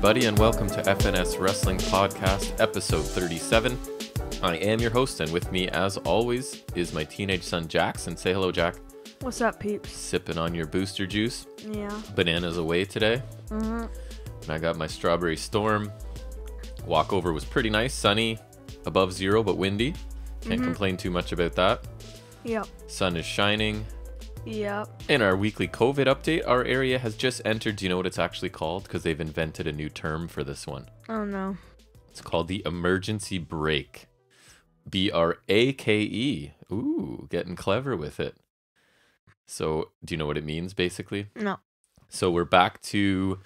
everybody, and welcome to FNS Wrestling Podcast, episode 37. I am your host, and with me, as always, is my teenage son, Jackson. Say hello, Jack. What's up, peeps? Sipping on your booster juice. Yeah. Bananas away today. And I got my strawberry storm. Walkover was pretty nice, sunny, above zero, but windy. Can't complain too much about that. Yep. Sun is shining. Yep. In our weekly COVID update, our area has just entered. Do you know what it's actually called? Because they've invented a new term for this one. Oh, no. It's called the emergency brake. B-R-A-K-E. Ooh, getting clever with it. So, do you know what it means, basically? No. So, we're back to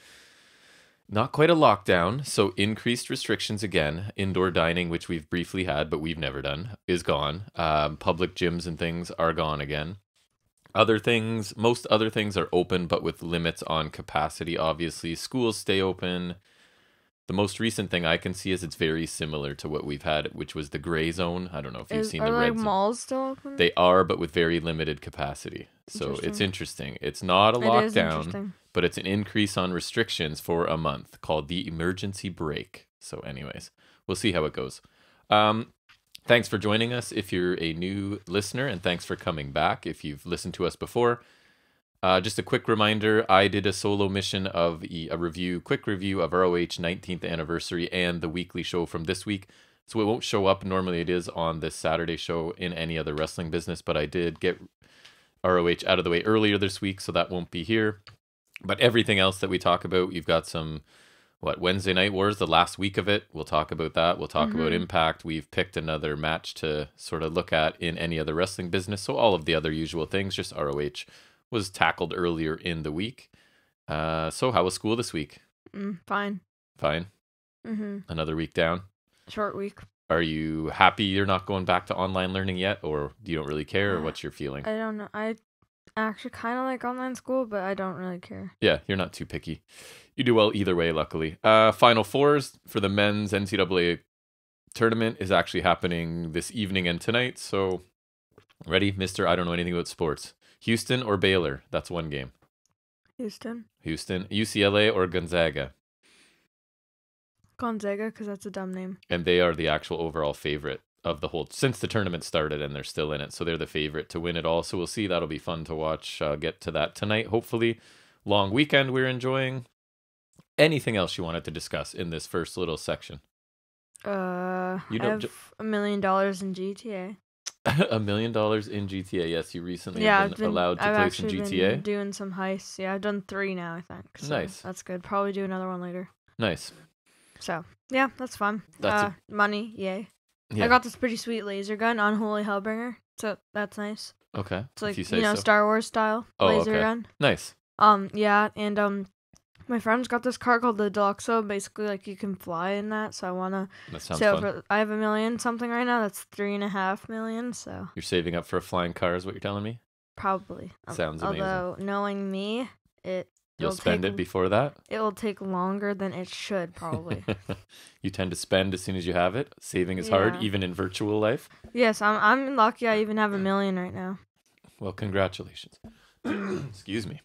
not quite a lockdown. So, increased restrictions again. Indoor dining, which we've briefly had, but we've never done, is gone. Public gyms and things are gone again. Most other things are open, but with limits on capacity, obviously. Schools stay open. The most recent thing I can see is it's very similar to what we've had, which was the gray zone. I don't know if you've seen the red zone. Are malls still open? They are, but with very limited capacity. So it's interesting. It's not a lockdown, but it's an increase on restrictions for a month called the emergency brake. So anyways, we'll see how it goes. Thanks for joining us if you're a new listener, and thanks for coming back if you've listened to us before. Just a quick reminder, I did a solo mission of a quick review of ROH 19th anniversary and the weekly show from this week. So it won't show up. Normally it is on this Saturday show in any other wrestling business, but I did get ROH out of the way earlier this week, so that won't be here. But everything else that we talk about, you've got some... Wednesday Night Wars, the last week of it. We'll talk about that. We'll talk about Impact. We've picked another match to sort of look at in any other wrestling business. So all of the other usual things, just ROH was tackled earlier in the week. So how was school this week? Fine. Fine? Another week down? Short week. Are you happy you're not going back to online learning yet? Or you don't really care? Or what's your feeling? I don't know. I actually kind of like online school, but I don't really care. Yeah, you're not too picky. You do well either way, luckily. Final Fours for the men's NCAA tournament is actually happening this evening and tonight. So, ready, Mr. I don't know anything about sports. Houston or Baylor? That's one game. Houston. UCLA or Gonzaga? Gonzaga, because that's a dumb name. And they are the actual overall favorite of the whole, since the tournament started, and they're still in it. So they're the favorite to win it all. So we'll see. That'll be fun to watch. Get to that tonight, hopefully. Long weekend we're enjoying. Anything else you wanted to discuss in this first little section? I have $1 million in GTA. $1 million in GTA. Yes, you recently have been allowed to play some GTA. Been doing some heists. Yeah, I've done 3 now, I think. So nice. That's good. Probably do another one later. Nice. So, yeah, that's fun. Money, yay. Yeah. I got this pretty sweet laser gun, Unholy Hellbringer. So, that's nice. Okay. It's like, so. Star Wars style laser gun. Nice. Yeah, and my friend's got this car called the Deluxo. Basically, like, you can fly in that, so I want to... That sounds fun. I have $1 million something right now. That's $3.5 million, so... You're saving up for a flying car is what you're telling me? Probably. Sounds amazing. Although, knowing me, You'll spend it before that? It will take longer than it should, probably. You tend to spend as soon as you have it? Saving is hard, even in virtual life? Yes, I'm lucky I even have $1 million right now. Well, congratulations. Excuse me.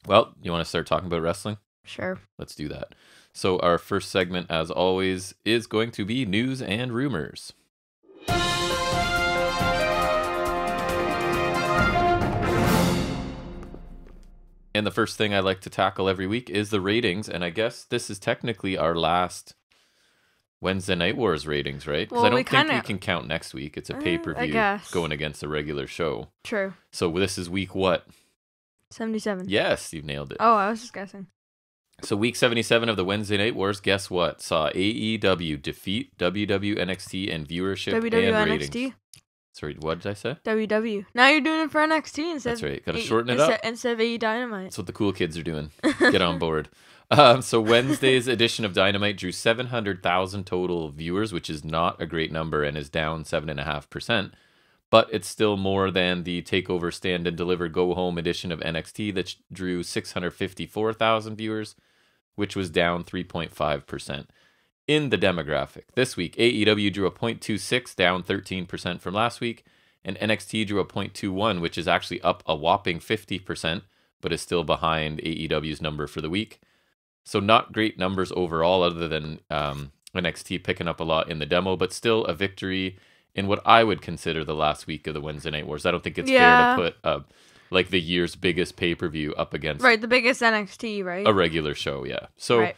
Well, you want to start talking about wrestling? Sure. Let's do that. So our first segment, as always, is going to be news and rumors. And the first thing I like to tackle every week is the ratings. And I guess this is technically our last Wednesday Night Wars ratings, right? Because I don't think we can count next week. It's a pay-per-view going against a regular show. True. So this is week what? 77. Yes, you nailed it. Oh, I was just guessing. So week 77 of the Wednesday Night Wars, guess what? Saw AEW defeat WW NXT and viewership and ratings. NXT? Sorry, what did I say? WW. Now you're doing it for NXT instead. That's right. Got to shorten it up. Instead of AEW Dynamite. That's what the cool kids are doing. Get on board. So Wednesday's edition of Dynamite drew 700,000 total viewers, which is not a great number and is down 7.5%. But it's still more than the TakeOver Stand and Deliver Go Home edition of NXT that drew 654,000 viewers, which was down 3.5%. In the demographic, this week, AEW drew a 0.26, down 13% from last week, and NXT drew a 0.21, which is actually up a whopping 50%, but is still behind AEW's number for the week. So not great numbers overall, other than NXT picking up a lot in the demo, but still a victory in what I would consider the last week of the Wednesday Night Wars. I don't think it's fair to put like the year's biggest pay-per-view up against the biggest NXT, right? A regular show, yeah. So right.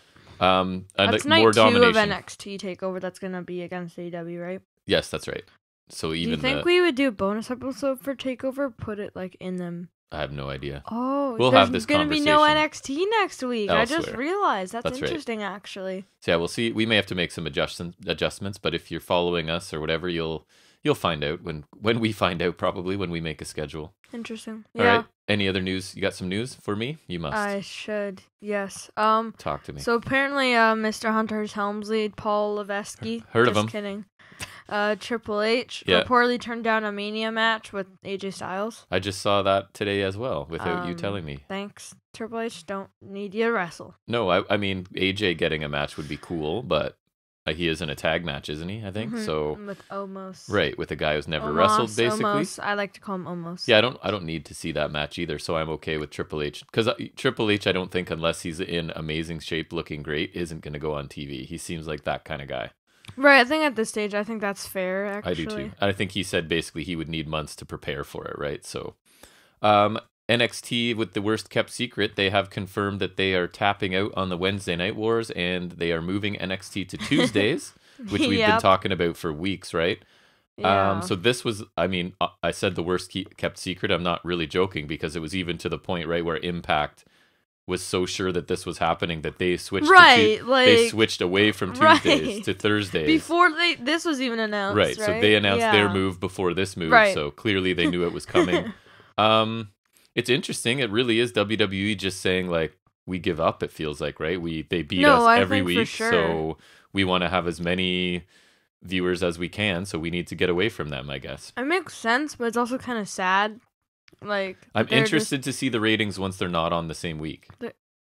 That's night more 2 of domination. NXT TakeOver. That's gonna be against AEW, right? Yes, that's right. So even do you think we would do a bonus episode for TakeOver? Put it like in them. I have no idea. Oh, we'll have this conversation. There's going to be no NXT next week. Elsewhere. I just realized. That's interesting, right. Actually. So yeah, we'll see. We may have to make some adjustments, but if you're following us or whatever, you'll find out when we find out, probably when we make a schedule. Interesting. All right. Any other news? You got some news for me? You must. I should. Yes. Talk to me. So apparently, Mr. Hunter's Helmsley, Paul Levesque. Heard of him? Just kidding. Triple H reportedly turned down a Mania match with AJ Styles. I just saw that today as well, without you telling me. Thanks, Triple H. Don't need you to wrestle. No, I mean AJ getting a match would be cool, but he is in a tag match, isn't he? I think so. With Omos. Right, with a guy who's never wrestled, basically. Omos. I like to call him Omos. Yeah, I don't need to see that match either, so I'm okay with Triple H. Because Triple H, I don't think, unless he's in amazing shape, looking great, isn't going to go on TV. He seems like that kind of guy. Right, I think at this stage, I think that's fair, actually. I do too. I think he said basically he would need months to prepare for it, right? So, NXT, with the worst kept secret, they have confirmed that they are tapping out on the Wednesday Night Wars, and they are moving NXT to Tuesdays, which we've been talking about for weeks, right? Yeah. So this was, I mean, I said the worst kept secret. I'm not really joking, because it was even to the point, right, where Impact was so sure that this was happening that they switched they switched away from Tuesdays to Thursdays before this was even announced. Right, so they announced their move before this move, so clearly they knew it was coming. It's interesting. It really is WWE just saying, like, we give up, it feels like, right? They beat us every week, so we want to have as many viewers as we can, so we need to get away from them, I guess. It makes sense, but it's also kind of sad. Like, I'm interested to see the ratings once they're not on the same week.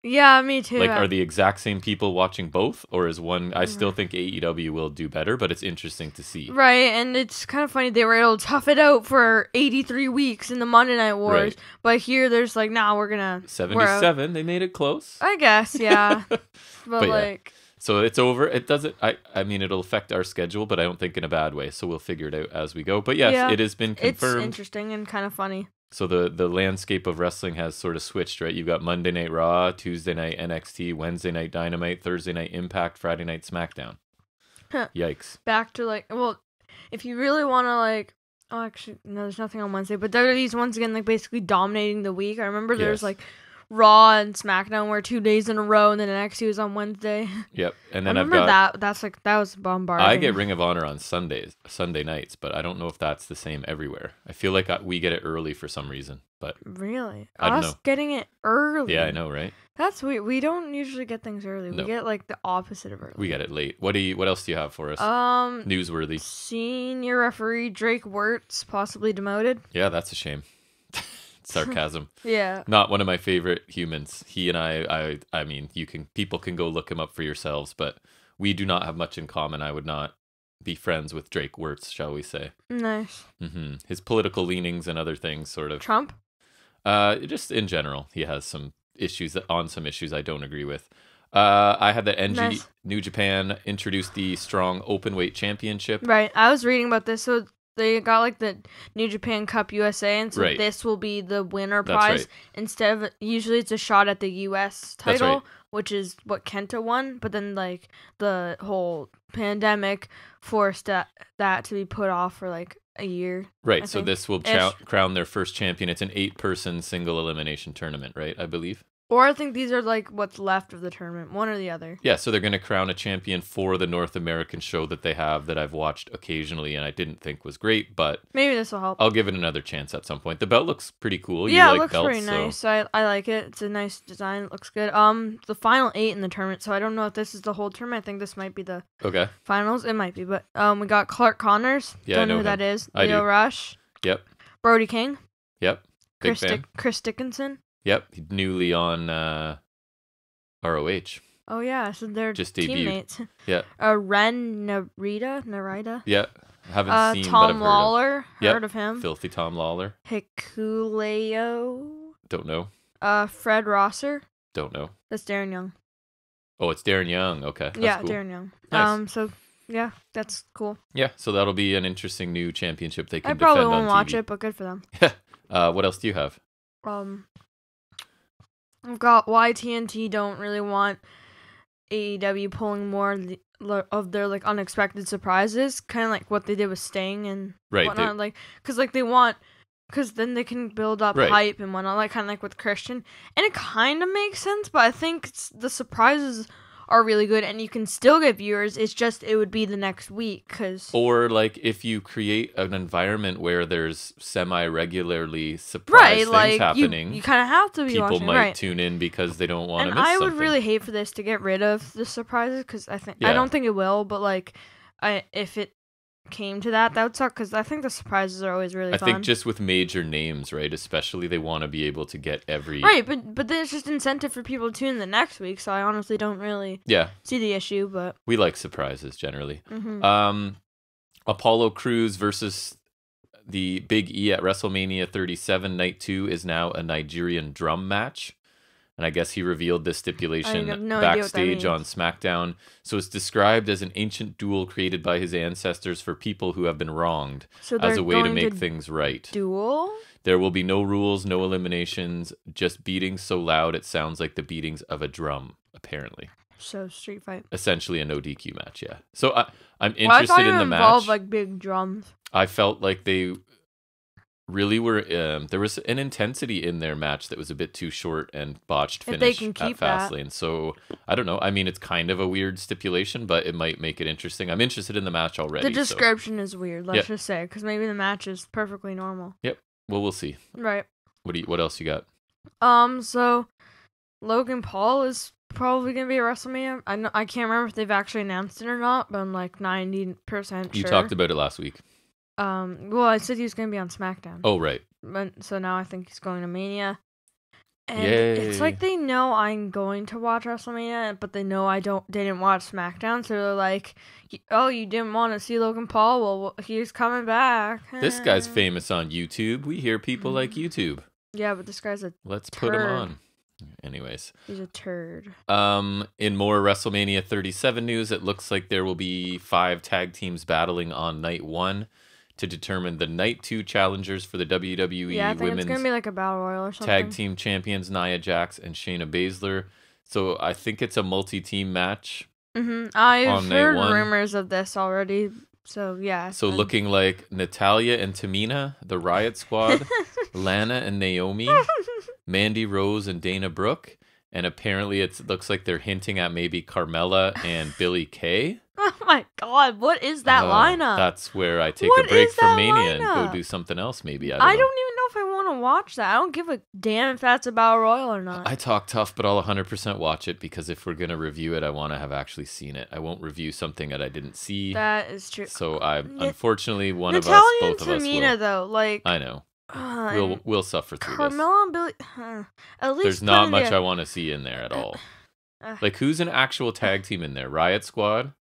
Yeah, me too. Like, are the exact same people watching both, or is one? I still think AEW will do better, but it's interesting to see. Right, and it's kind of funny they were able to tough it out for 83 weeks in the Monday Night Wars, right. But here there's like, nah, we're gonna 77. They made it close, I guess. Yeah, but like. Yeah. So it's over. It doesn't. I mean, it'll affect our schedule, but I don't think in a bad way. So we'll figure it out as we go. But yes, it has been confirmed. It's interesting and kind of funny. So the landscape of wrestling has sort of switched, right? You've got Monday Night Raw, Tuesday Night NXT, Wednesday Night Dynamite, Thursday Night Impact, Friday Night SmackDown. Yikes. Back to like, well, if you really want to like, oh, actually, no, there's nothing on Wednesday, but WWE's once again like basically dominating the week. I remember there's like Raw and SmackDown were 2 days in a row, and then NXT was on Wednesday. Yep, and then I remember that was bombarding. I get Ring of Honor on Sunday nights, but I don't know if that's the same everywhere. I feel like we get it early for some reason, but really, I don't know. Getting it early. Yeah, I know, right? That's weird. We don't usually get things early. We get like the opposite of early. We get it late. What else do you have for us? Newsworthy. Senior referee Drake Wirtz possibly demoted. Yeah, that's a shame. Sarcasm. Yeah. Not one of my favorite humans. He and I mean, people can go look him up for yourselves, but we do not have much in common. I would not be friends with Drake Wirtz, shall we say. Nice. Mm-hmm. His political leanings and other things, sort of. Trump? Just in general, he has some issues some issues I don't agree with. I had that New Japan introduced the Strong Openweight Championship. Right. I was reading about this, so they got like the New Japan Cup USA, and so this will be the winner prize. Instead of usually it's a shot at the US title, which is what Kenta won, but then like the whole pandemic forced that to be put off for like a year. Right. So this will crown their first champion. It's an 8-person single elimination tournament, right? I believe. Or I think these are like what's left of the tournament, one or the other. Yeah, so they're going to crown a champion for the North American show that they have that I've watched occasionally and I didn't think was great, but maybe this will help. I'll give it another chance at some point. The belt looks pretty cool. Yeah, it looks pretty nice. I like it. It's a nice design. It looks good. The final 8 in the tournament, so I don't know if this is the whole tournament. I think this might be the finals. It might be, but we got Clark Connors. Yeah, don't I know who him. that is. I Leo do. Rush. Yep. Brody King. Yep. Big fan. Chris Dickinson. Yep. Newly on ROH. Oh yeah, so they're just teammates. Debuted. Yeah. Ren Narita. Yeah. Haven't seen Tom but I've Lawler. Heard Heard of him. Filthy Tom Lawler. Hikuleo. Don't know. Fred Rosser. Don't know. That's Darren Young. Oh, it's Darren Young. Okay. That's cool. Darren Young. Nice. So yeah, that's cool. Yeah, so that'll be an interesting new championship they can defend on TV. I probably won't watch it, but good for them. What else do you have? I've got why TNT don't really want AEW pulling more of their like unexpected surprises, kind of like what they did with Sting and whatnot. Because then they can build up hype and whatnot, like kind of like with Christian, and it kind of makes sense. But I think the surprises are really good, and you can still get viewers. It's just it would be the next week, or like if you create an environment where there's semi-regularly surprise things happening, you kind of have to be people watching. might tune in because they don't want to miss something. And I would really hate for this to get rid of the surprises because I don't think it will. But like, if it came to that would suck because I think the surprises are always really fun. I think just with major names, right? Especially they want to be able to get every but then it's just incentive for people to tune in the next week. So I honestly don't really see the issue. But we like surprises generally. Apollo Crews versus the Big E at WrestleMania 37 Night 2 is now a Nigerian drum match. And I guess he revealed this stipulation backstage on SmackDown. So it's described as an ancient duel created by his ancestors for people who have been wronged as a way to make things right. Duel? There will be no rules, no eliminations, just beatings so loud it sounds like the beatings of a drum, apparently. So street fight. Essentially a no DQ match, yeah. So I'm interested in the match. Involved like big drums. I felt like they really were there was an intensity in their match that was a bit too short and botched finish at Fastlane. So I don't know. I mean, it's kind of a weird stipulation, but it might make it interesting. I'm interested in the match already. The description is weird, let's just say, because maybe the match is perfectly normal. Yep. Well, we'll see. Right. What else you got? So Logan Paul is probably gonna be at WrestleMania. I can't remember if they've actually announced it or not, but I'm like 90% sure. You talked about it last week. Well, I said he was going to be on SmackDown. Oh, right. But so now I think he's going to Mania. And Yay. It's like they know I'm going to watch WrestleMania, but they know didn't watch SmackDown, so they're like, "Oh, you didn't want to see Logan Paul? Well, he's coming back." This guy's famous on YouTube. We hear people like YouTube. Yeah, but this guy's a Let's turd. Put him on. Anyways. He's a turd. In more WrestleMania 37 news, it looks like there will be 5 tag teams battling on night 1. To determine the Night 2 challengers for the WWE I think Women's it's gonna be like a Battle Royal or something. Tag Team Champions Nia Jax and Shayna Baszler. So I think it's a multi-team match. I've heard rumors of this already. So yeah. So looking like Natalya and Tamina, the Riot Squad, Lana and Naomi, Mandy Rose and Dana Brooke, and apparently it looks like they're hinting at maybe Carmella and Billie Kay. Oh my god, what is that lineup? That's where I take a break from Mania and go do something else maybe. I don't even know if I want to watch that. I don't give a damn if that's a Battle Royal or not. I talk tough, but I'll 100% watch it because if we're going to review it, I want to have actually seen it. I won't review something that I didn't see. That is true. So unfortunately, both of us will. Tamina, though, like... I know. We'll suffer through Carmella and Billie... at least there's not much I want to see in there at all. Like, who's an actual tag team in there? Riot Squad?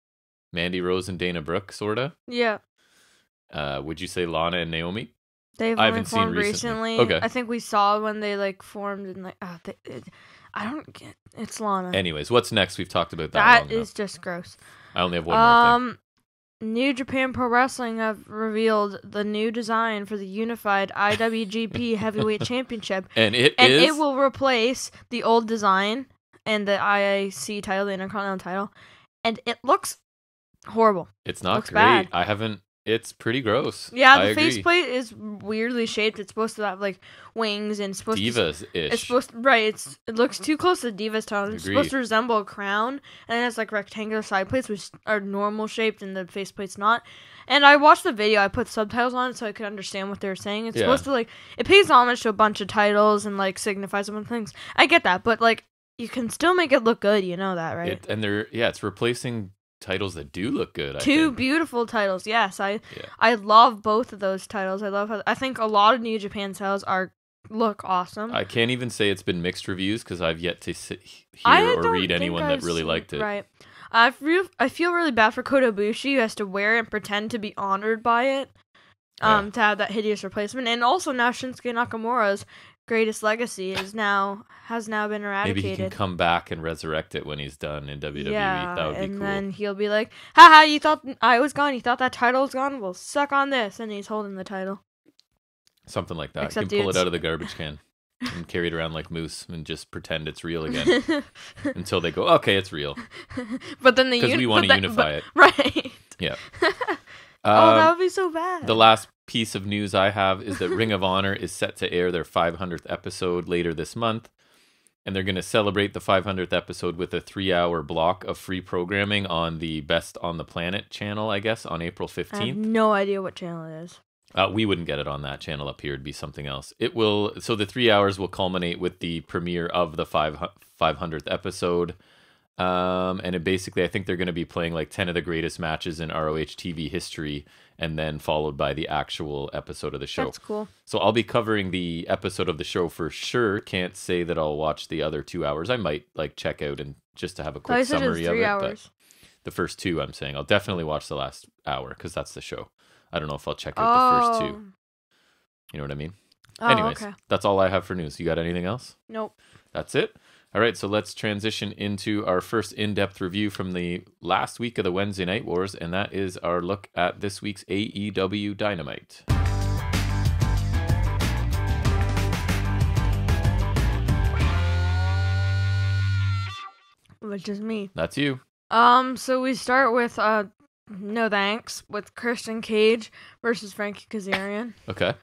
Mandy Rose and Dana Brooke, sorta? Yeah. Would you say Lana and Naomi? They've only formed recently. Okay. I think we saw when they, like, formed and, like... I don't get... It's Lana. Anyways, what's next? We've talked about that That is just gross. I only have one more thing. New Japan Pro Wrestling have revealed the new design for the unified IWGP Heavyweight Championship. And it will replace the old design and the IIC title, the Intercontinental title. And it looks horrible. It's not great. Bad. It's pretty gross. Yeah, the faceplate is weirdly shaped. It's supposed to have like wings and it's supposed Divas-ish. It's supposed it looks too close to Divas tone. It's supposed to resemble a crown, and it has like rectangular side plates which are normal shaped, and the faceplate's not. And I watched the video. I put subtitles on it so I could understand what they were saying. It's supposed to it pays homage to a bunch of titles and like signifies a bunch of things. I get that, but like you can still make it look good. You know that, right? It's replacing titles that do look good. Two beautiful titles. Yes, I love both of those titles. I think a lot of New Japan titles look awesome. I can't even say it's been mixed reviews because I've yet to hear or read anyone that really liked it. Right. I feel really bad for Kota Ibushi, who has to wear it and pretend to be honored by it. To have that hideous replacement, and also now Shinsuke Nakamura's greatest legacy has now been eradicated. Maybe he can come back and resurrect it when he's done in WWE. Yeah, that would be cool. And then he'll be like, haha, you thought I was gone? You thought that title was gone? Well, suck on this. And he's holding the title. Something like that. Except you can pull it out of the garbage can and carry it around like Moose and just pretend it's real again until they go, okay, it's real. But then because we want to unify it. Right. Yeah. That would be so bad. The last piece of news I have is that Ring of Honor is set to air their 500th episode later this month. And they're going to celebrate the 500th episode with a 3-hour block of free programming on the Best on the Planet channel, I guess, on April 15th. I have no idea what channel it is. We wouldn't get it on that channel up here. It'd be something else. It will. So the 3 hours will culminate with the premiere of the 500th episode. And it basically, I think they're going to be playing like 10 of the greatest matches in ROH TV history, and then followed by the actual episode of the show. That's cool. So I'll be covering the episode of the show for sure. Can't say that I'll watch the other 2 hours. I might like check out and just to have a quick summary of it. But the first 2, I'm saying I'll definitely watch the last hour because that's the show. I don't know if I'll check out the first 2. You know what I mean? Anyways, okay. That's all I have for news. You got anything else? Nope. That's it? All right, so let's transition into our first in-depth review from the last week of the Wednesday Night Wars, and that is our look at this week's AEW Dynamite. Which is me. That's you. So we start with No Thanks with Christian Cage versus Frankie Kazarian. Okay.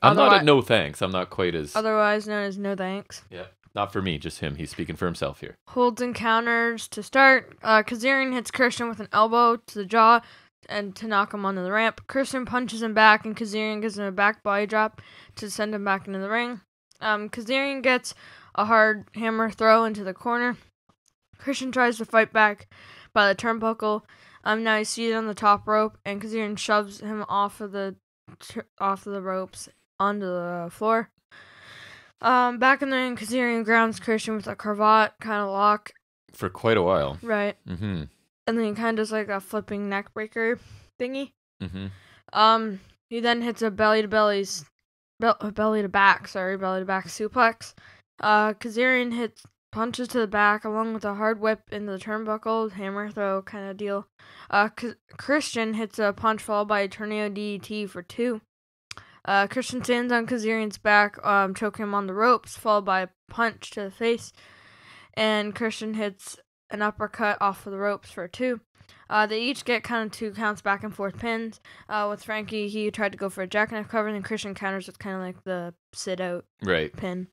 I'm not at No Thanks. I'm not quite as... Otherwise known as No Thanks. Yeah. Not for me, just him. He's speaking for himself here. Holds and counters to start. Kazarian hits Christian with an elbow to the jaw and to knock him onto the ramp. Christian punches him back, and Kazarian gives him a back body drop to send him back into the ring. Kazarian gets a hard hammer throw into the corner. Christian tries to fight back by the turnbuckle. Now he's seated on the top rope, and Kazarian shoves him off of the ropes onto the floor. Back in the ring, Kazarian grounds Christian with a cravat kind of lock. For quite a while. Right. Mm-hmm. And then he kind of does like a flipping neck breaker thingy. Mm-hmm. He then hits a belly to back suplex. Kazarian hits punches to the back along with a hard whip into the turnbuckle, hammer throw kind of deal. Christian hits a punch followed by a tornado DDT for 2. Christian stands on Kazarian's back, choking him on the ropes, followed by a punch to the face. And Christian hits an uppercut off of the ropes for 2. They each get kind of 2 counts back and forth pins. With Frankie, he tried to go for a jackknife cover, and Christian counters with kind of like the sit-out pin.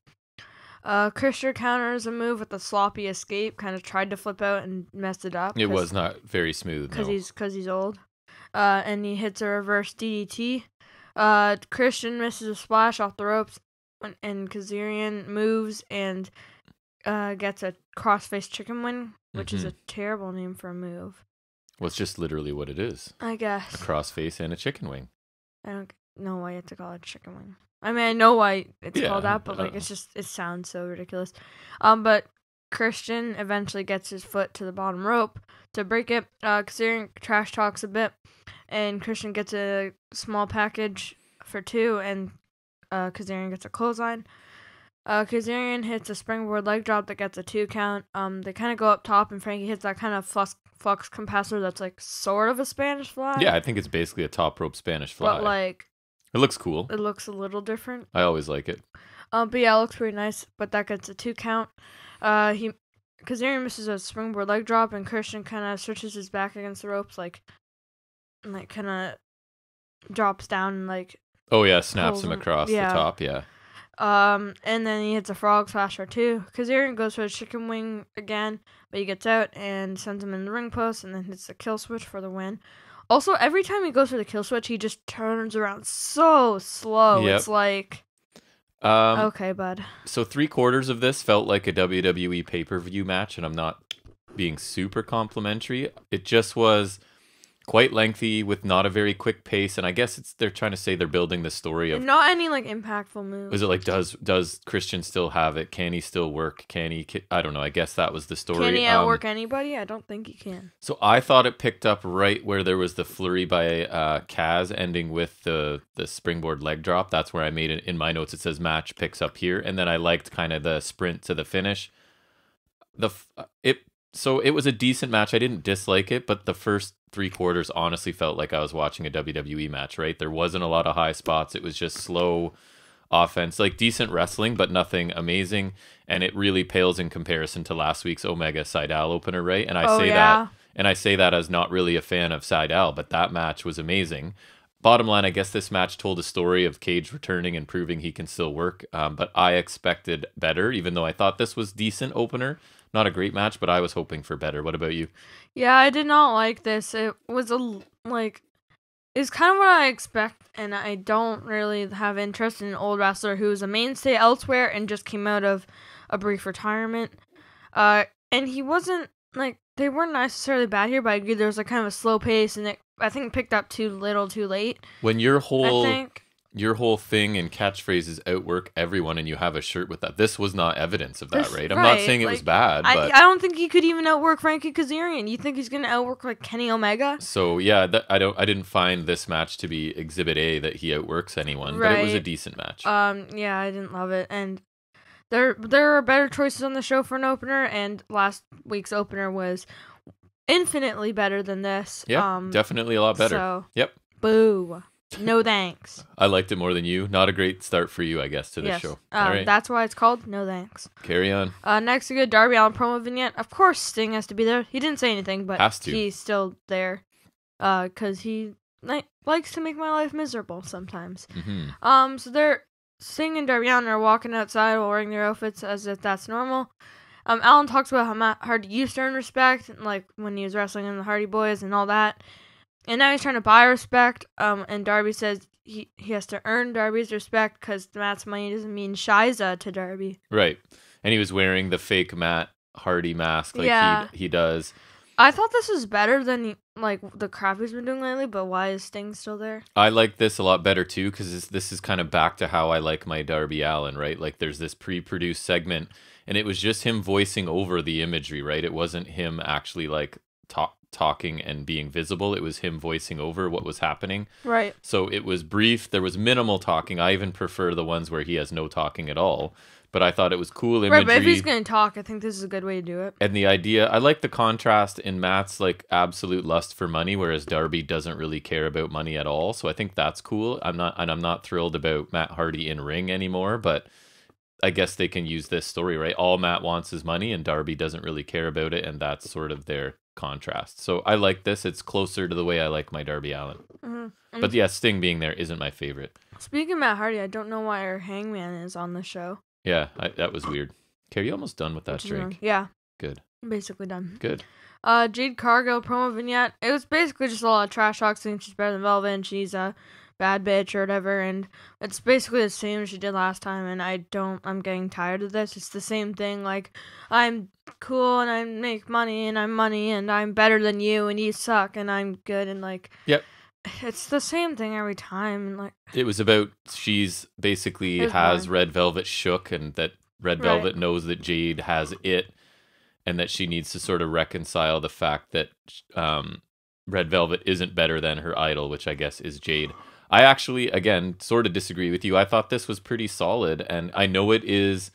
Christian counters a move with a sloppy escape, kind of tried to flip out and messed it up. It was not very smooth, Because he's old. And he hits a reverse DDT. Christian misses a splash off the ropes, and Kazarian moves and gets a crossface chicken wing, which is a terrible name for a move. Well, it's just literally what it is. I guess. A crossface and a chicken wing. I don't know why you have to call it a chicken wing. I mean, I know why it's called that, but like it sounds so ridiculous. But Christian eventually gets his foot to the bottom rope to break it. Kazarian trash talks a bit, and Christian gets a small package for 2, and Kazarian gets a clothesline. Kazarian hits a springboard leg drop that gets a 2 count. They kind of go up top, and Frankie hits that kind of flux capacitor that's like sort of a Spanish fly. Yeah, I think it's basically a top rope Spanish fly. But like... It looks cool. It looks a little different. I always like it. But yeah, it looks pretty nice. But that gets a 2 count. Kazarian misses a springboard leg drop, and Christian kind of searches his back against the ropes, like kind of drops down and like. Oh yeah, snaps him across the top. Yeah. And then he hits a frog splash or 2. Kazarian goes for a chicken wing again, but he gets out and sends him in the ring post, and then hits the kill switch for the win. Also, every time he goes for the kill switch, he just turns around so slow. Yep. It's like, okay, bud. So 3/4 of this felt like a WWE pay-per-view match, and I'm not being super complimentary. It just was quite lengthy with not a very quick pace, and I guess they're trying to say they're building the story of not any like impactful moves. Was it like does Christian still have it? Can he still work? I don't know. I guess that was the story. Can he outwork anybody? I don't think he can. So I thought it picked up right where there was the flurry by Kaz ending with the springboard leg drop. That's where I made it in my notes. It says match picks up here, and then I liked kind of the sprint to the finish. So it was a decent match. I didn't dislike it, but the first 3 quarters honestly felt like I was watching a WWE match, right? There wasn't a lot of high spots. It was just slow offense, like decent wrestling, but nothing amazing. And it really pales in comparison to last week's Omega Seidel opener, right? And I say that as not really a fan of Seidel, but that match was amazing. Bottom line, I guess this match told a story of Cage returning and proving he can still work. But I expected better, even though I thought this was decent opener. Not a great match, but I was hoping for better. What about you? Yeah, I did not like this. It was it's kind of what I expect, and I don't really have interest in an old wrestler who's a mainstay elsewhere and just came out of a brief retirement. And he wasn't they weren't necessarily bad here, but I agree there was kind of a slow pace, and I think it picked up too little, too late. When your whole thing and catchphrase is outwork everyone, and you have a shirt with that. This was not evidence of that, right? I'm not saying it was bad, but I don't think he could even outwork Frankie Kazarian. You think he's going to outwork Kenny Omega? So yeah, I didn't find this match to be Exhibit A that he outworks anyone, but it was a decent match. Yeah, I didn't love it, and there are better choices on the show for an opener, and last week's opener was infinitely better than this. Yeah, definitely a lot better. So, yep. Boo. No thanks. I liked it more than you. Not a great start for you, I guess, to this show. All right. That's why it's called No Thanks. Carry on. Next, we get Darby Allin promo vignette. Of course, Sting has to be there. He didn't say anything, but he's still there because he likes to make my life miserable sometimes. Mm-hmm. So Sting and Darby Allin are walking outside while wearing their outfits as if that's normal. Allin talks about how Matt Hardy used to earn respect, when he was wrestling in the Hardy Boys and all that. And now he's trying to buy respect, and Darby says he has to earn Darby's respect because Matt's money doesn't mean shiza to Darby. Right. And he was wearing the fake Matt Hardy mask he does. I thought this was better than the crap he's been doing lately, but why is Sting still there? I like this a lot better too because this is kind of back to how I like my Darby Allin, right? There's this pre-produced segment, and it was just him voicing over the imagery, right? It wasn't him actually talking and being visible. It was him voicing over what was happening. Right. So it was brief. There was minimal talking. I even prefer the ones where he has no talking at all. But I thought it was cool imagery. Right, but if he's going to talk, I think this is a good way to do it. And the idea, I like the contrast in Matt's absolute lust for money, whereas Darby doesn't really care about money at all. So I think that's cool. I'm not thrilled about Matt Hardy in ring anymore, but I guess they can use this story, right? All Matt wants is money, and Darby doesn't really care about it, and that's sort of their contrast. So I like this. It's closer to the way I like my Darby Allin. Mm-hmm. But yeah, Sting being there isn't my favorite. Speaking of Matt Hardy, I don't know why our Hangman is on the show. Yeah, that was weird. Okay, are you almost done with that drink? Yeah. Good. Basically done. Good. Jade Cargill promo vignette. It was basically just a lot of trash talk saying she's better than Velvet and she's a bad bitch or whatever, and it's basically the same as she did last time, and I'm getting tired of this. It's the same thing, I'm cool and I make money and I'm better than you and you suck and I'm good and Yep. It's the same thing every time. It was about she's basically has Red Velvet shook, and that Red Velvet knows that Jade has it, and that she needs to sort of reconcile the fact that Red Velvet isn't better than her idol, which I guess is Jade. I actually, again, sort of disagree with you. I thought this was pretty solid, and I know it is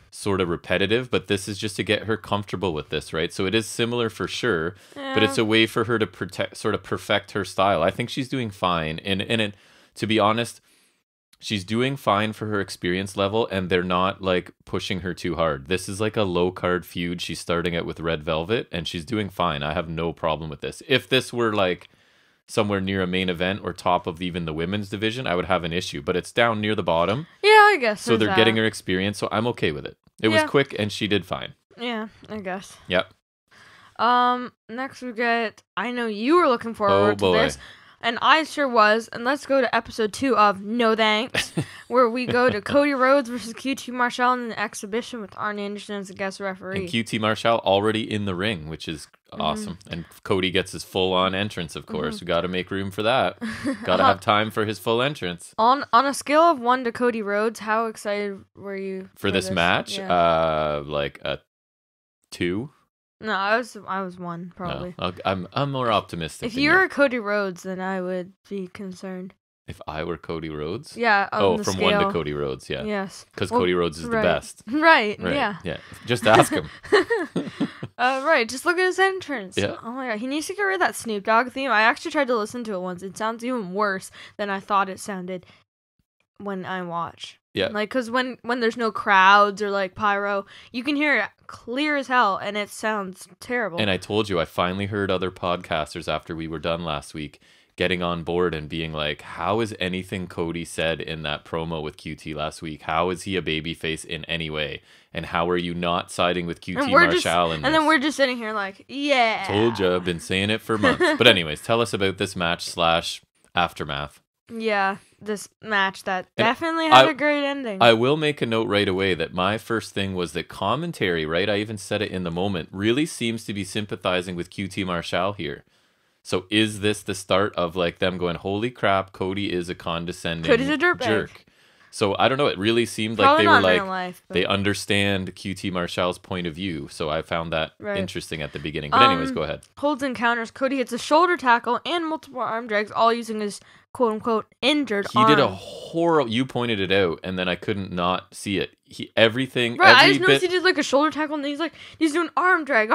sort of repetitive, but this is just to get her comfortable with this, right? So it is similar for sure, but it's a way for her to perfect her style. I think she's doing fine, and to be honest, she's doing fine for her experience level, and they're not pushing her too hard. This is a low card feud. She's starting out with Red Velvet, and she's doing fine. I have no problem with this. If this were somewhere near a main event or top of even the women's division, I would have an issue, but it's down near the bottom. Yeah, I guess. So they're getting her experience, so I'm okay with it. It was quick and she did fine. Yeah, I guess. Yep. Next we get, I know you were looking forward to this, and I sure was, and let's go to episode 2 of No Thanks. where we go to Cody Rhodes versus QT Marshall in an exhibition with Arn Anderson as a guest referee. And QT Marshall already in the ring, which is awesome. And Cody gets his full-on entrance, of course. We got to make room for that. Got to have time for his full entrance. On a scale of 1 to Cody Rhodes, how excited were you for this match? Yeah. Like a 2. No, I was 1 probably. No, I'm more optimistic. If you were Cody Rhodes, then I would be concerned. If I were Cody Rhodes? Yeah. From scale. 1 to Cody Rhodes, yeah. Yes. Because Cody Rhodes is the best. Right. Yeah. Yeah. Just ask him. Right. Just look at his entrance. Yeah. Oh my god, he needs to get rid of that Snoop Dogg theme. I actually tried to listen to it once. It sounds even worse than I thought it sounded when I watch. Yeah. Like, because when there's no crowds or like pyro, you can hear it clear as hell, and it sounds terrible. And I told you, I finally heard other podcasters after we were done last week getting on board and being like, how is anything Cody said in that promo with QT last week? How is he a babyface in any way? And how are you not siding with QT Marshall? And then we're just sitting here like, yeah. Told you, I've been saying it for months. But anyways, tell us about this match / aftermath. Yeah, this match that definitely had a great ending. I will make a note right away that my first thing was that commentary, right? I even said it in the moment, really seems to be sympathizing with QT Marshall here. So is this the start of like them going, holy crap, Cody is a condescending Cody's a jerk. So I don't know. It really seemed Probably like they were like life, they understand QT Marshall's point of view. So I found that interesting at the beginning. But anyways, go ahead. Holds encounters. Cody hits a shoulder tackle and multiple arm drags, all using his quote unquote injured arm. He did a horrible. You pointed it out, and then I couldn't not see it. Everything. Right, I just noticed he did like a shoulder tackle, and he's doing arm drag,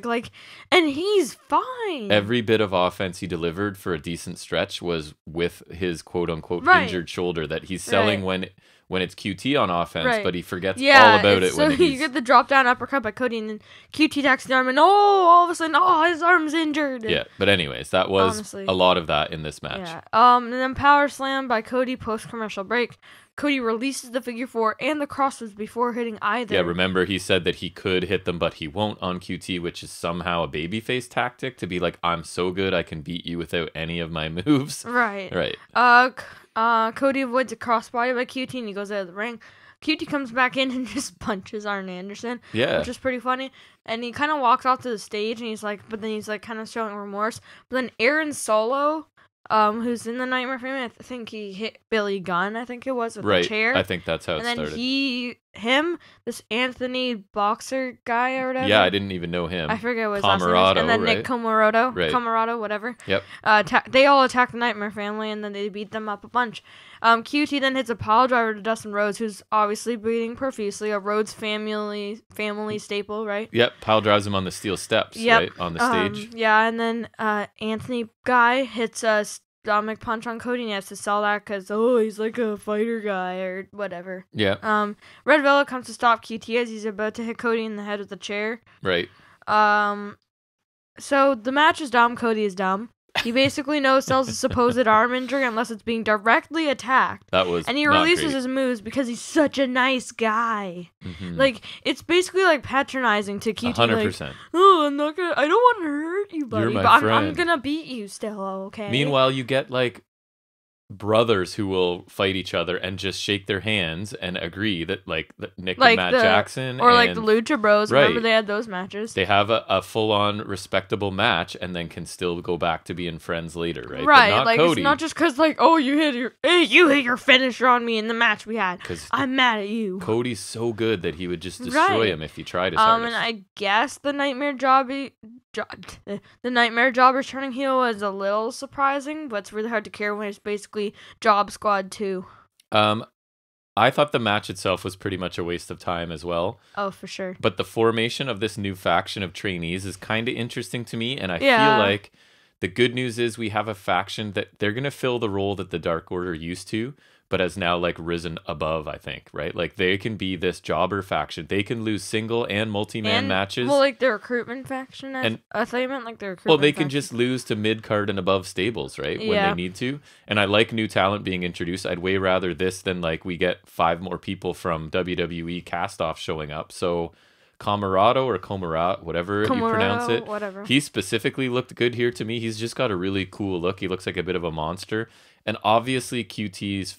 like, and he's fine. Every bit of offense he delivered for a decent stretch was with his quote unquote injured shoulder that he's selling when it's QT on offense, but he forgets all about it. So you get the drop down uppercut by Cody, and then QT attacks the arm, and all of a sudden, his arm's injured. Yeah, but anyways, that was honestly a lot of that in this match. Yeah. And then power slam by Cody post commercial break. Cody releases the figure 4 and the crosses before hitting either. Yeah, remember he said that he could hit them, but he won't on QT, which is somehow a babyface tactic to be like, I'm so good I can beat you without any of my moves. Right. Cody avoids a crossbody by QT and he goes out of the ring. QT comes back in and just punches Arn Anderson, which is pretty funny. And he kind of walks off to the stage and he's like, kind of showing remorse. But then Aaron Solo, who's in the Nightmare family, I think he hit Billy Gunn, I think it was, with a chair. I think that's how it started. And then this Anthony Boxer guy or whatever. Yeah, I didn't even know him. I forget what his last name is. And then Nick Comoroto, whatever. Yep. They all attack the Nightmare family, and then they beat them up a bunch. QT then hits a pile driver to Dustin Rhodes, who's obviously bleeding profusely, a Rhodes family staple, right? Yep, pile drives him on the steel steps, right, on the stage. Yeah, and then Anthony guy hits a stomach punch on Cody, and he has to sell that because, he's like a fighter guy or whatever. Yeah. Red Velvet comes to stop QT as he's about to hit Cody in the head with a chair. Right. So the match is dumb. Cody is dumb. He basically no-sells a supposed arm injury unless it's being directly attacked. And he releases his moves because he's such a nice guy. Mm-hmm. Like, it's basically like patronizing to QT. 100%. Like, I don't want to hurt you, buddy, but I'm gonna beat you still, okay? Meanwhile, you get like brothers who will fight each other and just shake their hands and agree that like Nick and Matt Jackson like the Lucha Bros. Remember they had those matches. They have a full-on respectable match and then can still go back to being friends later, right? Right, but not like Cody. It's not just because like you hit your finisher on me in the match we had. I'm mad at you. Cody's so good that he would just destroy him if he tried his hardest. And I guess the Nightmare Jobber's turning heel was a little surprising, but it's really hard to care when it's basically Job Squad 2. I thought the match itself was pretty much a waste of time as well. Oh, for sure. But the formation of this new faction of trainees is kind of interesting to me, and I feel like the good news is we have a faction that they're going to fill the role that the Dark Order used to, but has now like risen above, I think, right? Like they can be this jobber faction. They can lose single and multi-man matches. Well, like the recruitment faction. I thought you meant like the recruitment Well, they can just lose to mid-card and above stables, right? When they need to. And I like new talent being introduced. I'd way rather this than like we get 5 more people from WWE cast-off showing up. So Camarado or Comara, whatever you pronounce it. Whatever. He specifically looked good here to me. He's just got a really cool look. He looks like a bit of a monster. And obviously QT's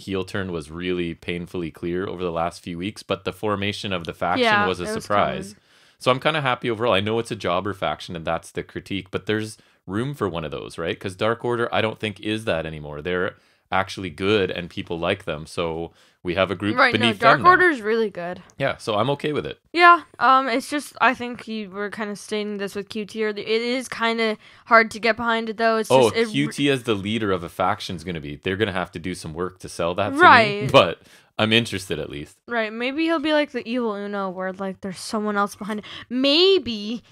heel turn was really painfully clear over the last few weeks, but the formation of the faction was a surprise. So I'm kind of happy overall. I know it's a jobber faction and that's the critique, but there's room for one of those, right? Because Dark Order, I don't think is that anymore. They're actually good and people like them. So we have a group beneath them. Dark Order is really good. Yeah, so I'm okay with it. Yeah, it's just I think you were kind of stating this with QT. It is kind of hard to get behind it though. It's just, QT as the leader of a faction is going to be. They're going to have to do some work to sell that to me, but I'm interested at least. Right, maybe he'll be like the evil Uno, where like there's someone else behind it. Maybe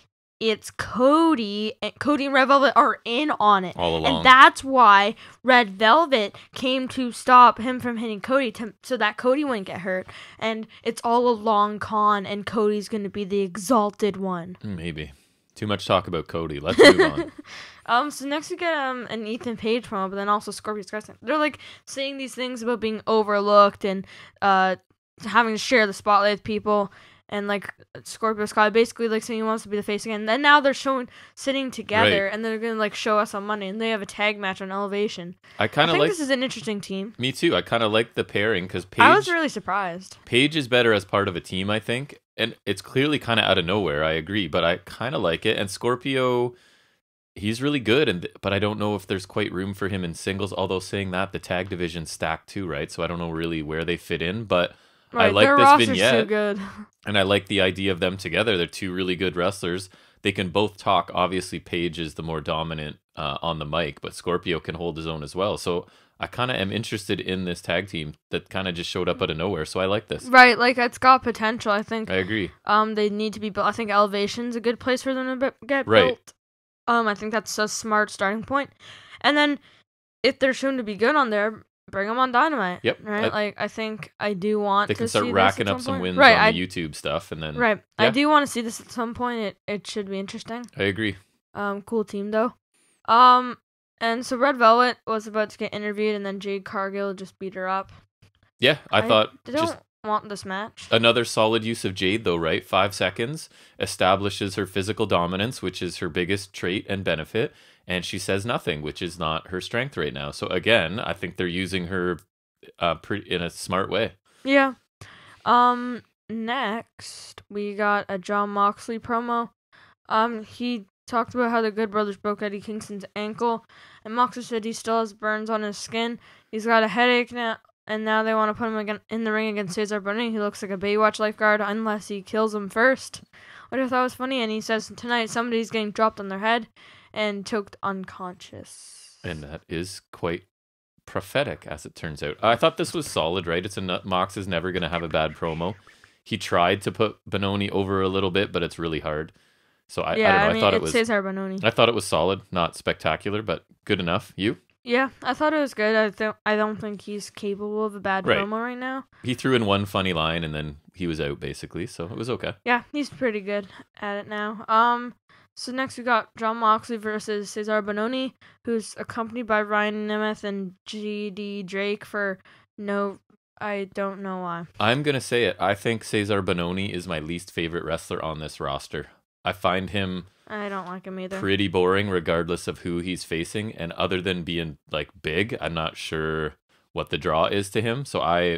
it's Cody and Red Velvet are in on it. All along. And that's why Red Velvet came to stop him from hitting Cody so that Cody wouldn't get hurt. And it's all a long con and Cody's going to be the exalted one. Maybe. Too much talk about Cody. Let's move on. So next we get an Ethan Page promo, but then also Scorpio Sky. They're like saying these things about being overlooked and having to share the spotlight with people. And like Scorpio Sky basically like saying he wants to be the face again. And then now they're sitting together and they're gonna like show us on Monday and they have a tag match on Elevation. I think this is an interesting team. Me too. I kind of like the pairing because Paige. I was really surprised. Paige is better as part of a team, I think, and it's clearly kind of out of nowhere. I agree, but I kind of like it. And Scorpio, he's really good, but I don't know if there's quite room for him in singles. Although saying that, the tag division's stacked too, right? So I don't know really where they fit in, but. Right, I like this vignette, so good. And I like the idea of them together. They're two really good wrestlers. They can both talk. Obviously, Paige is the more dominant on the mic, but Scorpio can hold his own as well. So I kind of am interested in this tag team that kind of just showed up out of nowhere. So I like this. Right, like it's got potential. I think. I agree. They need to be built. I think Elevation's a good place for them to get built. I think that's a smart starting point. And then if they're shown to be good on there. Bring them on Dynamite. Yep. Right? I think I do want to see this. They can start racking up some wins on the YouTube stuff and then... Right. Yeah. I do want to see this at some point. It should be interesting. I agree. Cool team, though. And so Red Velvet was about to get interviewed and then Jade Cargill just beat her up. Yeah, I thought... They don't want this match. Another solid use of Jade, though, right? 5 seconds. Establishes her physical dominance, which is her biggest trait and benefit. And she says nothing, which is not her strength right now. So again, I think they're using her in a smart way. Yeah. Next, we got a Jon Moxley promo. He talked about how the Good Brothers broke Eddie Kingston's ankle. And Moxley said he still has burns on his skin. He's got a headache now. And now they want to put him again in the ring against Cesar Bononi. He looks like a Baywatch lifeguard unless he kills him first. Which I thought was funny. And he says tonight somebody's getting dropped on their head and choked unconscious. And that is quite prophetic, as it turns out. I thought this was solid, right? Mox is never going to have a bad promo. He tried to put Bononi over a little bit, but it's really hard. So I don't know. I thought it was Cesar Bononi. I thought it was solid, not spectacular, but good enough. You? Yeah, I thought it was good. I don't think he's capable of a bad promo right now. He threw in one funny line and then he was out basically, so it was okay. Yeah, he's pretty good at it now. So next we got Jon Moxley versus Cesar Bononi, who's accompanied by Ryan Nemeth and G.D. Drake for I don't know why. I'm going to say it. I think Cesar Bononi is my least favorite wrestler on this roster. I find him... I don't like him either. Pretty boring regardless of who he's facing. And other than being like big, I'm not sure what the draw is to him. So I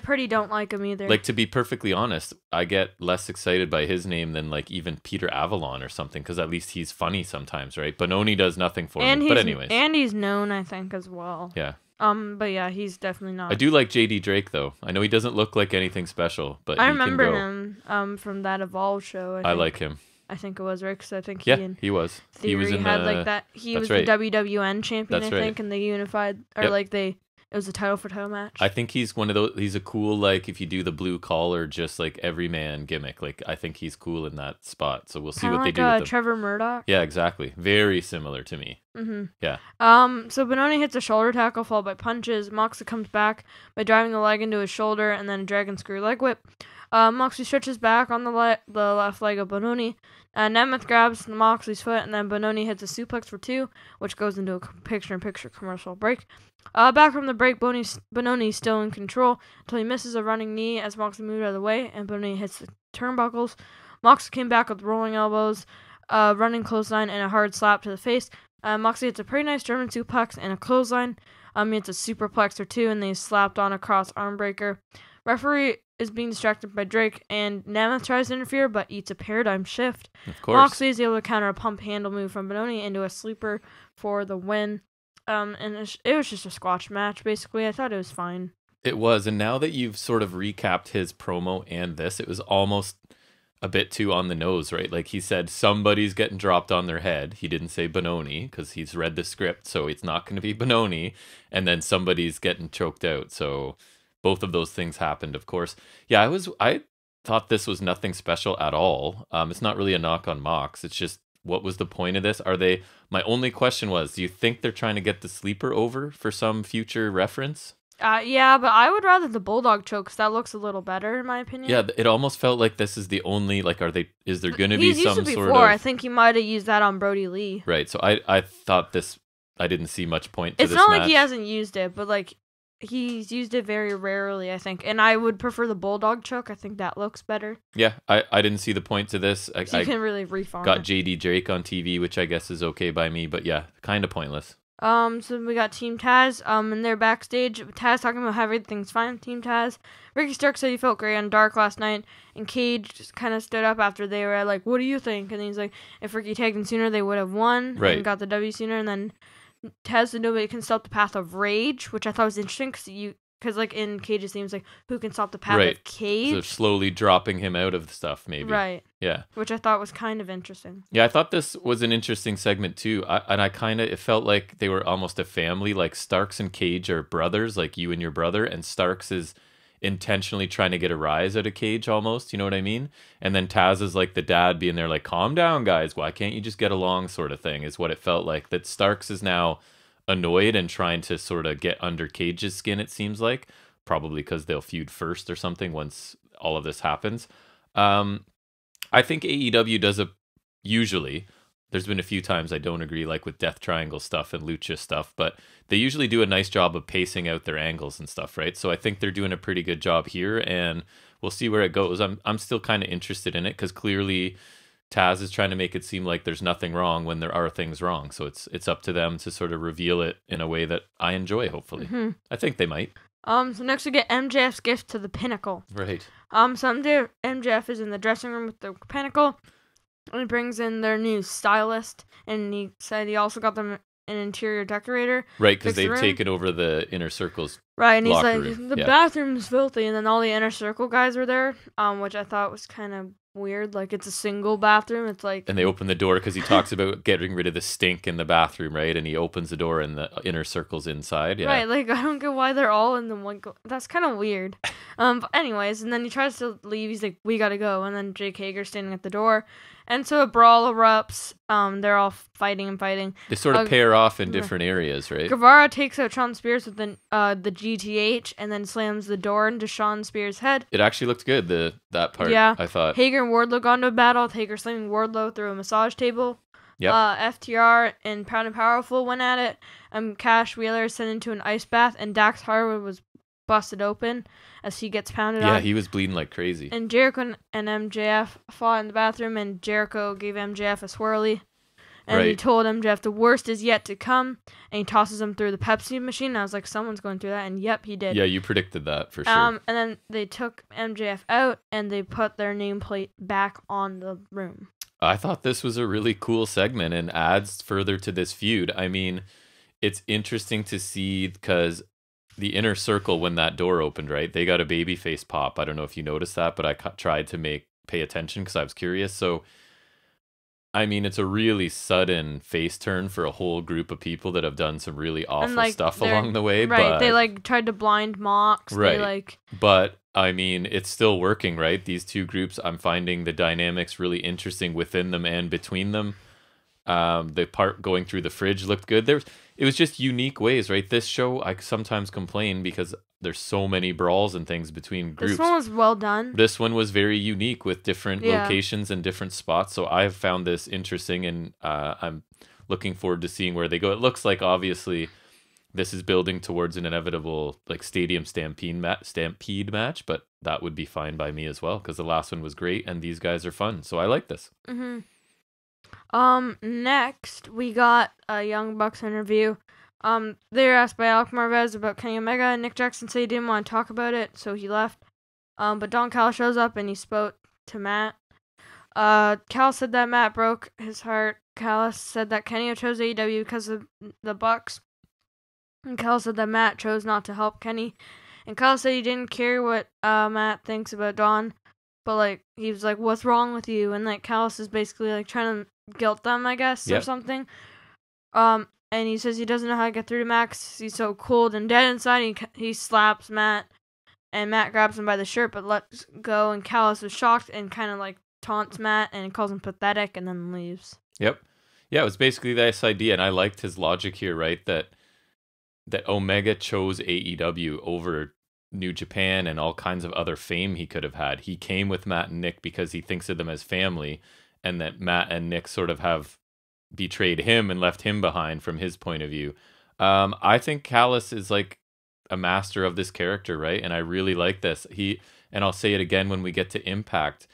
pretty don't like him either. Like, to be perfectly honest, I get less excited by his name than like even Peter Avalon or something, because at least he's funny sometimes, right? Bononi does nothing for me. But anyways. And he's known, I think, as well. Yeah. But yeah, he's definitely not. I do like JD Drake though. I know he doesn't look like anything special, but I remember him from that Evolve show. I like him. I think it was, right? Because I think he was. He was in like that. He was the WWN champion, I think, and they unified it was a title for title match. I think he's one of those. He's a cool, like, if you do the blue collar, just like everyman gimmick. Like, I think he's cool in that spot. So we'll see what they do with him. Trevor Murdoch. Yeah, exactly. Very similar to me. Mm-hmm. Yeah. So Bononi hits a shoulder tackle followed by punches. Moxley comes back by driving the leg into his shoulder and then a dragon screw leg whip. Moxley stretches back on the left leg of Bononi. Nemeth grabs Moxley's foot, and then Bononi hits a suplex for 2, which goes into a picture-in-picture commercial break. Back from the break, Bononi's still in control until he misses a running knee as Moxley moves out of the way, and Bononi hits the turnbuckles. Moxley came back with rolling elbows, running clothesline, and a hard slap to the face. Moxley hits a pretty nice German suplex and a clothesline. He hits a superplex or 2, and they slapped on a cross arm breaker. Referee is being distracted by Drake, and Nemeth tries to interfere, but eats a paradigm shift. Of course. Moxley is able to counter a pump handle move from Bononi into a sleeper for the win. And it was just a squash match, basically. I thought it was fine. It was, and now that you've sort of recapped his promo and this, it was almost a bit too on the nose, right? Like he said, somebody's getting dropped on their head. He didn't say Bononi because he's read the script, so it's not going to be Bononi. And then somebody's getting choked out. So both of those things happened, of course. Yeah, I thought this was nothing special at all. It's not really a knock on Mox. It's just, what was the point of this? My only question was, do you think they're trying to get the sleeper over for some future reference? Yeah, but I would rather the Bulldog choke because that looks a little better in my opinion. Yeah, it almost felt like this is the only, is there going to be some sort of... He's used it before. I think he might have used that on Brody Lee. Right, so I thought I didn't see much point to this match. It's not like he hasn't used it, but he's used it very rarely, I think. And I would prefer the Bulldog choke. I think that looks better. Yeah, I didn't see the point to this. You can really reform got JD Drake on TV, which I guess is okay by me, but yeah, kind of pointless. So we got Team Taz, and they're backstage. Taz talking about how everything's fine. Team Taz. Ricky Starks said he felt great on Dark last night, and Cage just kind of stood up after they were like, "What do you think?" And he's like, "If Ricky tagged in sooner, they would have won and got the W sooner." And then Taz said nobody can stop the path of rage, which I thought was interesting because in Cage it seems like who can stop the path of Cage? So slowly dropping him out of the stuff, maybe. Right. Yeah. Which I thought was kind of interesting. Yeah, I thought this was an interesting segment too. It felt like they were almost a family. Like Starks and Cage are brothers, like you and your brother, and Starks is intentionally trying to get a rise out of Cage almost, you know what I mean? And then Taz is like the dad being there like, calm down guys, why can't you just get along sort of thing is what it felt like. That Starks is now annoyed and trying to sort of get under Cage's skin, it seems like, probably because they'll feud first or something once all of this happens. I think AEW does usually, there's been a few times I don't agree, like with Death Triangle stuff and Lucha stuff, but they usually do a nice job of pacing out their angles and stuff, right? So I think they're doing a pretty good job here, and we'll see where it goes. I'm still kind of interested in it because clearly Taz is trying to make it seem like there's nothing wrong when there are things wrong. So it's up to them to sort of reveal it in a way that I enjoy, hopefully. Mm-hmm. I think they might. So next we get MJF's gift to the Pinnacle. Right. So MJF is in the dressing room with the Pinnacle, and he brings in their new stylist, and he said he also got them an interior decorator. Right, because they've taken over the Inner Circle's right, and he's like, the bathroom's filthy, and then all the Inner Circle guys were there, which I thought was kind of weird. Like, it's a single bathroom. It's like, and they open the door because he talks about getting rid of the stink in the bathroom, right? And he opens the door and the Inner Circle's inside. Yeah, right. Like, I don't get why they're all in the one. That's kind of weird. But anyways, and then he tries to leave. He's like, we gotta go. And then Jake Hager's standing at the door, and so a brawl erupts. They're all fighting. They sort of pair off in different areas, right? Guevara takes out Shawn Spears with the GTH and then slams the door into Shawn Spears' head. It actually looked good, that part. Yeah. I thought. Hager and Wardlow got into a battle. Hager slamming Wardlow through a massage table. Yep. FTR and Proud and Powerful went at it. Cash Wheeler sent into an ice bath, and Dax Harwood was busted open as he gets pounded on. Yeah, he was bleeding like crazy. And Jericho and MJF fought in the bathroom, and Jericho gave MJF a swirly. And he told MJF the worst is yet to come, and he tosses him through the Pepsi machine. And I was like, someone's going through that, and yep, he did. Yeah, you predicted that for sure. And then they took MJF out, and they put their nameplate back on the room. I thought this was a really cool segment and adds further to this feud. I mean, it's interesting to see because the Inner Circle, when that door opened, right, they got a babyface pop. I don't know if you noticed that, but I tried to pay attention because I was curious. So, I mean, it's a really sudden face turn for a whole group of people that have done some really awful stuff along the way. Right, but, they tried to blind Mox. Right, but I mean, it's still working, right? These two groups, I'm finding the dynamics really interesting within them and between them. The part going through the fridge looked good. It was just unique ways, right? This show, I sometimes complain because there's so many brawls and things between groups. This one was well done. This one was very unique with different locations and different spots. So I've found this interesting, and I'm looking forward to seeing where they go. It looks like, obviously, this is building towards an inevitable like stadium stampede match, but that would be fine by me as well because the last one was great and these guys are fun. So I like this. Mm-hmm. Next we got a Young Bucks interview. They were asked by Alec Marvez about Kenny Omega, and Nick Jackson said he didn't want to talk about it, so he left. But Don Callis shows up and he spoke to Matt. Callis said that Matt broke his heart. Callis said that Kenny chose AEW because of the Bucks. And Callis said that Matt chose not to help Kenny. And Callis said he didn't care what Matt thinks about Don. But, like, he was like, what's wrong with you? And, like, Callis is basically, like, trying to guilt them, I guess, or something. And he says he doesn't know how to get through to Max. He's so cold and dead inside. He slaps Matt. And Matt grabs him by the shirt but lets go. And Callis was shocked and kind of, like, taunts Matt and calls him pathetic and then leaves. Yep. Yeah, it was basically this idea. And I liked his logic here, right? That Omega chose AEW over New Japan and all kinds of other fame he could have had. He came with Matt and Nick because he thinks of them as family, and that Matt and Nick sort of have betrayed him and left him behind from his point of view. I think Callis is like a master of this character, right? And I really like this. And I'll say it again when we get to Impact.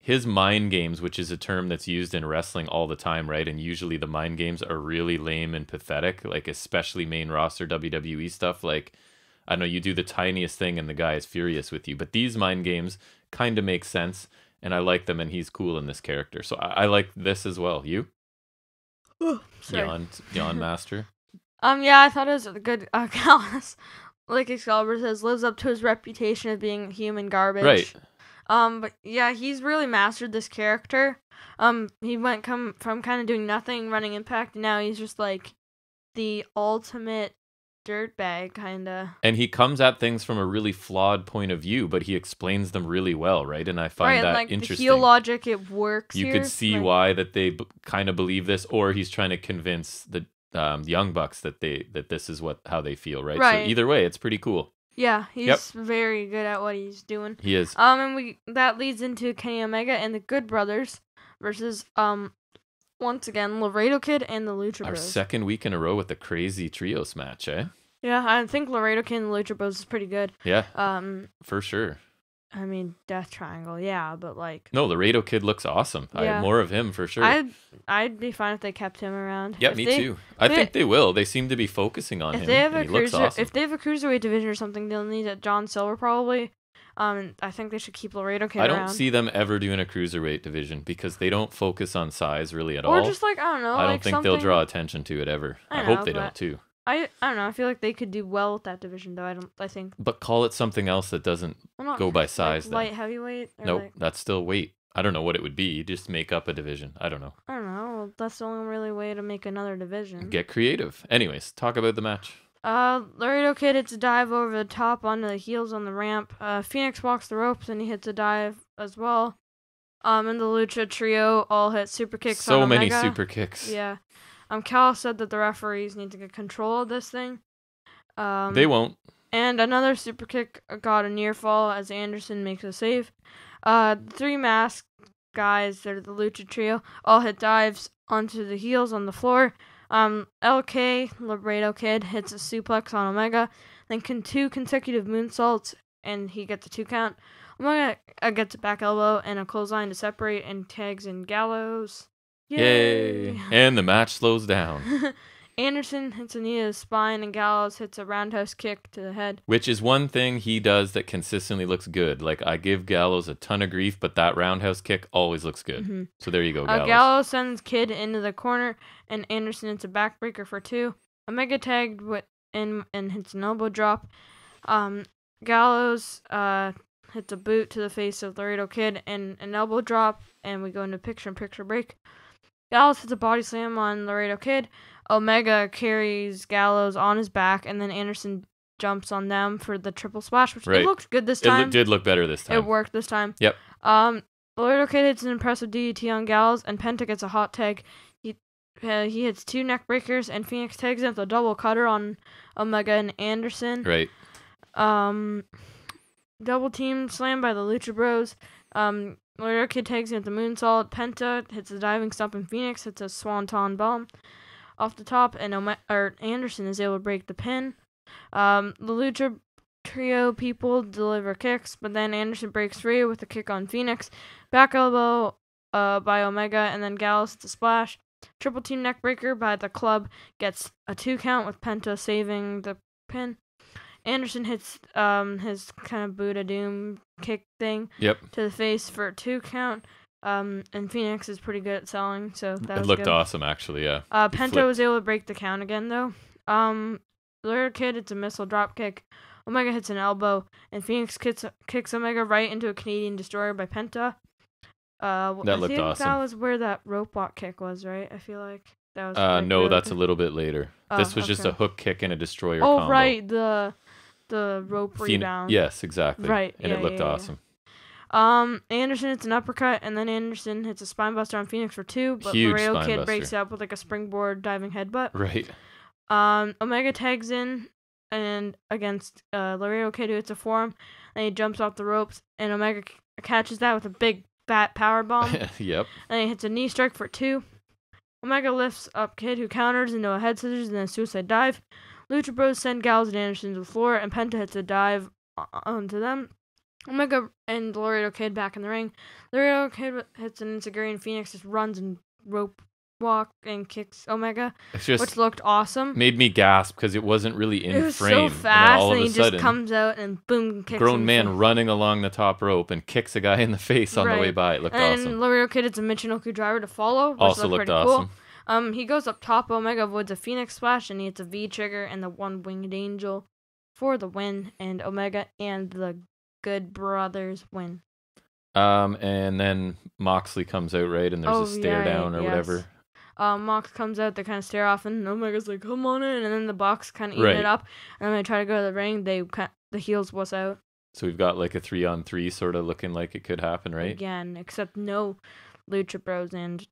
His mind games, which is a term that's used in wrestling all the time, right? And usually the mind games are really lame and pathetic, like especially main roster WWE stuff. Like, I know you do the tiniest thing and the guy is furious with you, but these mind games kind of make sense, and I like them, and he's cool in this character. So I like this as well. You? Yawn master? Yeah, I thought it was a good Callis. Like Excalibur says, lives up to his reputation of being human garbage. Right. But yeah, he's really mastered this character. He went from kind of doing nothing, running Impact, and now he's just like the ultimate dirtbag, kinda. And he comes at things from a really flawed point of view, but he explains them really well, right? And I find that like interesting. The heel logic, it works. You could see why that they kind of believe this, or he's trying to convince the Young Bucks that this is how they feel, right? So either way, it's pretty cool. Yeah, he's very good at what he's doing. He is. And that leads into Kenny Omega and the Good Brothers versus once again Laredo Kid and the Lucha Bros. Our second week in a row with a crazy trios match, eh? Yeah, I think Laredo Kid and the Lucha Bros is pretty good. Yeah. For sure. I mean, Death Triangle, yeah, but like... No, Laredo Kid looks awesome. Yeah. I have more of him, for sure. I'd be fine if they kept him around. Yeah, me too. I think they will. They seem to be focusing on him. He looks awesome. If they have a Cruiserweight division or something, they'll need a John Silver, probably. I think they should keep Laredo Kid around. I don't see them ever doing a Cruiserweight division because they don't focus on size really at all. Or just like, I don't know. I don't think they'll draw attention to it ever. I hope they don't, too. I don't know. I feel like they could do well with that division, though. I think. But call it something else that doesn't go by size. Like light heavyweight. Nope, that's still weight. I don't know what it would be. You just make up a division. I don't know. That's the only really way to make another division. Get creative. Anyways, talk about the match. Laredo Kid hits a dive over the top onto the heels on the ramp. Phoenix walks the ropes and he hits a dive as well. And the Lucha Trio all hit super kicks on Omega. So many super kicks. Yeah. Cal said that the referees need to get control of this thing. They won't. And another super kick got a near fall as Anderson makes a save. The three masked guys, they're the Lucha Trio, all hit dives onto the heels on the floor. LK, Laredo Kid, hits a suplex on Omega, then two consecutive moonsaults, and he gets a 2 count. Omega gets a back elbow and a clothesline to separate and tags in Gallows. Yay! And the match slows down. Anderson hits a knee to the spine, and Gallows hits a roundhouse kick to the head. Which is one thing he does that consistently looks good. Like, I give Gallows a ton of grief, but that roundhouse kick always looks good. Mm-hmm. So there you go, Gallows. Gallows sends Kid into the corner, and Anderson hits a backbreaker for 2. Omega tagged and hits an elbow drop. Gallows hits a boot to the face of Laredo Kid and an elbow drop, and we go into picture-in-picture break. Gallows hits a body slam on Laredo Kid. Omega carries Gallows on his back, and then Anderson jumps on them for the triple splash, which it looked good this time. It did look better this time. It worked this time. Yep. Laredo Kid hits an impressive DDT on Gallows, and Penta gets a hot tag. he hits 2 neck breakers, and Phoenix tags out the double cutter on Omega and Anderson. Right. Double team slam by the Lucha Bros. Laredo Kid tags in at the moonsault. Penta hits a diving stomp, and Phoenix hits a swanton bomb off the top, and Anderson is able to break the pin. The Lucha Trio people deliver kicks, but then Anderson breaks free with a kick on Phoenix. Back elbow by Omega, and then Gallows hits a splash. Triple team neck breaker by the club gets a 2 count with Penta saving the pin. Anderson hits his kind of Buddha Doom kick thing to the face for a 2 count. And Phoenix is pretty good at selling, so that looked good. Awesome, actually. Yeah. Penta was able to break the count again, though. Laredo Kid hits a missile drop kick. Omega hits an elbow, and Phoenix kicks Omega right into a Canadian Destroyer by Penta. That looked awesome. That was where that rope walk kick was, right? I feel like that was. No, that's a little bit later. This was just a hook kick and a Destroyer combo. Oh, right, the rope rebound. Yes, exactly. Right, and it looked awesome. Anderson hits an uppercut, and then Anderson hits a spinebuster on Phoenix for 2, but Laredo Kid breaks up with like a springboard diving headbutt. Right. Omega tags in and against Laredo Kid, who hits a forearm, and he jumps off the ropes, and Omega catches that with a big fat power bomb. Yep. And he hits a knee strike for 2. Omega lifts up Kid, who counters into a head scissors and then a suicide dive. Lucha Bros send Gallows and Anderson to the floor, and Penta hits a dive onto them. Omega and Laredo Kid back in the ring. Laredo Kid hits an Enziguri, and Phoenix just runs and rope walk and kicks Omega, which looked awesome. Made me gasp because it wasn't really in frame. It was so fast, and then he just comes out and boom, kicks grown man running along the top rope and kicks a guy in the face on the way by. It looked awesome. And Laredo Kid hits a Michinoku driver to follow, which also looked awesome. Cool. He goes up top, Omega avoids a Phoenix splash, and he hits a V-trigger and the one-winged angel for the win, and Omega and the Good Brothers win. And then Moxley comes out, right? And there's a stare down or whatever. Mox comes out, they kind of stare off, and Omega's like, come on in, and then the Bucks kind of eat it up, and then they try to go to the ring, the heels wuss out. So we've got like a 3-on-3 sort of looking like it could happen, right? Again, except no Lucha Bros and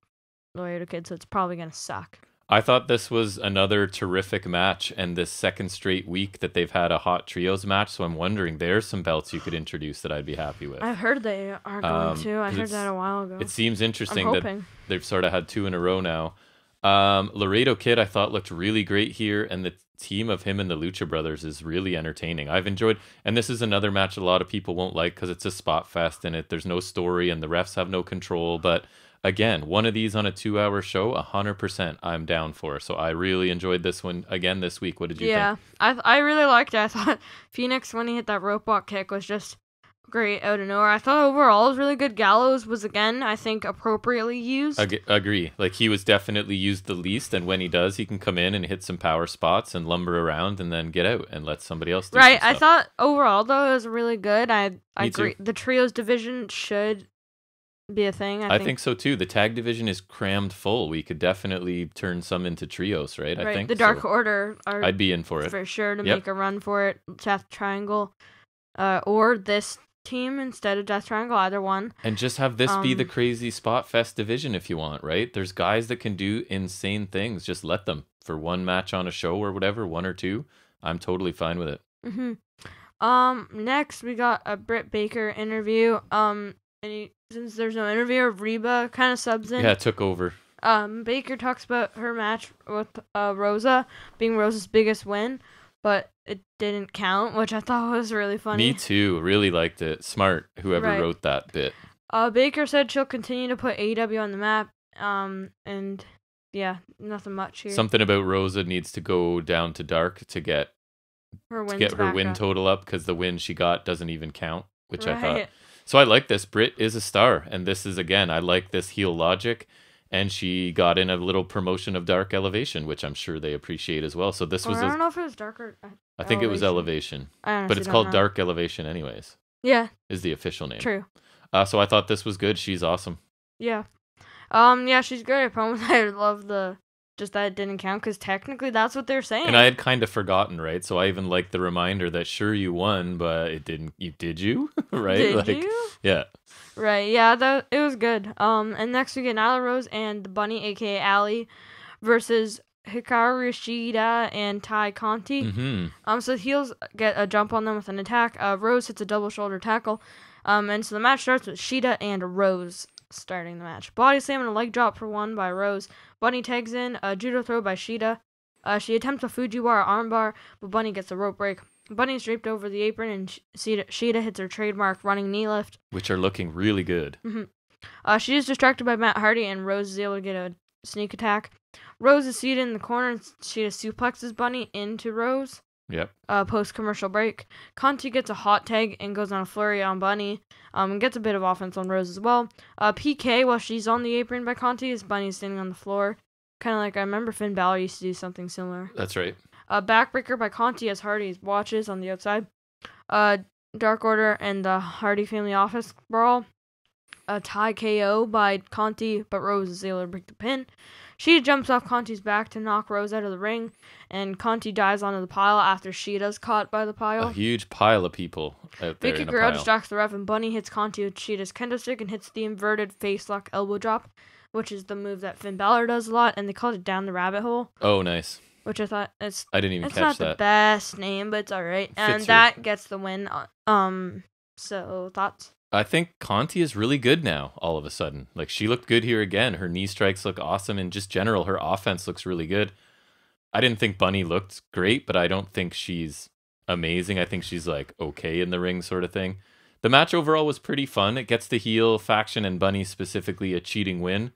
Laredo Kid, so it's probably going to suck. I thought this was another terrific match, and this second straight week that they've had a hot trios match, so I'm wondering, there's some belts you could introduce that I'd be happy with. I've heard they are going to. I heard that a while ago. It seems interesting that they've sort of had 2 in a row now. Laredo Kid, I thought, looked really great here, and the team of him and the Lucha Brothers is really entertaining. I've enjoyed, and this is another match a lot of people won't like because it's a spot fest and there's no story and the refs have no control, but again, one of these on a 2-hour show, 100% I'm down for. So I really enjoyed this one again this week. What did you think? Yeah, I really liked it. I thought Phoenix, when he hit that rope walk kick, was just great out of nowhere. I thought overall it was really good. Gallows was, again, I think, appropriately used. Agree. Like, he was definitely used the least, and when he does, he can come in and hit some power spots and lumber around and then get out and let somebody else do Right, some I stuff. thought overall, though, it was really good. I agree. Too. The trios division should be a thing. I think so, too. The tag division is crammed full. We could definitely turn some into trios, right? I think the Dark Order I'd be in for it. For sure, to make a run for it. Death Triangle, or this team instead of Death Triangle, either one. And just have this be the crazy spot fest division if you want, right? There's guys that can do insane things. Just let them for one match on a show or whatever, 1 or 2. I'm totally fine with it. Next we got a Britt Baker interview. Since there's no interview, Reba kind of subs in. Yeah, it took over. Baker talks about her match with Rosa being Rosa's biggest win, but it didn't count, which I thought was really funny. Me too. Really liked it. Smart, whoever wrote that bit. Baker said she'll continue to put AEW on the map. And yeah, nothing much here. Something about Rosa needs to go down to dark to get her win total up, because the win she got doesn't even count, which I thought. So I like this. Britt is a star, and this is, again, I like this heel logic, and she got in a little promotion of Dark Elevation, which I'm sure they appreciate as well. So this was. I don't know if it was Dark or. I think it was Elevation, but it's called Dark Elevation, anyways. Yeah, is the official name. True. So I thought this was good. She's awesome. Yeah. Yeah, she's great at promos. I love just that it didn't count, because technically that's what they're saying. And I had kind of forgotten, right? So I even liked the reminder that sure you won, but it didn't. Did you? Right? Did you? Yeah. Right. Yeah. It was good. And next we get Nyla Rose and the Bunny, aka Allie, versus Hikaru Shida and Tai Conti. Mm-hmm. So the heels get a jump on them with an attack. Rose hits a double shoulder tackle. And so the match starts with Shida and Rose starting the match. Body slam and a leg drop for one by Rose. Bunny tags in. A judo throw by Shida. She attempts a Fujiwara armbar, but Bunny gets a rope break. Bunny's draped over the apron, and Shida hits her trademark running knee lift. Which are looking really good. Mm-hmm. She is distracted by Matt Hardy, and Rose is able to get a sneak attack. Rose is seated in the corner, and Shida suplexes Bunny into Rose. Yep. Post-commercial break. Conti gets a hot tag and goes on a flurry on Bunny. And gets a bit of offense on Rose as well. PK while she's on the apron by Conti as Bunny's standing on the floor. Kind of like I remember Finn Balor used to do something similar. That's right. Backbreaker by Conti as Hardy watches on the outside. Dark Order and the Hardy Family Office brawl. A tie KO by Conti, but Rose is able to break the pin. Shida jumps off Conti's back to knock Rose out of the ring, and Conti dives onto the pile after Shida's caught by the pile. A huge pile of people out there. Vicky Guerrero distracts the ref, and Bunny hits Conti with Shida's kendo stick and hits the inverted face lock elbow drop, which is the move that Finn Balor does a lot, and they called it down the rabbit hole. Oh, nice. Which I thought I didn't even catch that. It's not the best name, but it's alright. And that gets the win. So thoughts? I think Conti is really good now, all of a sudden. Like, she looked good here again. Her knee strikes look awesome, and just general, her offense looks really good. I didn't think Bunny looked great, but I don't think she's amazing. I think she's, like, okay in the ring sort of thing. The match overall was pretty fun. It gets the heel faction and Bunny specifically a cheating win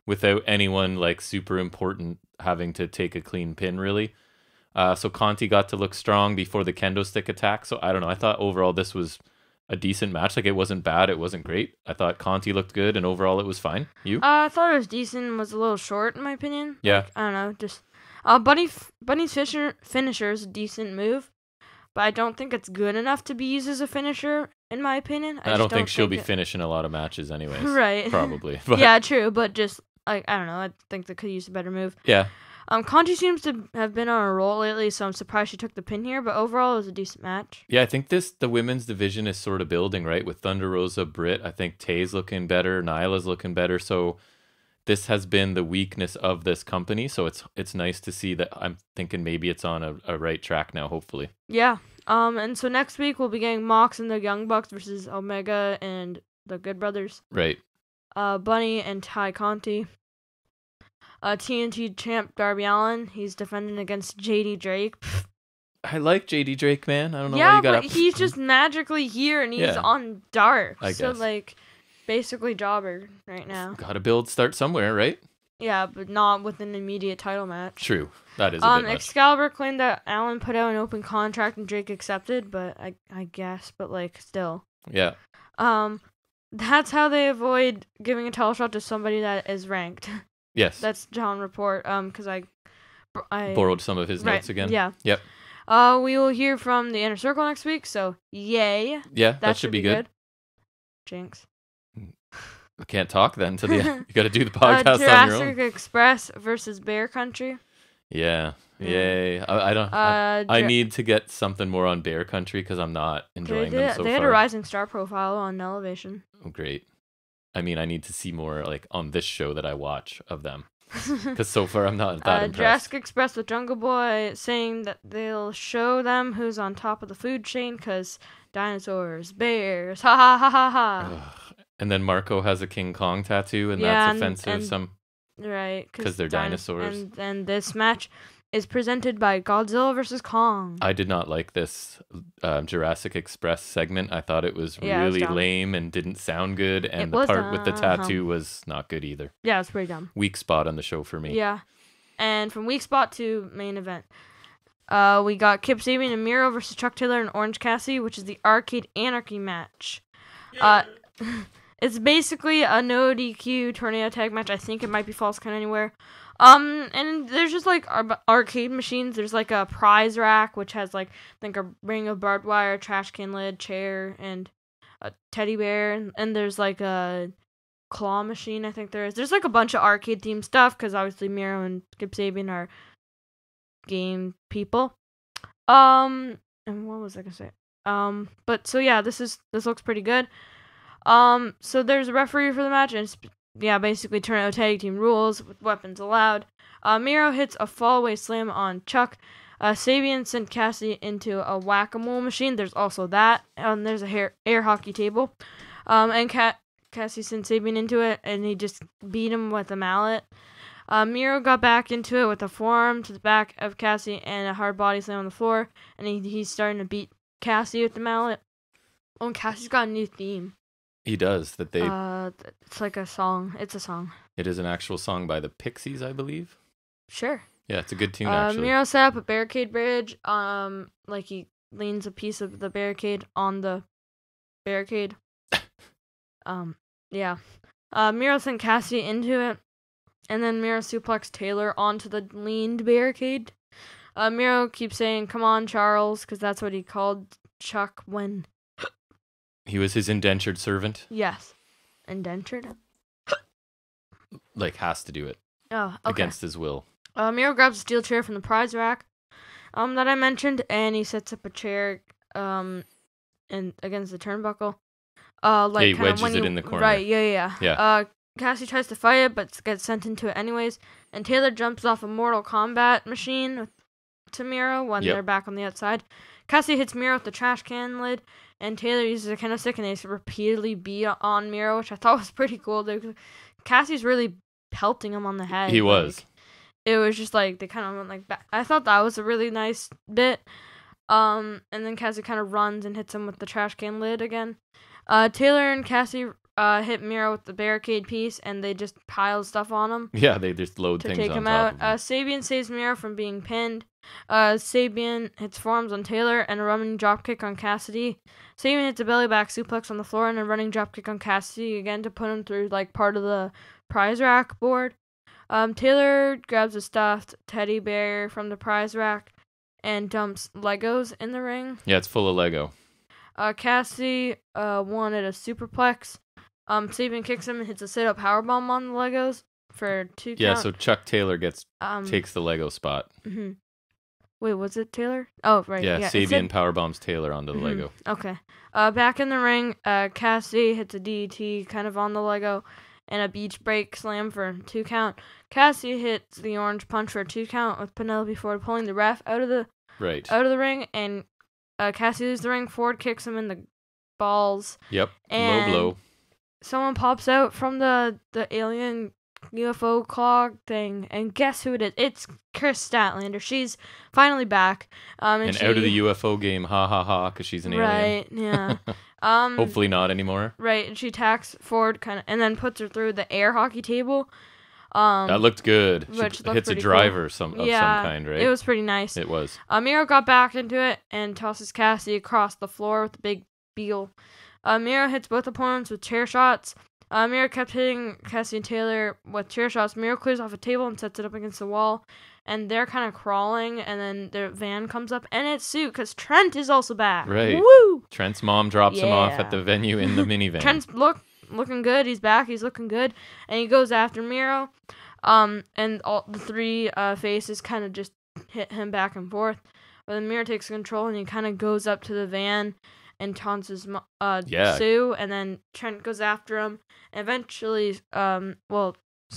without anyone, like, super important having to take a clean pin, really. So Conti got to look strong before the kendo stick attack. So I don't know. I thought overall this was a decent match. Like, it wasn't bad, it wasn't great. I thought Conti looked good, and overall it was fine. You? I thought it was decent. Was a little short in my opinion. Yeah. Like, I don't know. Just Bunny's finisher is a decent move, but I don't think it's good enough to be used as a finisher in my opinion. I don't think she'll be finishing a lot of matches anyways. Right. Probably. But yeah, true. But just like I don't know. I think they could use a better move. Yeah. Conti seems to have been on a roll lately, so I'm surprised she took the pin here, but overall it was a decent match. Yeah, I think the women's division is sort of building, right? With Thunder Rosa, Britt, I think Tay's looking better, Nyla's looking better, so this has been the weakness of this company, so it's nice to see that. I'm thinking maybe it's on a right track now, hopefully. Yeah, and so next week we'll be getting Mox and the Young Bucks versus Omega and the Good Brothers. Right. Bunny and Ty Conti. TNT champ Darby Allin, he's defending against JD Drake. I like JD Drake, man. I don't know why you got but he's just magically here and he's on Dark. I guess. So, like, basically jobber right now. Gotta start somewhere, right? Yeah, but not with an immediate title match. True. That is a bit much. Excalibur claimed that Allin put out an open contract and Drake accepted, but I guess, but, like, still. Yeah. That's how they avoid giving a title shot to somebody that is ranked. Yes. That's John Report, because I borrowed some of his notes again. Yeah. Yep. We will hear from the Inner Circle next week, so yay. Yeah, that should be good. Jinx. I can't talk then until you got to do the podcast on your own. Jurassic Express versus Bear Country. Yeah. Yay. I need to get something more on Bear Country because I'm not enjoying them so far. They had a rising star profile on Elevation. Oh, great. I mean, I need to see more, like, on this show that I watch of them. Because so far, I'm not that impressed. Jurassic Express with Jungle Boy saying that they'll show them who's on top of the food chain because dinosaurs, bears, ha ha ha ha ha. And then Marco has a King Kong tattoo, and that's offensive. Right. Because they're dinosaurs. And this match is presented by Godzilla vs. Kong. I did not like this Jurassic Express segment. I thought it was really lame and didn't sound good. And the part with the tattoo was not good either. Yeah, it's pretty dumb. Weak spot on the show for me. Yeah. And from weak spot to main event, we got Kip Sabian and Miro versus Chuck Taylor and Orange Cassidy, which is the Arcade Anarchy match. It's basically a no DQ tornado tag match. I think it might be Falls Count Anywhere. And there's just like arcade machines. There's like a prize rack, which has like, I think a ring of barbed wire, trash can lid, chair, and a teddy bear. And there's like a claw machine, I think there is. There's like a bunch of arcade themed stuff, because obviously Miro and Kip Sabian are game people. And what was I gonna say? But so yeah, this looks pretty good. So there's a referee for the match, and it's basically tornado tag team rules with weapons allowed. Miro hits a fallaway slam on Chuck. Sabian sent Cassie into a whack-a-mole machine. There's also that. There's a air hockey table. And Cassie sent Sabian into it, and he just beat him with a mallet. Miro got back into it with a forearm to the back of Cassie and a hard body slam on the floor, and he's starting to beat Cassie with the mallet. Oh, and Cassie's got a new theme. He does. It's like a song. It's a song. It is an actual song by the Pixies, I believe. Sure. Yeah, it's a good tune, actually. Miro set up a barricade bridge. Like he leans a piece of the barricade on the barricade. Yeah. Miro sent Cassie into it, and then Miro suplexed Taylor onto the leaned barricade. Miro keeps saying, "Come on, Charles," because that's what he called Chuck when he was his indentured servant. Yes, indentured. Like has to do it. Oh, okay. Against his will. Miro grabs a steel chair from the prize rack, that I mentioned, and he sets up a chair, and against the turnbuckle. Like he wedges it in the corner. Right, yeah. Cassie tries to fight it, but gets sent into it anyways. And Taylor jumps off a Mortal Kombat machine to Miro when they're back on the outside. Cassie hits Miro with the trash can lid, and Taylor uses a kendo stick, and they repeatedly beat on Miro, which I thought was pretty cool. Cassie's really pelting him on the head. He was. It was just like they kind of went like back. I thought that was a really nice bit. And then Cassie kind of runs and hits him with the trash can lid again. Taylor and Cassie hit Miro with the barricade piece, and they just pile stuff on him. Yeah, they just load to things take on him top out. of him. Sabian saves Miro from being pinned. Sabian hits forearms on Taylor and a running dropkick on Cassidy. Sabian hits a belly back suplex on the floor and a running dropkick on Cassidy again to put him through like part of the prize rack board. Taylor grabs a stuffed teddy bear from the prize rack and dumps Legos in the ring. Yeah, it's full of Lego. Cassie wanted a superplex. Sabian kicks him and hits a sit-up powerbomb on the Legos for 2 count. Yeah, so Chuck Taylor takes the Lego spot. Mm-hmm. Wait, was it Taylor? Oh, right. Yeah, Sabian powerbombs Taylor onto the Lego. Okay. Back in the ring, Cassie hits a DDT kind of on the Lego and a beach break slam for 2 count. Cassie hits the orange punch for a 2 count with Penelope Ford pulling the ref out of the ring, and Cassie leaves the ring. Ford kicks him in the balls. Yep, and low blow. Someone pops out from the alien UFO clog thing, and guess who it is? It's Chris Statlander. She's finally back. And out of the UFO game, ha ha ha, because she's an alien. Right, yeah. Hopefully not anymore. Right, and she attacks Ford and then puts her through the air hockey table. That looked good. Which she hits a driver cool. of some kind, right? It was pretty nice. It was. Miro got back into it and tosses Cassie across the floor with a big beal. Miro hits both opponents with chair shots. Miro kept hitting Cassie and Taylor with chair shots. Miro clears off a table and sets it up against the wall. And they're kind of crawling, and then their van comes up, and it's Sue, because Trent is also back. Right. Woo! Trent's mom drops him off at the venue in the minivan. Trent's looking good. He's back. He's looking good. And he goes after Miro. And all the 3 faces kind of just hit him back and forth. But then Miro takes control, and he kind of goes up to the van and taunts his Sue, and then Trent goes after him. And eventually, so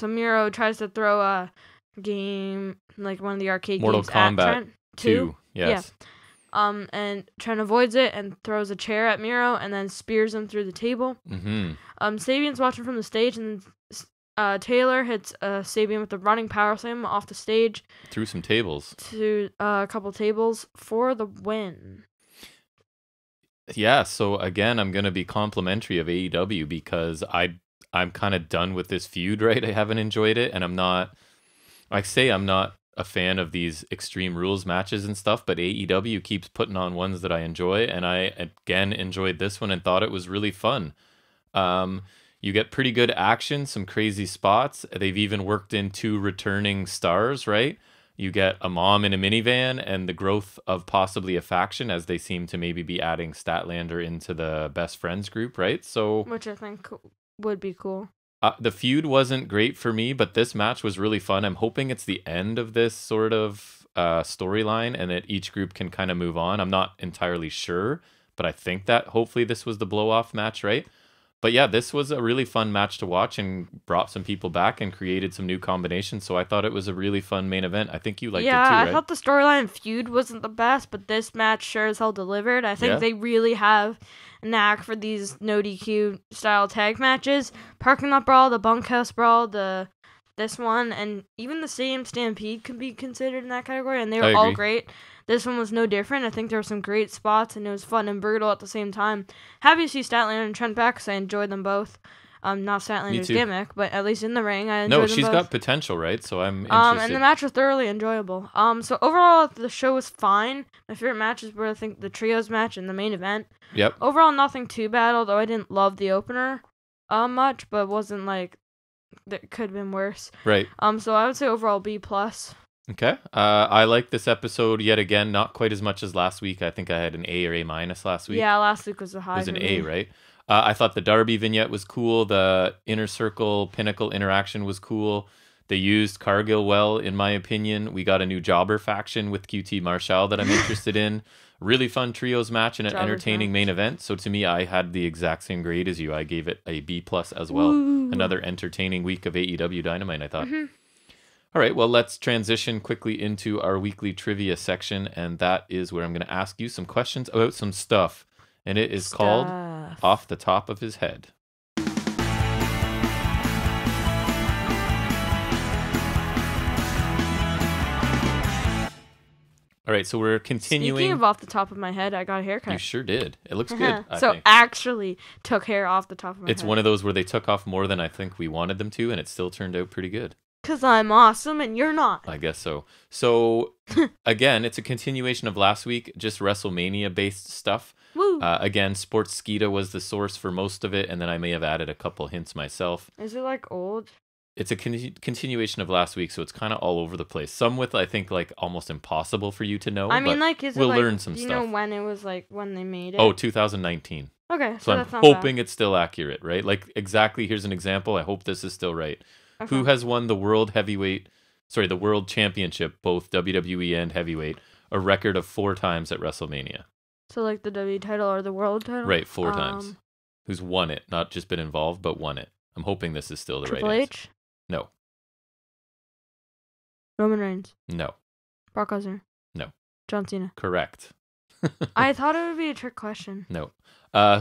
Miro tries to throw a game, like one of the arcade Mortal games Kombat at Trent. 2. Yes. Yeah. And Trent avoids it and throws a chair at Miro and then spears him through the table. Mm-hmm. Sabian's watching from the stage, and Taylor hits Sabian with a running power slam off the stage. Through some tables. To a couple tables for the win. Yeah, so again, I'm going to be complimentary of AEW because I'm kind of done with this feud, right? I haven't enjoyed it, and I'm not a fan of these Extreme Rules matches and stuff, but AEW keeps putting on ones that I enjoy, and I again enjoyed this one and thought it was really fun. You get pretty good action, some crazy spots. They've even worked in 2 returning stars, right? You get a mom in a minivan and the growth of possibly a faction, as they seem to maybe be adding Statlander into the best friends group, right? So, which I think would be cool. The feud wasn't great for me, but this match was really fun. I'm hoping it's the end of this sort of storyline and that each group can kind of move on. I'm not entirely sure, but I think that hopefully this was the blow-off match, right? But yeah, this was a really fun match to watch and brought some people back and created some new combinations. So I thought it was a really fun main event. I think you liked it too, right? Yeah, I thought the storyline feud wasn't the best, but this match sure as hell delivered. I think they really have a knack for these no DQ style tag matches. Parking lot brawl, the bunkhouse brawl, this one, and even the Stadium Stampede can be considered in that category, and they were all great. This one was no different. I think there were some great spots, and it was fun and brutal at the same time. Happy to see Statlander and Trent back, because I enjoyed them both. Not Statlander's gimmick, but at least in the ring, I enjoyed them both. No, she's got potential, right? So I'm interested. And the match was thoroughly enjoyable. So overall, the show was fine. My favorite matches were, I think, the trios match and the main event. Yep. Overall, nothing too bad, although I didn't love the opener much, but it wasn't like that could have been worse. Right. So I would say overall B+. Okay. I like this episode yet again, not quite as much as last week. I think I had an A or A- last week. Yeah, last week was a high. It was an A, right? I thought the Darby vignette was cool. The Inner Circle Pinnacle interaction was cool. They used Cargill well, in my opinion. We got a new Jobber faction with QT Marshall that I'm interested in. Really fun trios match and an entertaining main event. So to me, I had the exact same grade as you. I gave it a B+ as well. Ooh. Another entertaining week of AEW Dynamite, I thought. Mm-hmm. All right, well, let's transition quickly into our weekly trivia section, and that is where I'm going to ask you some questions about some stuff, and it is called Off the Top of His Head. All right, so we're continuing. Speaking of off the top of my head, I got a haircut. You sure did. It looks good. I think. Actually took hair off the top of my head. It's one of those where they took off more than I think we wanted them to, and it still turned out pretty good. Because I'm awesome and you're not. I guess so. So, again, it's a continuation of last week, just WrestleMania-based stuff. Woo. Again, Sportskeeda was the source for most of it, and then I may have added a couple hints myself. Is it like old? It's a continuation of last week, so it's kind of all over the place. Some with, I think, like almost impossible for you to know. I mean, like, we'll learn some stuff. Do you know when it was, like, when they made it? Oh, 2019. Okay, so I'm hoping it's still accurate, right? Like, exactly, here's an example. I hope this is still right. Okay. Who has won the World Championship, both WWE and Heavyweight, a record of 4 times at WrestleMania? So, like, the W title or the World title? Right, 4 times. Who's won it, not just been involved, but won it. I'm hoping this is still the Triple right H? answer. No. Roman Reigns? No. Brock Lesnar? No. John Cena? Correct. I thought it would be a trick question. No.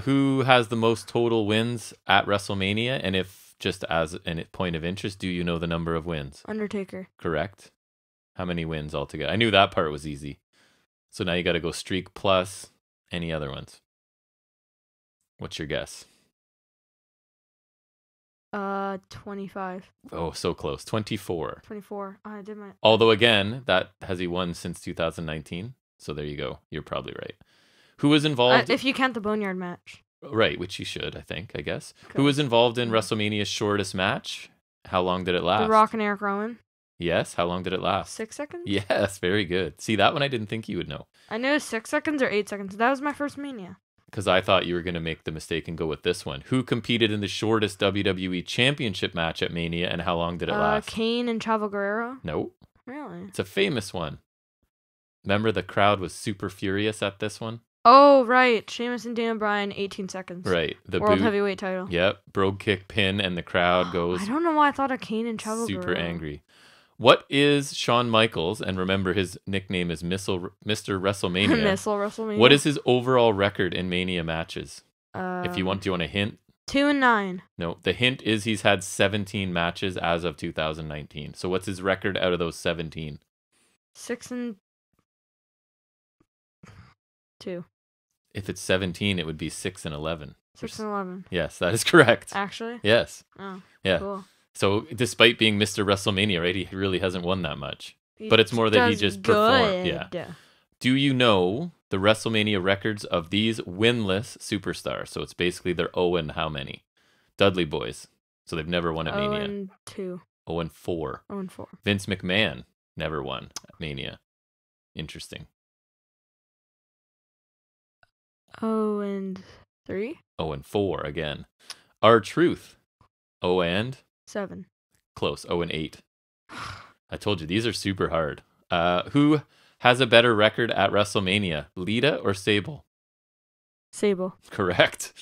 Who has the most total wins at WrestleMania? And if, just as a point of interest, do you know the number of wins? Undertaker. Correct. How many wins altogether? I knew that part was easy. So now you got to go streak plus any other ones. What's your guess? 25. Oh, so close. 24. 24. I did my... Although, again, that has he won since 2019? So there you go. You're probably right. Who was involved... if you count the Boneyard match. Right, which you should, I guess. Cool. Who was involved in WrestleMania's shortest match? How long did it last? The Rock and Eric Rowan. Yes, how long did it last? 6 seconds? Yes, very good. See, that one I didn't think you would know. I knew it was 6 seconds or 8 seconds. That was my first Mania. Because I thought you were going to make the mistake and go with this one. Who competed in the shortest WWE Championship match at Mania, and how long did it last? Kane and Chavo Guerrero? No. Really? It's a famous one. Remember, the crowd was super furious at this one? Oh, right. Sheamus and Daniel Bryan, 18 seconds. Right. The World Heavyweight title. Yep. Brogue kick pin, and the crowd goes... I don't know why I thought of Kane and Chavo super Guerrero. Angry. What is Shawn Michaels, and remember his nickname is Mr. WrestleMania. Mr. WrestleMania. What is his overall record in Mania matches? If you want, do you want a hint? 2-9. No, the hint is he's had 17 matches as of 2019. So what's his record out of those 17? 6-2. If it's 17, it would be 6-11. 6-11. Yes, that is correct. Actually? Yes. Oh, yeah. Cool. So despite being Mr. WrestleMania, right, he really hasn't won that much. But it's more that he just performed. Yeah. Do you know the WrestleMania records of these winless superstars? So it's basically their 0 how many? Dudley Boys. So they've never won at Mania. 0-2. 0-4. 0-4. Vince McMahon never won at Mania. Interesting. 0-3. 0-4 again. R-Truth. 0-7. Close. 0-8. I told you, these are super hard. Who has a better record at WrestleMania? Lita or Sable? Sable. Correct.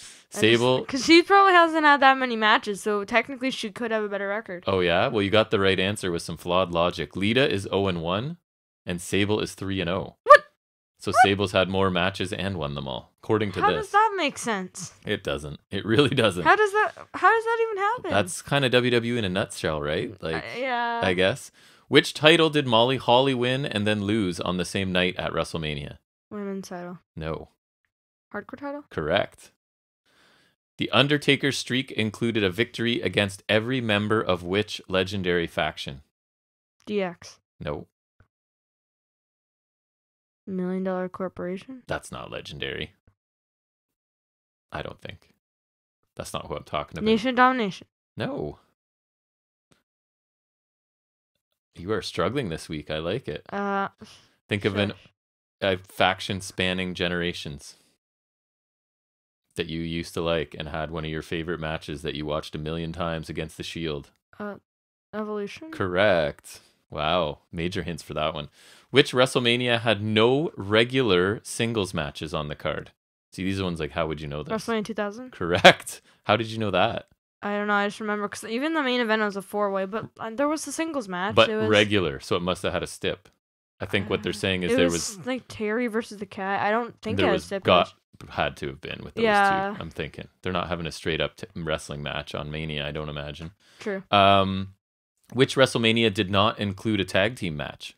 Sable. Because she probably hasn't had that many matches, so technically she could have a better record. Oh, yeah? Well, you got the right answer with some flawed logic. Lita is 0-1, and Sable is 3-0. What? So Sable's had more matches and won them all, according to this. How does that make sense? It doesn't. It really doesn't. How does that even happen? That's kind of WWE in a nutshell, right? Like, yeah. I guess. Which title did Molly Holly win and then lose on the same night at WrestleMania? Women's title. No. Hardcore title? Correct. The Undertaker's streak included a victory against every member of which legendary faction? DX. No. $1 Million Corporation? That's not legendary. I don't think. That's not who I'm talking about. Nation Domination. No. You are struggling this week. I like it. Think of a faction spanning generations that you used to like and had one of your favorite matches that you watched 1 million times against the Shield. Evolution? Correct. Wow. Major hints for that one. Which WrestleMania had no regular singles matches on the card? See, these are ones like, how would you know this? WrestleMania 2000? Correct. How did you know that? I don't know. I just remember because even the main event was a 4-way, but there was the singles match. But it was regular, so it must have had a stip. I think what they're saying is there was like Terry versus the Cat. I don't think there was had to have been with those two. I'm thinking they're not having a straight up wrestling match on Mania. I don't imagine. True. Which WrestleMania did not include a tag team match?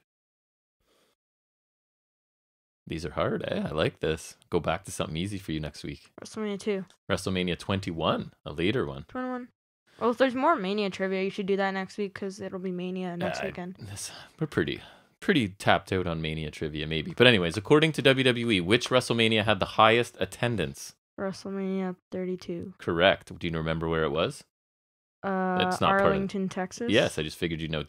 These are hard, eh? I like this. Go back to something easy for you next week. WrestleMania 2. WrestleMania 21, a later one. 21. Well, if there's more Mania trivia, you should do that next week because it'll be Mania next weekend. We're pretty tapped out on Mania trivia, maybe. But anyways, according to WWE, which WrestleMania had the highest attendance? WrestleMania 32. Correct. Do you remember where it was? It's not Arlington, Texas. Yes, I just figured you'd know.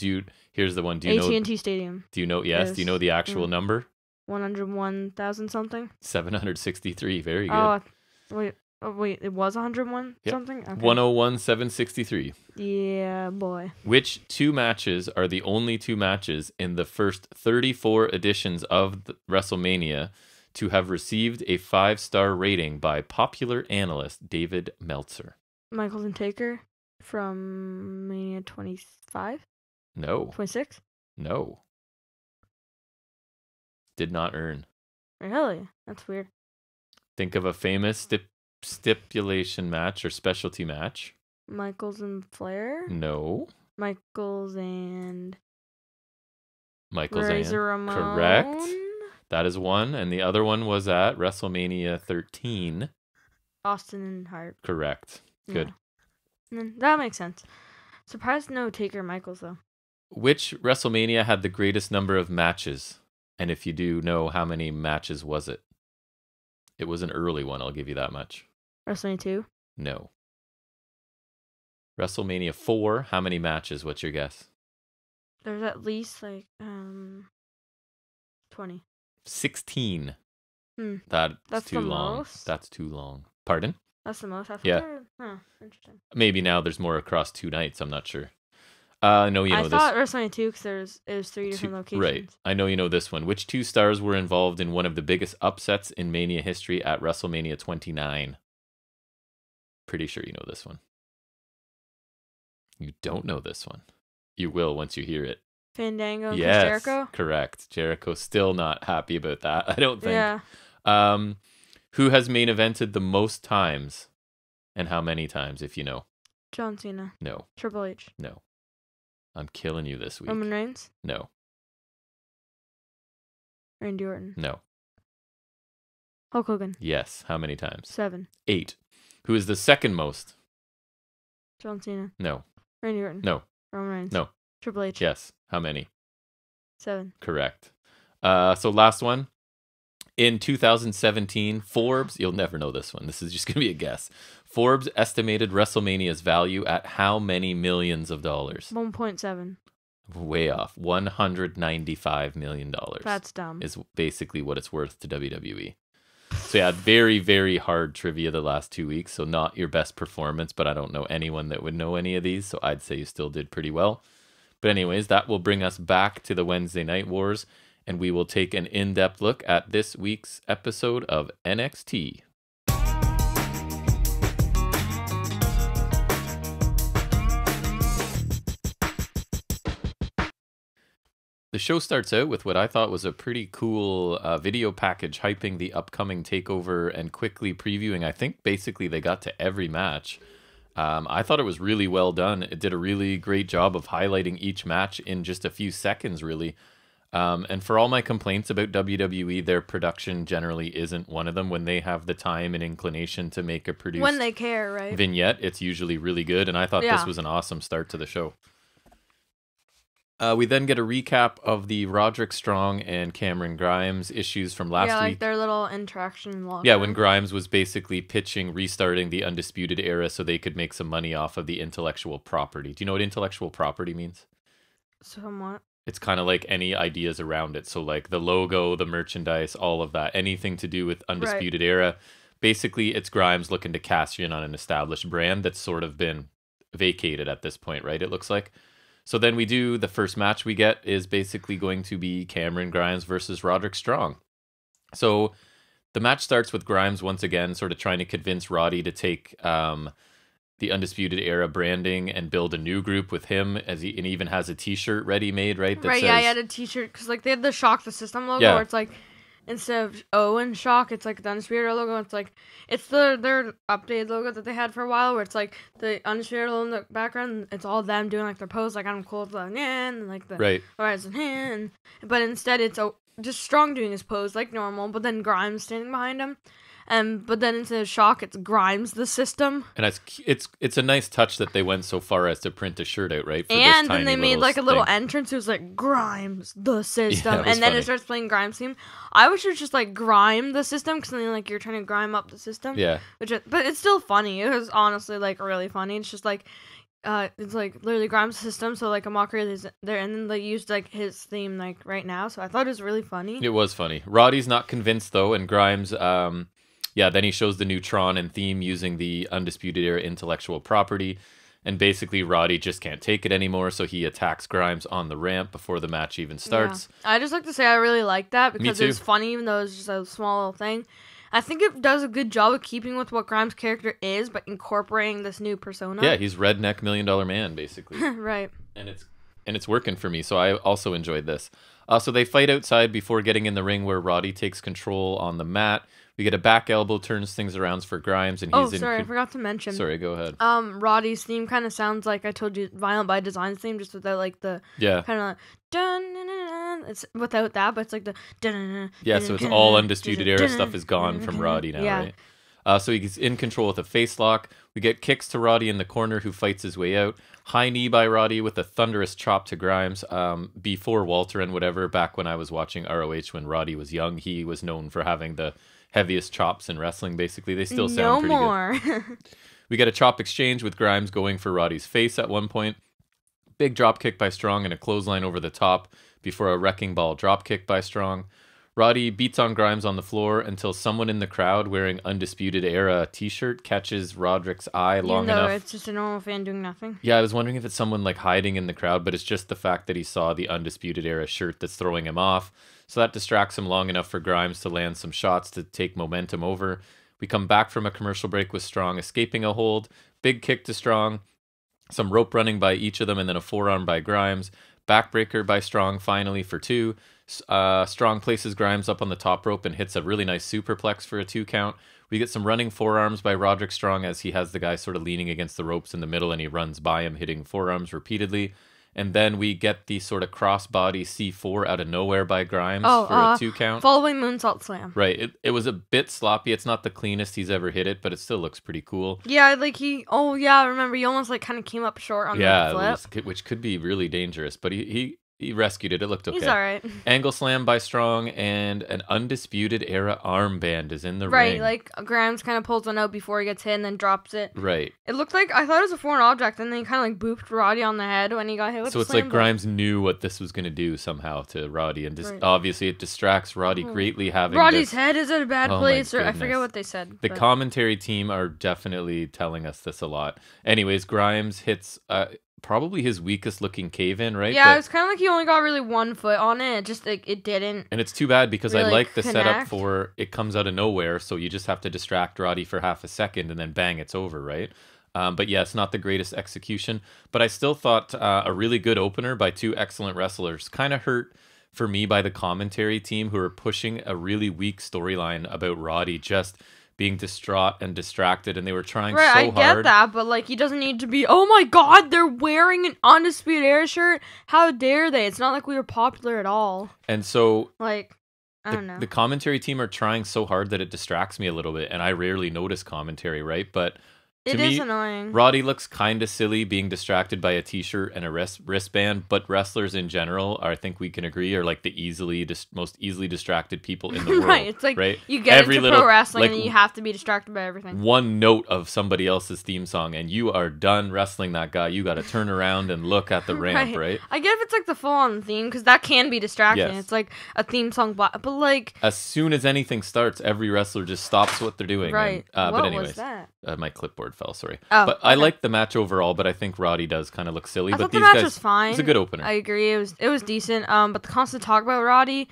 Here's the one. Do you know AT&T Stadium? Do you know? Yes. Do you know the actual number? 101,000 something. 763. Very good. Wait, it was 101 something? Okay. 101,763. Yeah, boy. Which two matches are the only two matches in the first 34 editions of WrestleMania to have received a 5-star rating by popular analyst David Meltzer? Michaels and Taker from Mania 25? No. 26? No. Did not earn. Really? That's weird. Think of a famous stipulation match or specialty match. Michaels and Flair? No. Michaels and Razor Ramon? Correct. That is one. And the other one was at WrestleMania 13. Austin and Hart. Correct. Good. Yeah. That makes sense. Surprised no Taker Michaels, though. Which WrestleMania had the greatest number of matches? And if you do know, how many matches was it? It was an early one, I'll give you that much. WrestleMania 2? No. WrestleMania 4, how many matches? What's your guess? There's at least 20. 16. That's too long. Most? That's too long. Pardon? That's the most. Interesting. Maybe now there's more across 2 nights. I'm not sure. I know you know this. I thought WrestleMania 2 because it was 3 different locations. Right. I know you know this one. Which 2 stars were involved in one of the biggest upsets in Mania history at WrestleMania 29? Pretty sure you know this one. You don't know this one. You will once you hear it. Fandango and Chris Jericho? Correct. Jericho's still not happy about that, I don't think. Yeah. Who has main evented the most times? And how many times, if you know? John Cena. No. Triple H. No. I'm killing you this week. Roman Reigns? No. Randy Orton? No. Hulk Hogan? Yes. How many times? 7. 8. Who is the second most? John Cena? No. Randy Orton? No. Roman Reigns? No. Triple H? Yes. How many? 7. Correct. So last one. In 2017, Forbes, you'll never know this one. This is just going to be a guess. Forbes estimated WrestleMania's value at how many millions of dollars? 1.7. Way off. $195 million. That's dumb. Is basically what it's worth to WWE. So yeah, very, very hard trivia the last 2 weeks. So not your best performance, but I don't know anyone that would know any of these. So I'd say you still did pretty well. But anyways, that will bring us back to the Wednesday Night Wars. And we will take an in-depth look at this week's episode of NXT. The show starts out with what I thought was a pretty cool video package hyping the upcoming takeover and quickly previewing. I think basically they got to every match. I thought it was really well done. It did a really great job of highlighting each match in just a few seconds, really. And for all my complaints about WWE, their production generally isn't one of them. When they have the time and inclination to make a produced when they care, right? vignette, it's usually really good. And I thought this was an awesome start to the show. We then get a recap of the Roderick Strong and Cameron Grimes issues from last week. Yeah, like their little interaction log. Yeah, when Grimes was basically pitching restarting the Undisputed Era so they could make some money off of the intellectual property. Do you know what intellectual property means? Somewhat. It's kind of like any ideas around it. So like the logo, the merchandise, all of that. Anything to do with Undisputed Era. Basically, it's Grimes looking to cash in on an established brand that's sort of been vacated at this point, right? It looks like. So then we do, the first match we get is basically going to be Cameron Grimes versus Roderick Strong. So the match starts with Grimes once again sort of trying to convince Roddy to take the Undisputed Era branding and build a new group with him, and he even has a t-shirt ready made, right? That says, he had a t-shirt, because like they had the Shock the System logo, where it's like, instead of O and Shock, it's like the Undisputed logo. It's like it's their updated logo that they had for a while, where it's like the Undisputed logo in the background. It's all them doing like their pose, like I'm cool, and like the horizon hand. But instead, it's just Strong doing his pose like normal, but then Grimes standing behind him. But then instead of Shock, it's Grimes the System. And it's a nice touch that they went so far as to print a shirt out, right? And then they made like a little entrance. It was like Grimes the System, and then funny. It starts playing Grimes theme. I wish it was just like Grime the System, because then like you're trying to grime up the system. Yeah. But it's still funny. It was honestly like really funny. It's just like. It's like literally Grimes' system, so like a mockery is there, and then they used like his theme like right now. So I thought it was really funny. It was funny. Roddy's not convinced though, and Grimes, then he shows the new Tron and theme using the Undisputed Era intellectual property, and basically Roddy just can't take it anymore, so he attacks Grimes on the ramp before the match even starts. Yeah. I just like to say I really like that because it was funny, even though it's just a small little thing. I think it does a good job of keeping with what Grimes' character is, but incorporating this new persona. Yeah, he's redneck $1 million man, basically. Right. And it's working for me, so I also enjoyed this. So they fight outside before getting in the ring, where Roddy takes control on the mat. We get a back elbow, turns things around for Grimes, and he's I forgot to mention. Sorry, go ahead. Roddy's theme kind of sounds like I told you, Violent by Design's theme, just without like the kind of like dun. It's without that, but it's like the dun. Yeah, so it's all Undisputed Era stuff is gone from Roddy now, right? So he's in control with a face lock. We get kicks to Roddy in the corner, who fights his way out. High knee by Roddy with a thunderous chop to Grimes. Before Walter and whatever, back when I was watching ROH when Roddy was young, he was known for having the heaviest chops in wrestling, basically. They still sound pretty good. We get a chop exchange with Grimes going for Roddy's face at one point. Big drop kick by Strong and a clothesline over the top before a wrecking ball drop kick by Strong. Roddy beats on Grimes on the floor until someone in the crowd wearing Undisputed Era t-shirt catches Roderick's eye long enough. It's just a normal fan doing nothing. Yeah, I was wondering if it's someone like hiding in the crowd, but it's just the fact that he saw the Undisputed Era shirt that's throwing him off. So that distracts him long enough for Grimes to land some shots to take momentum over. We come back from a commercial break with Strong escaping a hold. Big kick to Strong. Some rope running by each of them, and then a forearm by Grimes. Backbreaker by Strong finally for 2. Strong places Grimes up on the top rope and hits a really nice superplex for a 2 count. We get some running forearms by Roderick Strong as he has the guy sort of leaning against the ropes in the middle, and he runs by him, hitting forearms repeatedly. And then we get the sort of crossbody C4 out of nowhere by Grimes for a 2 count. Following moonsault slam. Right. It was a bit sloppy. It's not the cleanest he's ever hit it, but it still looks pretty cool. Yeah, like I remember he almost like kind of came up short on the flip. Which could be really dangerous, but he rescued it. It looked okay. He's all right. Angle slam by Strong, and an Undisputed Era armband is in the ring. Right, like Grimes kind of pulls one out before he gets hit and then drops it. Right. It looked like, I thought it was a foreign object, and then he kind of like booped Roddy on the head when he got hit with the slam. So it's like Grimes knew what this was going to do somehow to Roddy, and obviously it distracts Roddy greatly having Roddy's head is at a bad place, or I forget what they said. The commentary team are definitely telling us this a lot. Anyways, Grimes hits... probably his weakest looking cave-in, right? Yeah, it's kind of like he only got really 1 foot on it. It just like it didn't. And it's too bad because really I like the setup for it comes out of nowhere, so you just have to distract Roddy for half a second and then bang, it's over, right? But yeah, it's not the greatest execution. But I still thought a really good opener by two excellent wrestlers. Kind of hurt for me by the commentary team, who are pushing a really weak storyline about Roddy just being distraught and distracted, and they were trying so hard. Right, I get that, but like he doesn't need to be, oh my god, they're wearing an Undisputed Era shirt. How dare they? It's not like we were popular at all. And so like I don't know. The commentary team are trying so hard that it distracts me a little bit, and I rarely notice commentary, right? But to me, annoying. Roddy looks kind of silly being distracted by a t-shirt and a wristband, but wrestlers in general, I think we can agree, are like the most easily distracted people in the world. Right, it's like right? You get into pro wrestling and you have to be distracted by everything. One note of somebody else's theme song and you are done wrestling that guy. You got to turn around and look at the ramp, right? I get if it's like the full-on theme, because that can be distracting. Yes. It's like a theme song, but like... As soon as anything starts, every wrestler just stops what they're doing. Right. And, what but anyways, was that? My clipboard fell, sorry. Oh, but I like the match overall, but I think Roddy does kind of look silly. I but thought the match was fine. It's a good opener. I agree. It was decent. But the constant talk about Roddy,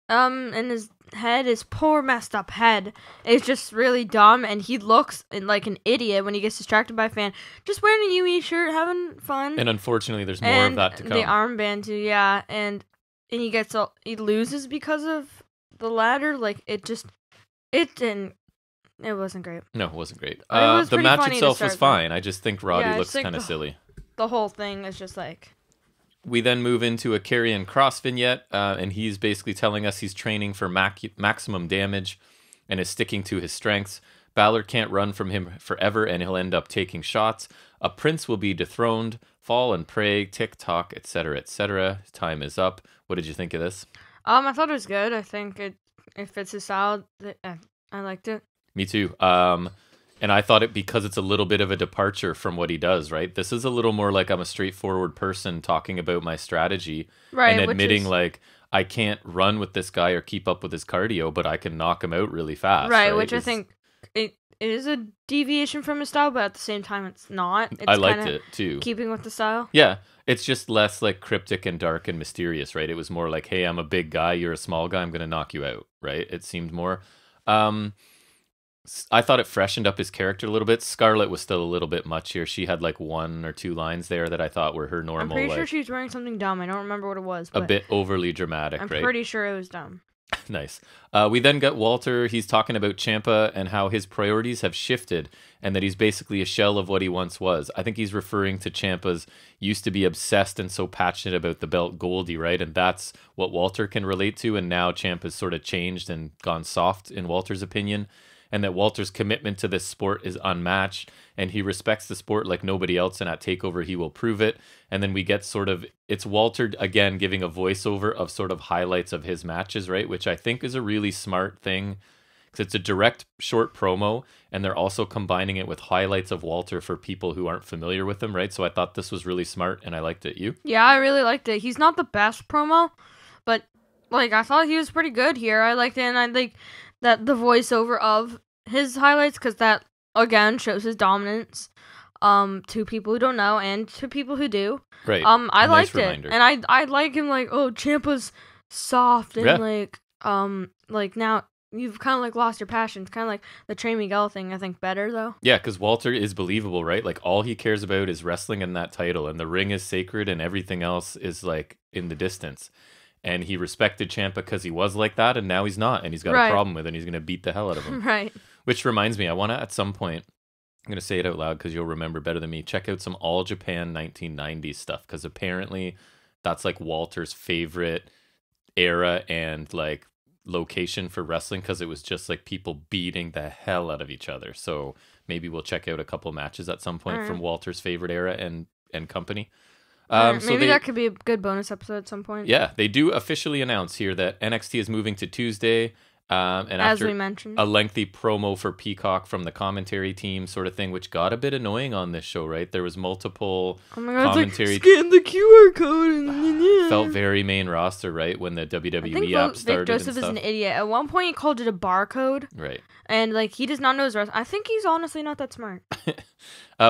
and his head, his poor messed up head, is just really dumb, and he looks like an idiot when he gets distracted by a fan. Just wearing a UE shirt, having fun. And unfortunately, there's more of that to come. The armband too, yeah. And he loses because of the ladder. Like it wasn't great. No, it wasn't great. The match itself was fine. I just think Roddy looks kind of silly. The whole thing is just like... We then move into a Karrion Kross vignette, and he's basically telling us he's training for maximum damage and is sticking to his strengths. Balor can't run from him forever, and he'll end up taking shots. A prince will be dethroned, fall and pray, tick-tock, etc., etc. Time is up. What did you think of this? I thought it was good. I think it fits his style. I liked it. Me too. And I thought it, because it's a little bit of a departure from what he does, right? This is a little more like I'm a straightforward person talking about my strategy, right, and admitting like I can't run with this guy or keep up with his cardio, but I can knock him out really fast. Right, which I think it is a deviation from his style, but at the same time it's not. I liked it too. Keeping with the style. Yeah, it's just less like cryptic and dark and mysterious, right? It was more like, hey, I'm a big guy, you're a small guy, I'm going to knock you out, right? It seemed more... I thought it freshened up his character a little bit. Scarlett was still a little bit much here. She had like 1 or 2 lines there that I thought were her normal. I'm pretty sure she was wearing something dumb. I don't remember what it was. But a bit overly dramatic, right? I'm pretty sure it was dumb. Nice. We then got Walter. He's talking about Ciampa and how his priorities have shifted and that he's basically a shell of what he once was. I think he's referring to Ciampa's used to be obsessed and so passionate about the belt Goldie, right? And that's what Walter can relate to. And now Ciampa's sort of changed and gone soft in Walter's opinion. And that Walter's commitment to this sport is unmatched, and he respects the sport like nobody else, and at TakeOver he will prove it. And then we get it's Walter again giving a voiceover of sort of highlights of his matches, right? Which I think is a really smart thing, because it's a direct short promo, and they're also combining it with highlights of Walter for people who aren't familiar with him, right? So I thought this was really smart, and I liked it. You? Yeah, I really liked it. He's not the best promo, but like I thought he was pretty good here. I liked it, and I like that the voiceover of his highlights, because that again shows his dominance to people who don't know and to people who do. Right. I liked it, and I like him like, oh, Ciampa's soft and like now you've kind of like lost your passion. It's kind of like the Trey Miguel thing. I think better though. Yeah, because Walter is believable, right? Like all he cares about is wrestling and that title, and the ring is sacred, and everything else is like in the distance. And he respected Ciampa because he was like that, and now he's not, and he's got a problem with it, and he's going to beat the hell out of him. Right. Which reminds me, I want to, at some point, I'm going to say it out loud because you'll remember better than me, check out some All Japan 1990s stuff, because apparently that's like Walter's favorite era and like location for wrestling, because it was just like people beating the hell out of each other. So maybe we'll check out a couple matches at some point from Walter's favorite era and company. Maybe that could be a good bonus episode at some point. Yeah, they do officially announce here that NXT is moving to Tuesday. And as after we mentioned, a lengthy promo for Peacock from the commentary team, sort of thing, which got a bit annoying on this show, right? There was multiple commentary. It's like, scan the QR code. And felt very main roster, right? When the WWE app started. Vic Joseph is an idiot. At one point, he called it a barcode. Right. And like he does not know his wrestling. I think he's honestly not that smart.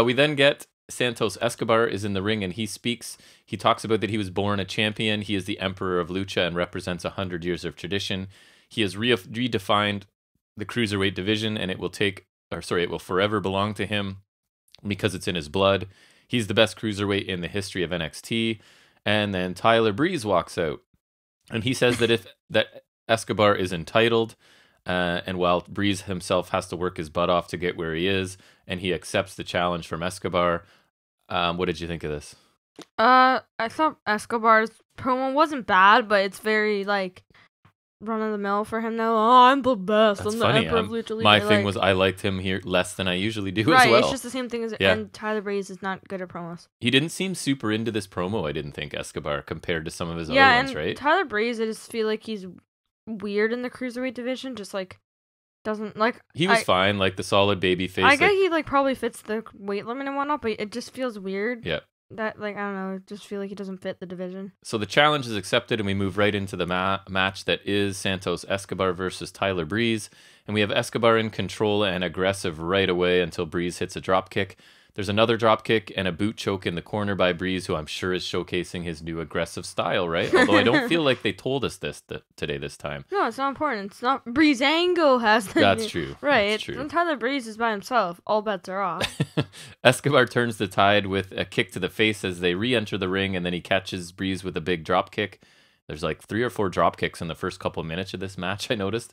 We then get Santos Escobar is in the ring, and he speaks. He talks about that he was born a champion. He is the emperor of lucha and represents 100 years of tradition. He has redefined the cruiserweight division, and it will forever belong to him. because it's in his blood. He's the best cruiserweight in the history of NXT. And then Tyler Breeze walks out, and he says that Escobar is entitled, and while Breeze himself has to work his butt off to get where he is, and he accepts the challenge from Escobar. What did you think of this? I thought Escobar's promo wasn't bad, but it's very like run of the mill for him now. Oh, I'm the best. That's I'm funny. the Emperor of Lucha Libre. My thing was I liked him here less than I usually do right, as well. It's just the same thing as and Tyler Breeze is not good at promos. He didn't seem super into this promo, I didn't think, Escobar, compared to some of his other ones, right? Tyler Breeze, I just feel like he's weird in the cruiserweight division, just like doesn't like he was fine, like the solid baby face. I guess he like probably fits the weight limit and whatnot, but it just feels weird. Yeah. That like I don't know, just feel like he doesn't fit the division. So the challenge is accepted, and we move right into the match that is Santos Escobar versus Tyler Breeze, and we have Escobar in control and aggressive right away until Breeze hits a drop kick. There's another drop kick and a boot choke in the corner by Breeze, who I'm sure is showcasing his new aggressive style, right? Although I don't feel like they told us this today this time. No, it's not important. It's not Breezango has the That's true. Right. That's true. When Tyler Breeze is by himself, all bets are off. Escobar turns the tide with a kick to the face as they re-enter the ring, and then he catches Breeze with a big drop kick. There's like 3 or 4 drop kicks in the first couple of minutes of this match, I noticed.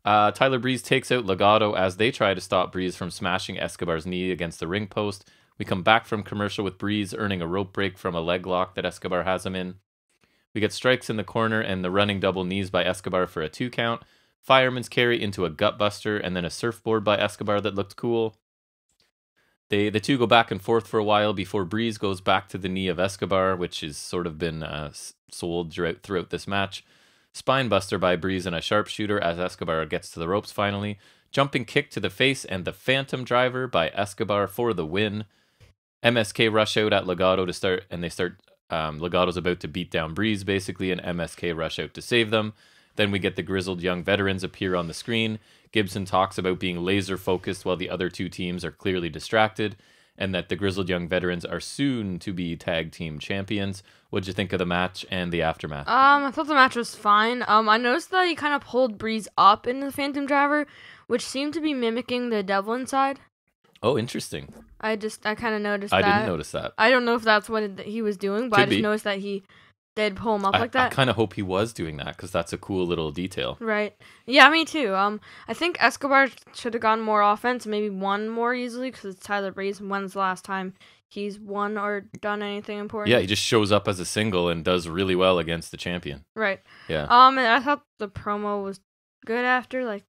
Tyler Breeze takes out Legado as they try to stop Breeze from smashing Escobar's knee against the ring post. We come back from commercial with Breeze earning a rope break from a leg lock that Escobar has him in. We get strikes in the corner and the running double knees by Escobar for a 2 count. Fireman's carry into a gutbuster and then a surfboard by Escobar that looked cool. The two go back and forth for a while before Breeze goes back to the knee of Escobar, which has sort of been sold throughout this match. Spinebuster by Breeze and a sharpshooter as Escobar gets to the ropes finally. Jumping kick to the face and the Phantom Driver by Escobar for the win. MSK rush out at Legado to start, and they start. Legado's about to beat down Breeze basically, and MSK rush out to save them. Then we get the grizzled young veterans appear on the screen. Gibson talks about being laser focused while the other two teams are clearly distracted, and that the grizzled young veterans are soon to be tag team champions. What'd you think of the match and the aftermath? I thought the match was fine. I noticed that he kind of pulled Breeze up in the Phantom Driver, which seemed to be mimicking the Devil Inside. Oh, interesting. I kind of noticed that. I didn't notice that. I don't know if that's what he was doing, but I just noticed that he did pull him up like that. I kind of hope he was doing that because that's a cool little detail. Right. Yeah, me too. I think Escobar should have gotten more offense, maybe won more easily because it's Tyler Breeze. When's the last time he's won or done anything important? Yeah, he just shows up as a single and does really well against the champion. Right. Yeah. And I thought the promo was good after. Like,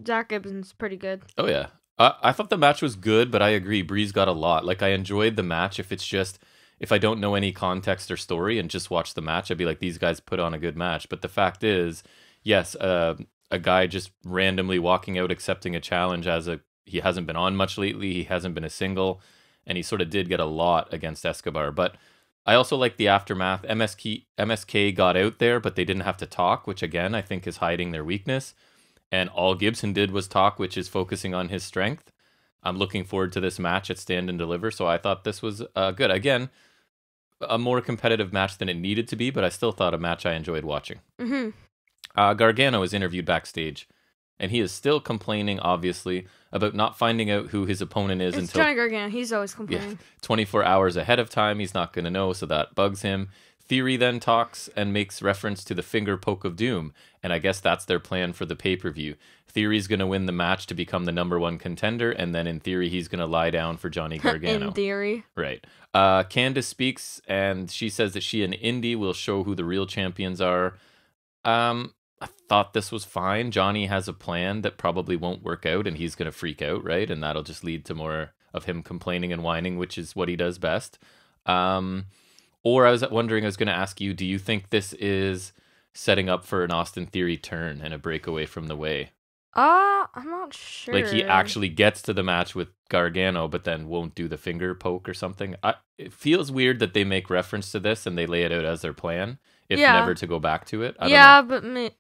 Zach Gibson's pretty good. Oh yeah. I thought the match was good, but I agree. Breeze got a lot. Like, I enjoyed the match. If I don't know any context or story and just watch the match, I'd be like, these guys put on a good match. But the fact is, yes, a guy just randomly walking out accepting a challenge he hasn't been on much lately. He hasn't been a single, and he sort of did get a lot against Escobar. But I also like the aftermath. MSK got out there, but they didn't have to talk, which again, I think is hiding their weakness. And all Gibson did was talk, which is focusing on his strength. I'm looking forward to this match at Stand and Deliver, so I thought this was good. Again, a more competitive match than it needed to be, but I still thought a match I enjoyed watching. Mm-hmm. Gargano is interviewed backstage, and he is still complaining, obviously, about not finding out who his opponent is until Johnny Gargano. He's always complaining. 24 hours ahead of time. He's not going to know, so that bugs him. Theory then talks and makes reference to the finger poke of doom, and I guess that's their plan for the pay-per-view. Theory's going to win the match to become the #1 contender, and then in theory, he's going to lie down for Johnny Gargano. In theory. Right. Candice speaks, and she says that she and Indy will show who the real champions are. I thought this was fine. Johnny has a plan that probably won't work out, and he's going to freak out, right? And that'll just lead to more of him complaining and whining, which is what he does best. Or I was going to ask you, do you think this is setting up for an Austin Theory turn and a breakaway from the way? I'm not sure. Like he actually gets to the match with Gargano, but then won't do the finger poke or something. It feels weird that they make reference to this and they lay it out as their plan, if never to go back to it. I don't know.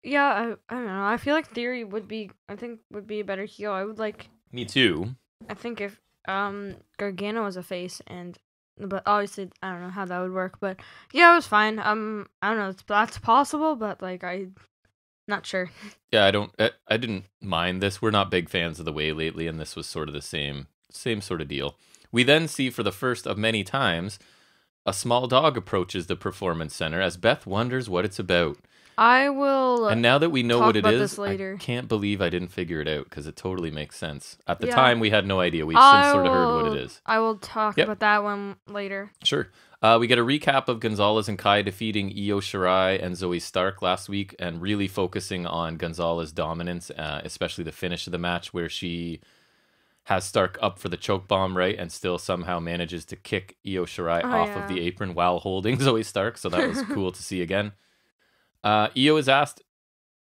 I don't know. I feel like Theory would be a better heel. I would like. Me too. I think if Gargano was a face but obviously I don't know how that would work. But yeah, it was fine. I don't know. That's possible, but like I'm not sure. Yeah, I didn't mind this. We're not big fans of the way lately, and this was sort of the same sort of deal. We then see, for the first of many times, a small dog approaches the performance center as Beth wonders what it's about. I will. And now that we know what it is, I can't believe I didn't figure it out because it totally makes sense. At the time, we had no idea. We've since sort of heard what it is. I will talk about that one later. Sure. We get a recap of Gonzalez and Kai defeating Io Shirai and Zoe Stark last week and really focusing on Gonzalez's dominance, especially the finish of the match where she has Stark up for the choke bomb, right, and still somehow manages to kick Io Shirai off of the apron while holding Zoe Stark. So that was cool to see again. Io is asked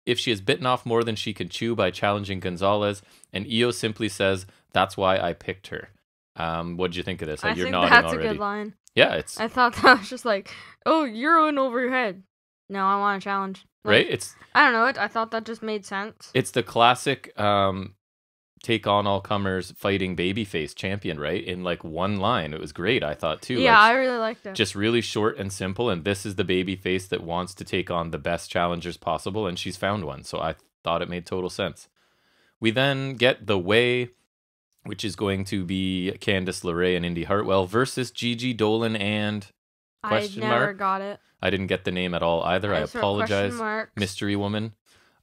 if she has bitten off more than she can chew by challenging Gonzalez, and Io simply says, "That's why I picked her." What did you think of this? I think that's a good line. Yeah, I thought that was just like, oh, you're in over your head. No, I want a challenge. Like, right? I don't know. I thought that just made sense. It's the classic take on all comers fighting babyface champion, right? In like one line. It was great, I thought too. Yeah, I really liked it. Just really short and simple. And this is the babyface that wants to take on the best challengers possible, and she's found one. So I thought it made total sense. We then get The Way, which is going to be Candice LeRae and Indy Hartwell versus Gigi Dolan and question mark. I never got it. I didn't get the name at all either. I apologize, mystery woman.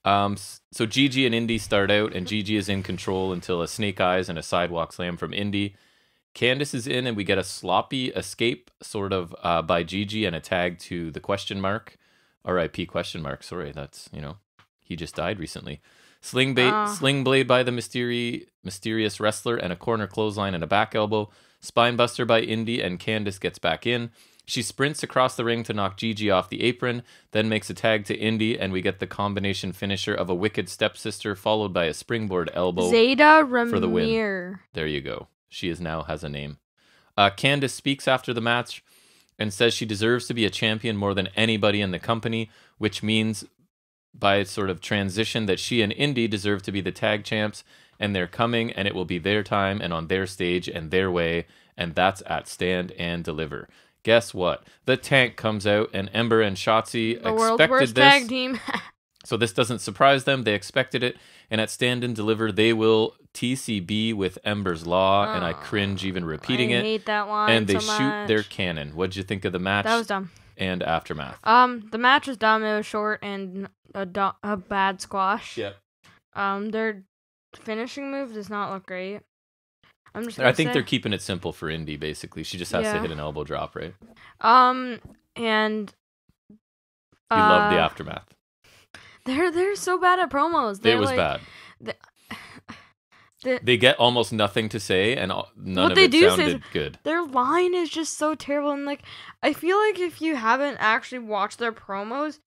So Gigi and Indy start out, and Gigi is in control until a snake eyes and a sidewalk slam from Indy. Candice is in, and we get a sloppy escape sort of by Gigi and a tag to the question mark. R.I.P. question mark. Sorry, that's, he just died recently. Sling blade by the mysterious wrestler and a corner clothesline and a back elbow. Spinebuster by Indy, and Candice gets back in. She sprints across the ring to knock Gigi off the apron, then makes a tag to Indy, and we get the combination finisher of a wicked stepsister followed by a springboard elbow Zeta Ramir. For the win. There you go. She now has a name. Candice speaks after the match and says she deserves to be a champion more than anybody in the company, which means by sort of transition that she and Indy deserve to be the tag champs, and they're coming, and it will be their time and on their stage and their way, and that's at Stand and Deliver. Guess what? The Tank comes out, and Ember and Shotzi expected world's worst this. Tag team. So this doesn't surprise them. They expected it, and at Stand and Deliver, they will TCB with Ember's Law, and I cringe even repeating it. I hate that line and they so shoot much. their cannon. What'd you think of the match? That was dumb. And aftermath. The match was dumb. It was short and a bad squash. Yep. Their finishing move does not look great. I think they're keeping it simple for Indy, basically. She just has to hit an elbow drop, right? And you love the aftermath. They're so bad at promos. It was bad. They get almost nothing to say, and none of it sounded good. Their line is just so terrible, and I feel like if you haven't actually watched their promos,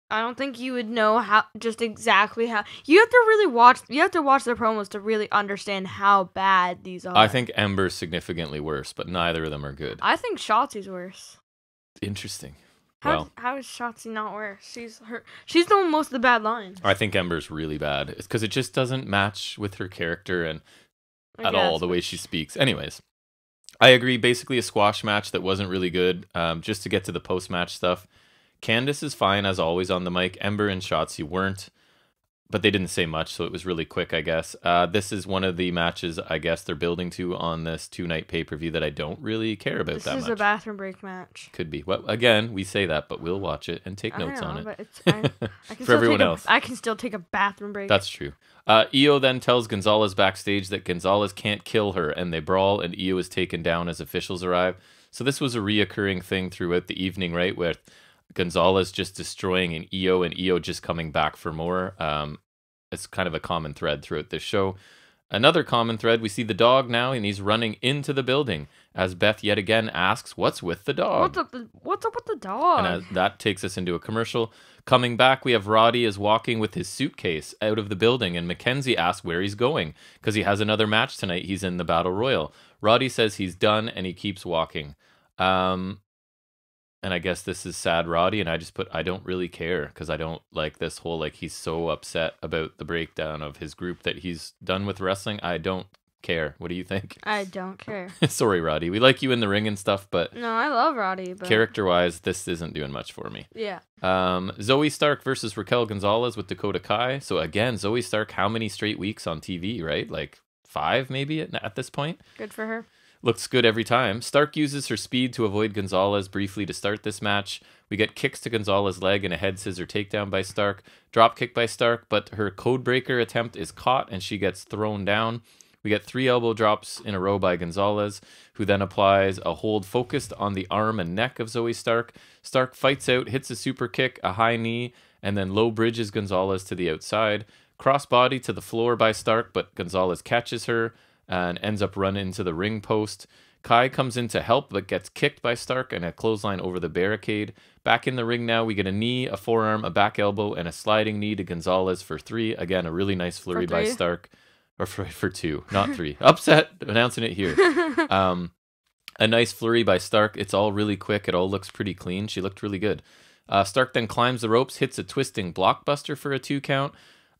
I don't think you would know exactly how. You have to watch their promos to really understand how bad these are. I think Ember's significantly worse, but neither of them are good. I think Shotzi's worse. Interesting. How is Shotzi not worse? She's doing most of the bad lines. I think Ember's really bad. It's because it just doesn't match with her character and at all the way she speaks. Anyways, I agree. Basically a squash match that wasn't really good. Just to get to the post-match stuff. Candice is fine as always on the mic. Ember and Shotzi weren't, but they didn't say much, so it was really quick, I guess. This is one of the matches I guess they're building to on this 2-night pay-per-view that I don't really care about that much. This is a bathroom break match. Could be. Well, again, we say that, but we'll watch it and take notes on it. But I can For everyone else. I can still take a bathroom break. That's true. Io then tells Gonzalez backstage that Gonzalez can't kill her, and they brawl, and Io is taken down as officials arrive. So this was a reoccurring thing throughout the evening, right, where Gonzalez just destroying and Io just coming back for more. It's kind of a common thread throughout this show. Another common thread, we see the dog now, and he's running into the building as Beth yet again asks, what's with the dog? What's up with the dog? And that takes us into a commercial. Coming back, we have Roddy is walking with his suitcase out of the building, and Mackenzie asks where he's going because he has another match tonight. He's in the Battle Royal. Roddy says he's done, and he keeps walking. And I guess this is sad Roddy, and I just put, I don't really care, because I don't like this whole, he's so upset about the breakdown of his group that he's done with wrestling. I don't care. What do you think? I don't care. Sorry, Roddy. We like you in the ring and stuff, but... No, I love Roddy, but... Character-wise, this isn't doing much for me. Yeah. Zoe Stark versus Raquel Gonzalez with Dakota Kai. So again, Zoe Stark, how many straight weeks on TV, right? 5 maybe at this point? Good for her. Looks good every time. Stark uses her speed to avoid Gonzalez briefly to start this match. We get kicks to Gonzalez's leg and a head scissor takedown by Stark. Drop kick by Stark, but her codebreaker attempt is caught and she gets thrown down. We get 3 elbow drops in a row by Gonzalez, who then applies a hold focused on the arm and neck of Zoe Stark. Stark fights out, hits a super kick, a high knee, and then low bridges Gonzalez to the outside. Crossbody to the floor by Stark, but Gonzalez catches her and ends up running into the ring post. Kai comes in to help, but gets kicked by Stark and a clothesline over the barricade. Back in the ring now, we get a knee, a forearm, a back elbow, and a sliding knee to Gonzalez for 3. Again, a really nice flurry by Stark. Or for 2, not 3. Upset, announcing it here. A nice flurry by Stark. It's all really quick. It all looks pretty clean. She looked really good. Stark then climbs the ropes, hits a twisting blockbuster for a 2 count.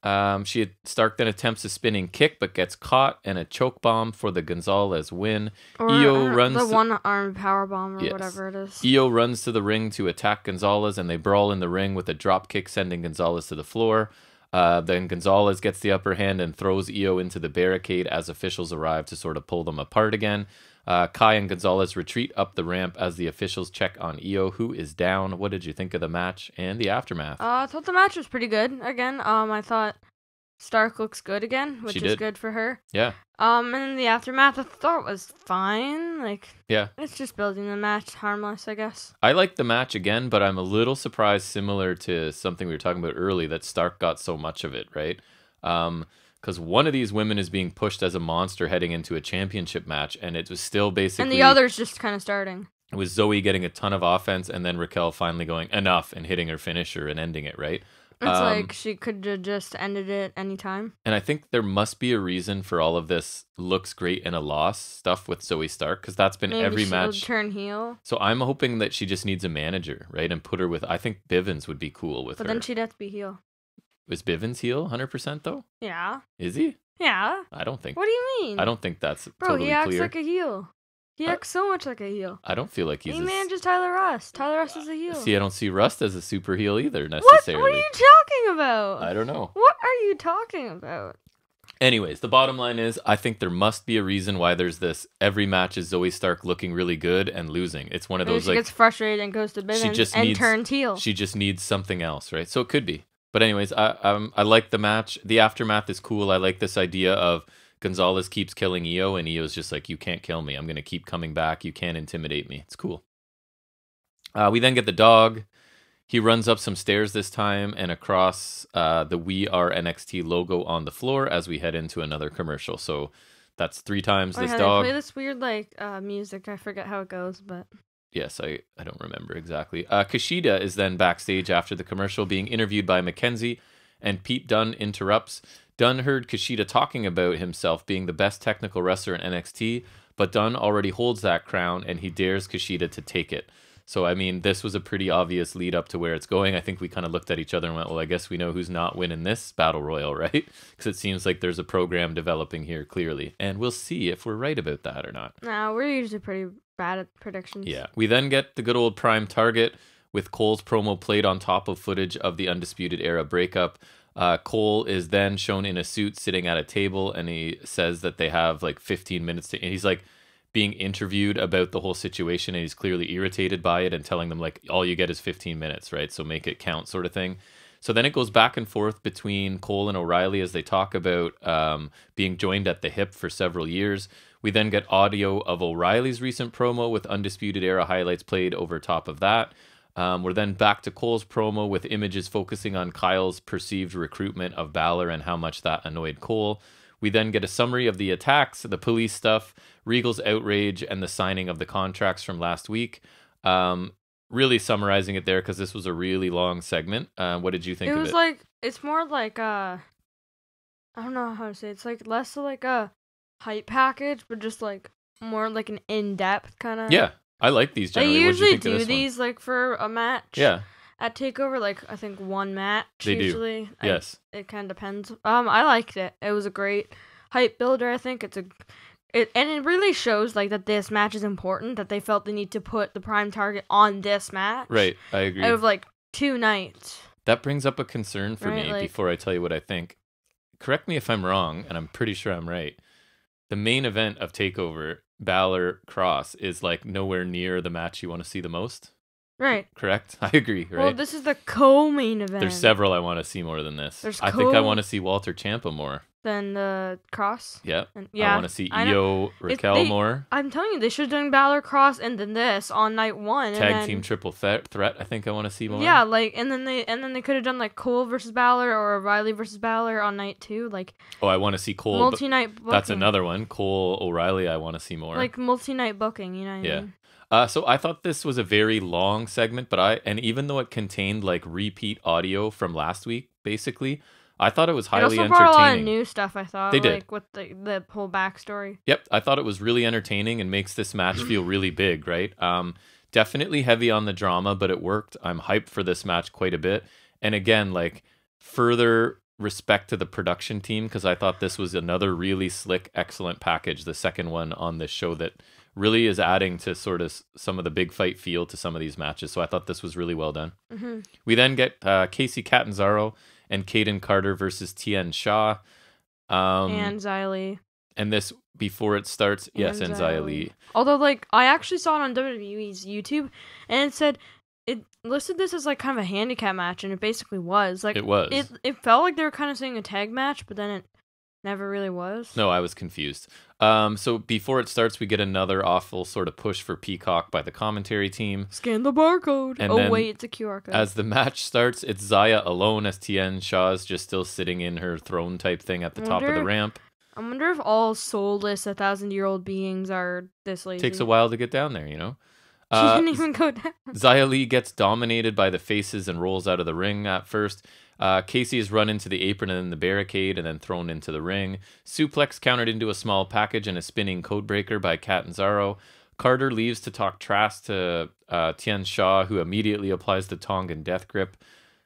Stark then attempts a spinning kick, but gets caught, and a choke bomb for the Gonzalez win. Io runs the one-arm power bomb or whatever it is. Io runs to the ring to attack Gonzalez, and they brawl in the ring with a drop kick, sending Gonzalez to the floor. Then Gonzalez gets the upper hand and throws Io into the barricade as officials arrive to sort of pull them apart again. Kai and Gonzalez retreat up the ramp as the officials check on Io, who is down. What did you think of the match and the aftermath? I thought the match was pretty good. Again, I thought Stark looks good again, which is good for her. Yeah. And the aftermath I thought was fine. Yeah. It's just building the match, harmless, I guess. I like the match again, but I'm a little surprised, similar to something we were talking about early, that Stark got so much of it, right? Because one of these women is being pushed as a monster heading into a championship match, and it was still basically... And the other's just kind of starting. It was Zoe getting a ton of offense, and then Raquel finally going, enough, and hitting her finisher and ending it, right? It's like she could have just ended it anytime. And I think there must be a reason for all of this looks great in a loss stuff with Zoe Stark, because that's been every match. She'll turn heel. So I'm hoping that she just needs a manager, right? And put her with, I think Bivens would be cool with her. But then she'd have to be heel. Is Bivens heel 100% though? Yeah. Is he? Yeah. I don't think. What do you mean? I don't think that's Bro, totally he acts clear. like a heel. He acts so much like a heel. I don't feel like he's... He manages Tyler Rust. Tyler Rust is a heel. See, I don't see Rust as a super heel either, necessarily. What are you talking about? I don't know. What are you talking about? Anyways, the bottom line is, I think there must be a reason why there's this. Every match is Zoe Stark looking really good and losing. It's one of those, she gets frustrated and goes to Bivens and turns heel. She just needs something else, right? So it could be. But anyways, I like the match. The aftermath is cool. I like this idea of Gonzalez keeps killing Io, and Io's just like, you can't kill me. I'm going to keep coming back. You can't intimidate me. It's cool. We then get the dog. He runs up some stairs this time and across the We Are NXT logo on the floor as we head into another commercial. So that's 3 times this dog. They play this weird music. I forget how it goes, but... Yes, I don't remember exactly. Kushida is then backstage after the commercial being interviewed by Mackenzie, and Pete Dunne interrupts. Dunne heard Kushida talking about himself being the best technical wrestler in NXT, but Dunne already holds that crown, and he dares Kushida to take it. So, I mean, this was a pretty obvious lead up to where it's going. I think we kind of looked at each other and went, well, I guess we know who's not winning this battle royal, right? Because it seems like there's a program developing here, clearly. And we'll see if we're right about that or not. No, we're usually pretty bad at predictions. Yeah. We then get the good old Prime Target with Cole's promo played on top of footage of the Undisputed Era breakup. Cole is then shown in a suit sitting at a table, and he says that they have like 15 minutes to... And he's like being interviewed about the whole situation, and he's clearly irritated by it and telling them like, all you get is 15 minutes, right? So make it count, sort of thing. So then it goes back and forth between Cole and O'Reilly as they talk about being joined at the hip for several years. We then get audio of O'Reilly's recent promo with Undisputed Era highlights played over top of that. We're then back to Cole's promo with images focusing on Kyle's perceived recruitment of Balor and how much that annoyed Cole. We then get a summary of the attacks, the police stuff, Regal's outrage, and the signing of the contracts from last week. Really summarizing it there because this was a really long segment. What did you think of it? It was like, it's more like I don't know how to say it. It's like less like a hype package, but just like more like an in-depth kind of. Yeah, I like these generally. They usually do these like for a match. Yeah. At TakeOver, like I think one match they usually. Do. Yes. It kind of depends. I liked it. It was a great hype builder. I think and it really shows like that this match is important. That they felt the need to put the Prime Target on this match. Right, I agree. Out of like 2 nights. That brings up a concern for me before I tell you what I think. Correct me if I'm wrong, and I'm pretty sure I'm right. The main event of TakeOver Balor Cross is like nowhere near the match you want to see the most. Right. Correct? I agree, right? Well, this is the co-main event. There's several I want to see more than this. I think I want to see Walter Ciampa more. Than the Cross? Yep. Yeah. I want to see Io Raquel more. I'm telling you, they should have done Balor Cross and then this on night 1. Tag team triple threat, I think I want to see more. Yeah, like, and then they could have done like Cole versus Balor or O'Reilly versus Balor on night 2. Like, oh, I want to see Cole. Multi-night booking. That's another one. Cole O'Reilly, I want to see more. Like multi-night booking, you know what I mean? So I thought this was a very long segment, and even though it contained like repeat audio from last week, basically, I thought it was highly entertaining. Brought a lot of new stuff, I thought. They did. Like with the whole backstory. Yep, I thought it was really entertaining and makes this match feel really big, right? Definitely heavy on the drama, but it worked. I'm hyped for this match quite a bit. And again, like, further respect to the production team, because I thought this was another really slick, excellent package, the second one on this show that really is adding to sort of some of the big fight feel to some of these matches. So I thought this was really well done. Mm-hmm. We then get Casey Catanzaro and Caden Carter versus Tien Shaw. And Xia Li. And this, before it starts, and Xia Li. Although, like, I actually saw it on WWE's YouTube, and it listed this as, like, kind of a handicap match, and it basically was. Like, it was. It felt like they were kind of saying a tag match, but then it never really was. No, I was confused. So before it starts, we get another awful sort of push for Peacock by the commentary team. Scan the barcode. And wait, it's a QR code. As the match starts, it's Xia alone as Tien Shaw's just still sitting in her throne type thing at the top of the ramp. I wonder if all soulless 1,000-year-old beings are this lazy. Takes a while to get down there, you know? She didn't even go down. Xia Li gets dominated by the faces and rolls out of the ring at first. Casey is run into the apron and then the barricade and then thrown into the ring. Suplex countered into a small package and a spinning codebreaker by Catanzaro. Carter leaves to talk trash to Tien Shaw, who immediately applies the Tongan death grip.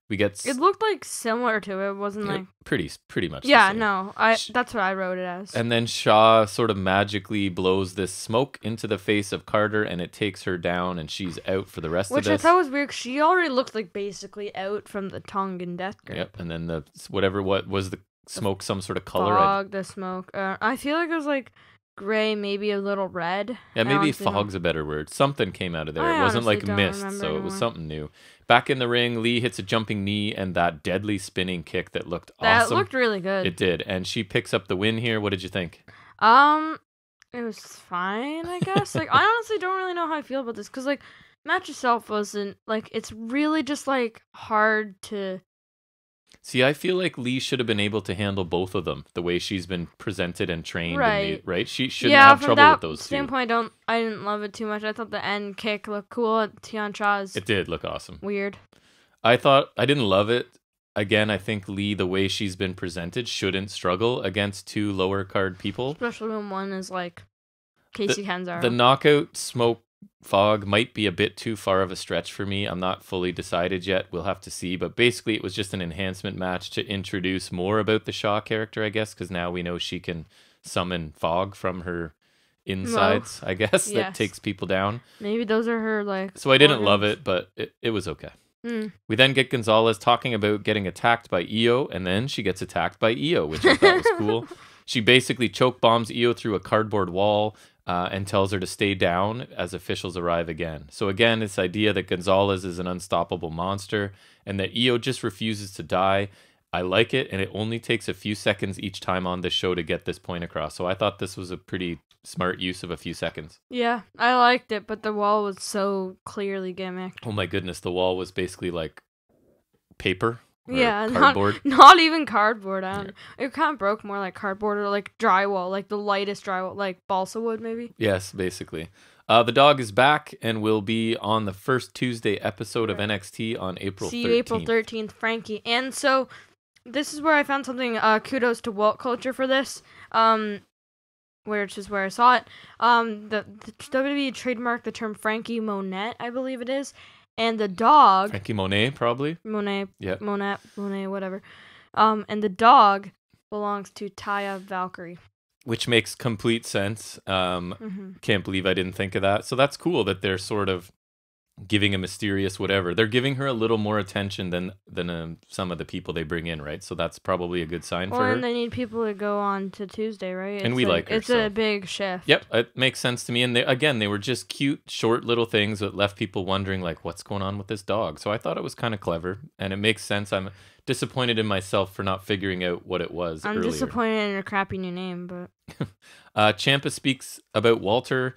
We get. It looked like similar to it. It wasn't like pretty much. Yeah, no, that's what I wrote it as. And then Shaw sort of magically blows this smoke into the face of Carter, and it takes her down, and she's out for the rest of this. Which I thought was weird. She already looked like basically out from the Tongan death grip. Yep, and then what was the smoke? Some sort of color. Fog, the smoke. I feel like it was like gray, maybe a little red. Yeah, maybe fog's a better word. Something came out of there. It wasn't like mist, so it was something new. Back in the ring, Lee hits a jumping knee and that deadly spinning kick that looked awesome. That looked really good. It did, and she picks up the win here. What did you think? It was fine, I guess. Like, I honestly don't really know how I feel about this, because, like, match itself wasn't, like, it's really just, like, hard to... See, I feel like Lee should have been able to handle both of them the way she's been presented and trained. Right. Right? She shouldn't have trouble with those two. Standpoint, I didn't love it too much. I thought the end kick looked cool. Tien Shaw's. It did look awesome. Weird. I didn't love it. Again, I think Lee, the way she's been presented, shouldn't struggle against two lower card people. Especially when one is like Casey Catanzaro. The knockout smoke fog might be a bit too far of a stretch for me. I'm not fully decided yet. We'll have to see. But basically, it was just an enhancement match to introduce more about the Shaw character, I guess, because now we know she can summon fog from her insides, I guess, that takes people down. Maybe those are her, like... So I didn't love it, but it was okay. We then get Gonzalez talking about getting attacked by Io, and then she gets attacked by Io, which I thought was cool. She basically choke bombs Io through a cardboard wall and tells her to stay down as officials arrive again. So again, this idea that Gonzalez is an unstoppable monster and that Io just refuses to die. I like it, and it only takes a few seconds each time on this show to get this point across. So I thought this was a pretty smart use of a few seconds. Yeah, I liked it, but the wall was so clearly gimmicked. Oh my goodness, the wall was basically like paper. Yeah, cardboard. Not even cardboard. It kind of broke more like cardboard or like drywall, like the lightest drywall, like balsa wood maybe. Yes, basically. The dog is back and will be on the first Tuesday episode of NXT on April 13th. See you April 13th, Frankie. And so this is where I found something. Kudos to Walt Culture for this. Which is where I saw it. The WWE trademarked the term Frankie Monette, I believe it is. And the dog... Frankie Monet, probably? Monet. Yep. Monet, whatever. And the dog belongs to Taya Valkyrie. Which makes complete sense. Can't believe I didn't think of that. So that's cool that they're sort of giving a mysterious whatever. They're giving her a little more attention than some of the people they bring in, right? So that's probably a good sign for her. And they need people to go on to Tuesday, right? And we like her. It's a big shift. Yep, it makes sense to me. And they were just cute, short little things that left people wondering, like, what's going on with this dog? So I thought it was kind of clever, and it makes sense. I'm disappointed in myself for not figuring out what it was earlier. I'm disappointed in your crappy new name, but... Ciampa speaks about Walter.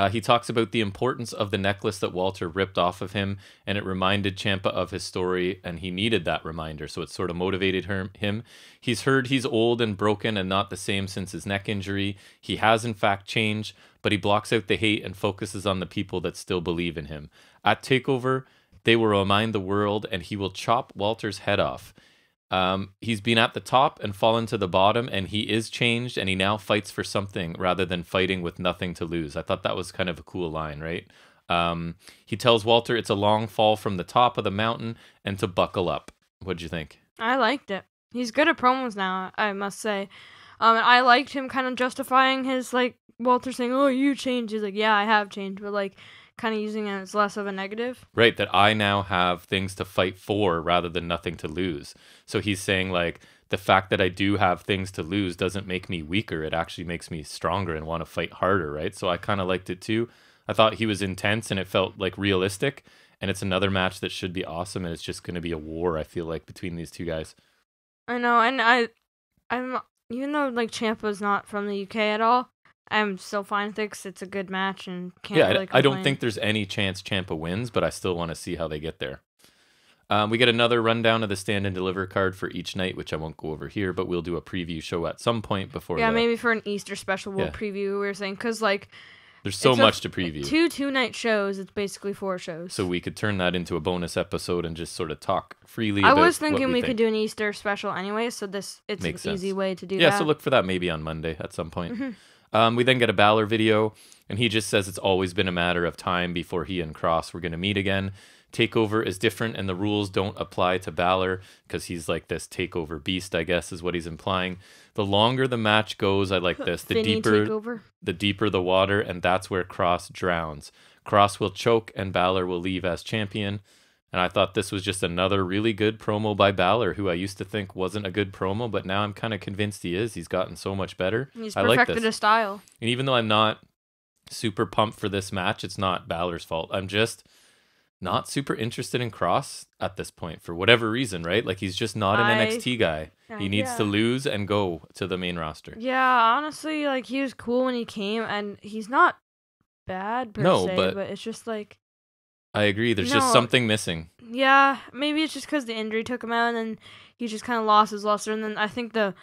He talks about the importance of the necklace that Walter ripped off of him, and it reminded Ciampa of his story, and he needed that reminder, so it sort of motivated him. He's heard he's old and broken and not the same since his neck injury. He has, in fact, changed, but he blocks out the hate and focuses on the people that still believe in him. At TakeOver, they will remind the world, and he will chop Walter's head off. He's been at the top and fallen to the bottom, and he is changed, and he now fights for something rather than fighting with nothing to lose. I thought that was kind of a cool line, right? He tells Walter it's a long fall from the top of the mountain and to buckle up. What'd you think? I liked it. He's good at promos now, I must say. I liked him kind of justifying his, like, Walter saying, oh, you changed. He's like, yeah, I have changed, but, like, kind of using it as less of a negative. Right, that I now have things to fight for rather than nothing to lose. So he's saying, like, the fact that I do have things to lose doesn't make me weaker. It actually makes me stronger and want to fight harder, right? So I kind of liked it too. I thought he was intense and it felt, like, realistic. And it's another match that should be awesome, and it's just going to be a war, I feel like, between these two guys. I know, and I'm even though, like, Ciampa's not from the UK at all, I'm still fine with it because it's a good match and can't really complain. I don't think there's any chance Ciampa wins, but I still want to see how they get there. We get another rundown of the Stand and Deliver card for each night, which I won't go over here, but we'll do a preview show at some point before. Yeah, maybe for an Easter special we'll preview. We were saying because like there's so much to preview. Two-night shows. It's basically 4 shows. So we could turn that into a bonus episode and just sort of talk freely. I was thinking we could do an Easter special anyway, so it's an easy way to do that. Yeah, so look for that maybe on Monday at some point. Mm-hmm. We then get a Balor video, and he just says it's always been a matter of time before he and Cross were going to meet again. TakeOver is different, and the rules don't apply to Balor because he's like this TakeOver beast, I guess, is what he's implying. The longer the match goes, I like this. The deeper the water, and that's where Cross drowns. Cross will choke, and Balor will leave as champion. And I thought this was just another really good promo by Balor, who I used to think wasn't a good promo, but now I'm kind of convinced he is. He's gotten so much better. He's perfected his style. And even though I'm not super pumped for this match, it's not Balor's fault. I'm just not super interested in Cross at this point for whatever reason, right? Like he's just not an NXT guy. He needs to lose and go to the main roster. Yeah, honestly, like he was cool when he came, and he's not bad per se, but it's just like I agree. There's just something missing. Yeah, maybe it's just because the injury took him out, and then he just kind of lost his luster. And then I think the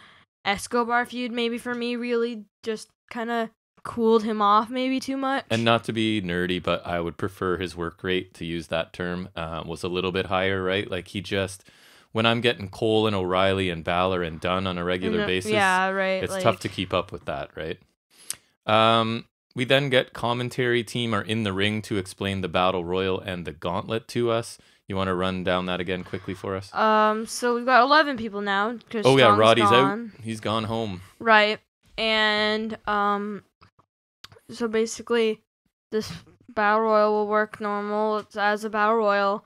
Escobar feud, maybe for me, really just kind of cooled him off maybe too much. And not to be nerdy, but I would prefer his work rate, to use that term, was a little bit higher, right? Like he just, when I'm getting Cole and O'Reilly and Balor and Dunn on a regular basis, it's tough to keep up with that, right? We then get commentary team are in the ring to explain the Battle Royal and the Gauntlet to us. You want to run down that again quickly for us? So we've got 11 people now. Oh yeah, Roddy's out. He's gone home. Right. And so basically this Battle Royal will work normal. It's as a Battle Royal.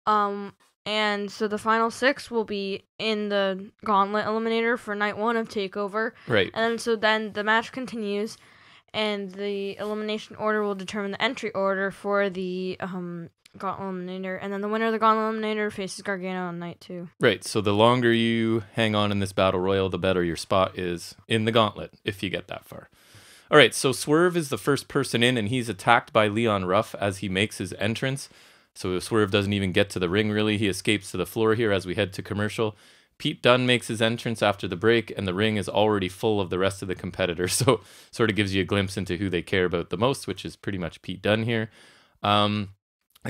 And so the final 6 will be in the Gauntlet Eliminator for night 1 of TakeOver. Right. And so then the match continues, and the elimination order will determine the entry order for the Gauntlet Eliminator. And then the winner of the Gauntlet Eliminator faces Gargano on night 2. Right, so the longer you hang on in this Battle Royal, the better your spot is in the Gauntlet, if you get that far. All right, so Swerve is the first person in, and he's attacked by Leon Ruff as he makes his entrance. So Swerve doesn't even get to the ring, really. He escapes to the floor here as we head to commercial. Pete Dunne makes his entrance after the break, and the ring is already full of the rest of the competitors. So sort of gives you a glimpse into who they care about the most, which is pretty much Pete Dunne here. The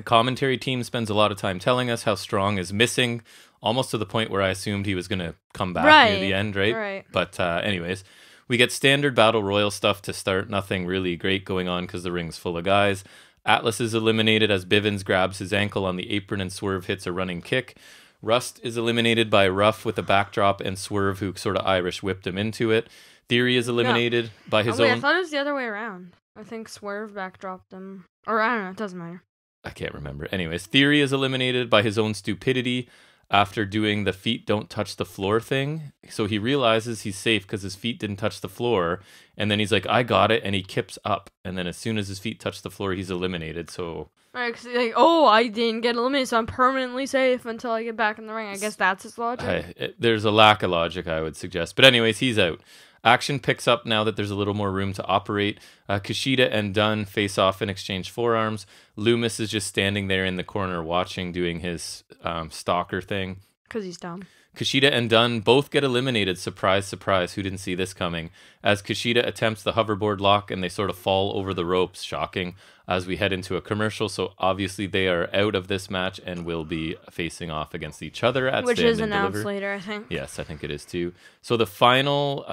commentary team spends a lot of time telling us how Strong is missing, almost to the point where I assumed he was going to come back near the end, right? But anyways, we get standard Battle Royal stuff to start. Nothing really great going on because the ring's full of guys. Atlas is eliminated as Bivens grabs his ankle on the apron and Swerve hits a running kick. Rust is eliminated by Ruff with a backdrop and Swerve, who sort of Irish whipped him into it. Theory is eliminated by his own... I thought it was the other way around. I think Swerve backdropped him. Or I don't know, it doesn't matter. I can't remember. Anyways, Theory is eliminated by his own stupidity after doing the feet don't touch the floor thing. So he realizes he's safe because his feet didn't touch the floor. And then he's like, I got it. And he kips up. And then as soon as his feet touch the floor, he's eliminated. So... Right, 'cause like, oh, I didn't get eliminated, so I'm permanently safe until I get back in the ring. I guess that's his logic. There's a lack of logic, I would suggest. But anyways, he's out. Action picks up now that there's a little more room to operate. Kushida and Dunn face off and exchange forearms. Loomis is just standing there in the corner watching, doing his stalker thing. Because he's dumb. Kushida and Dunn both get eliminated. Surprise, surprise. Who didn't see this coming? As Kushida attempts the hoverboard lock and they sort of fall over the ropes. Shocking. As we head into a commercial. So obviously they are out of this match and will be facing off against each other at Which Stand is and announced Deliver. later, I think. Yes, I think it is too. So the final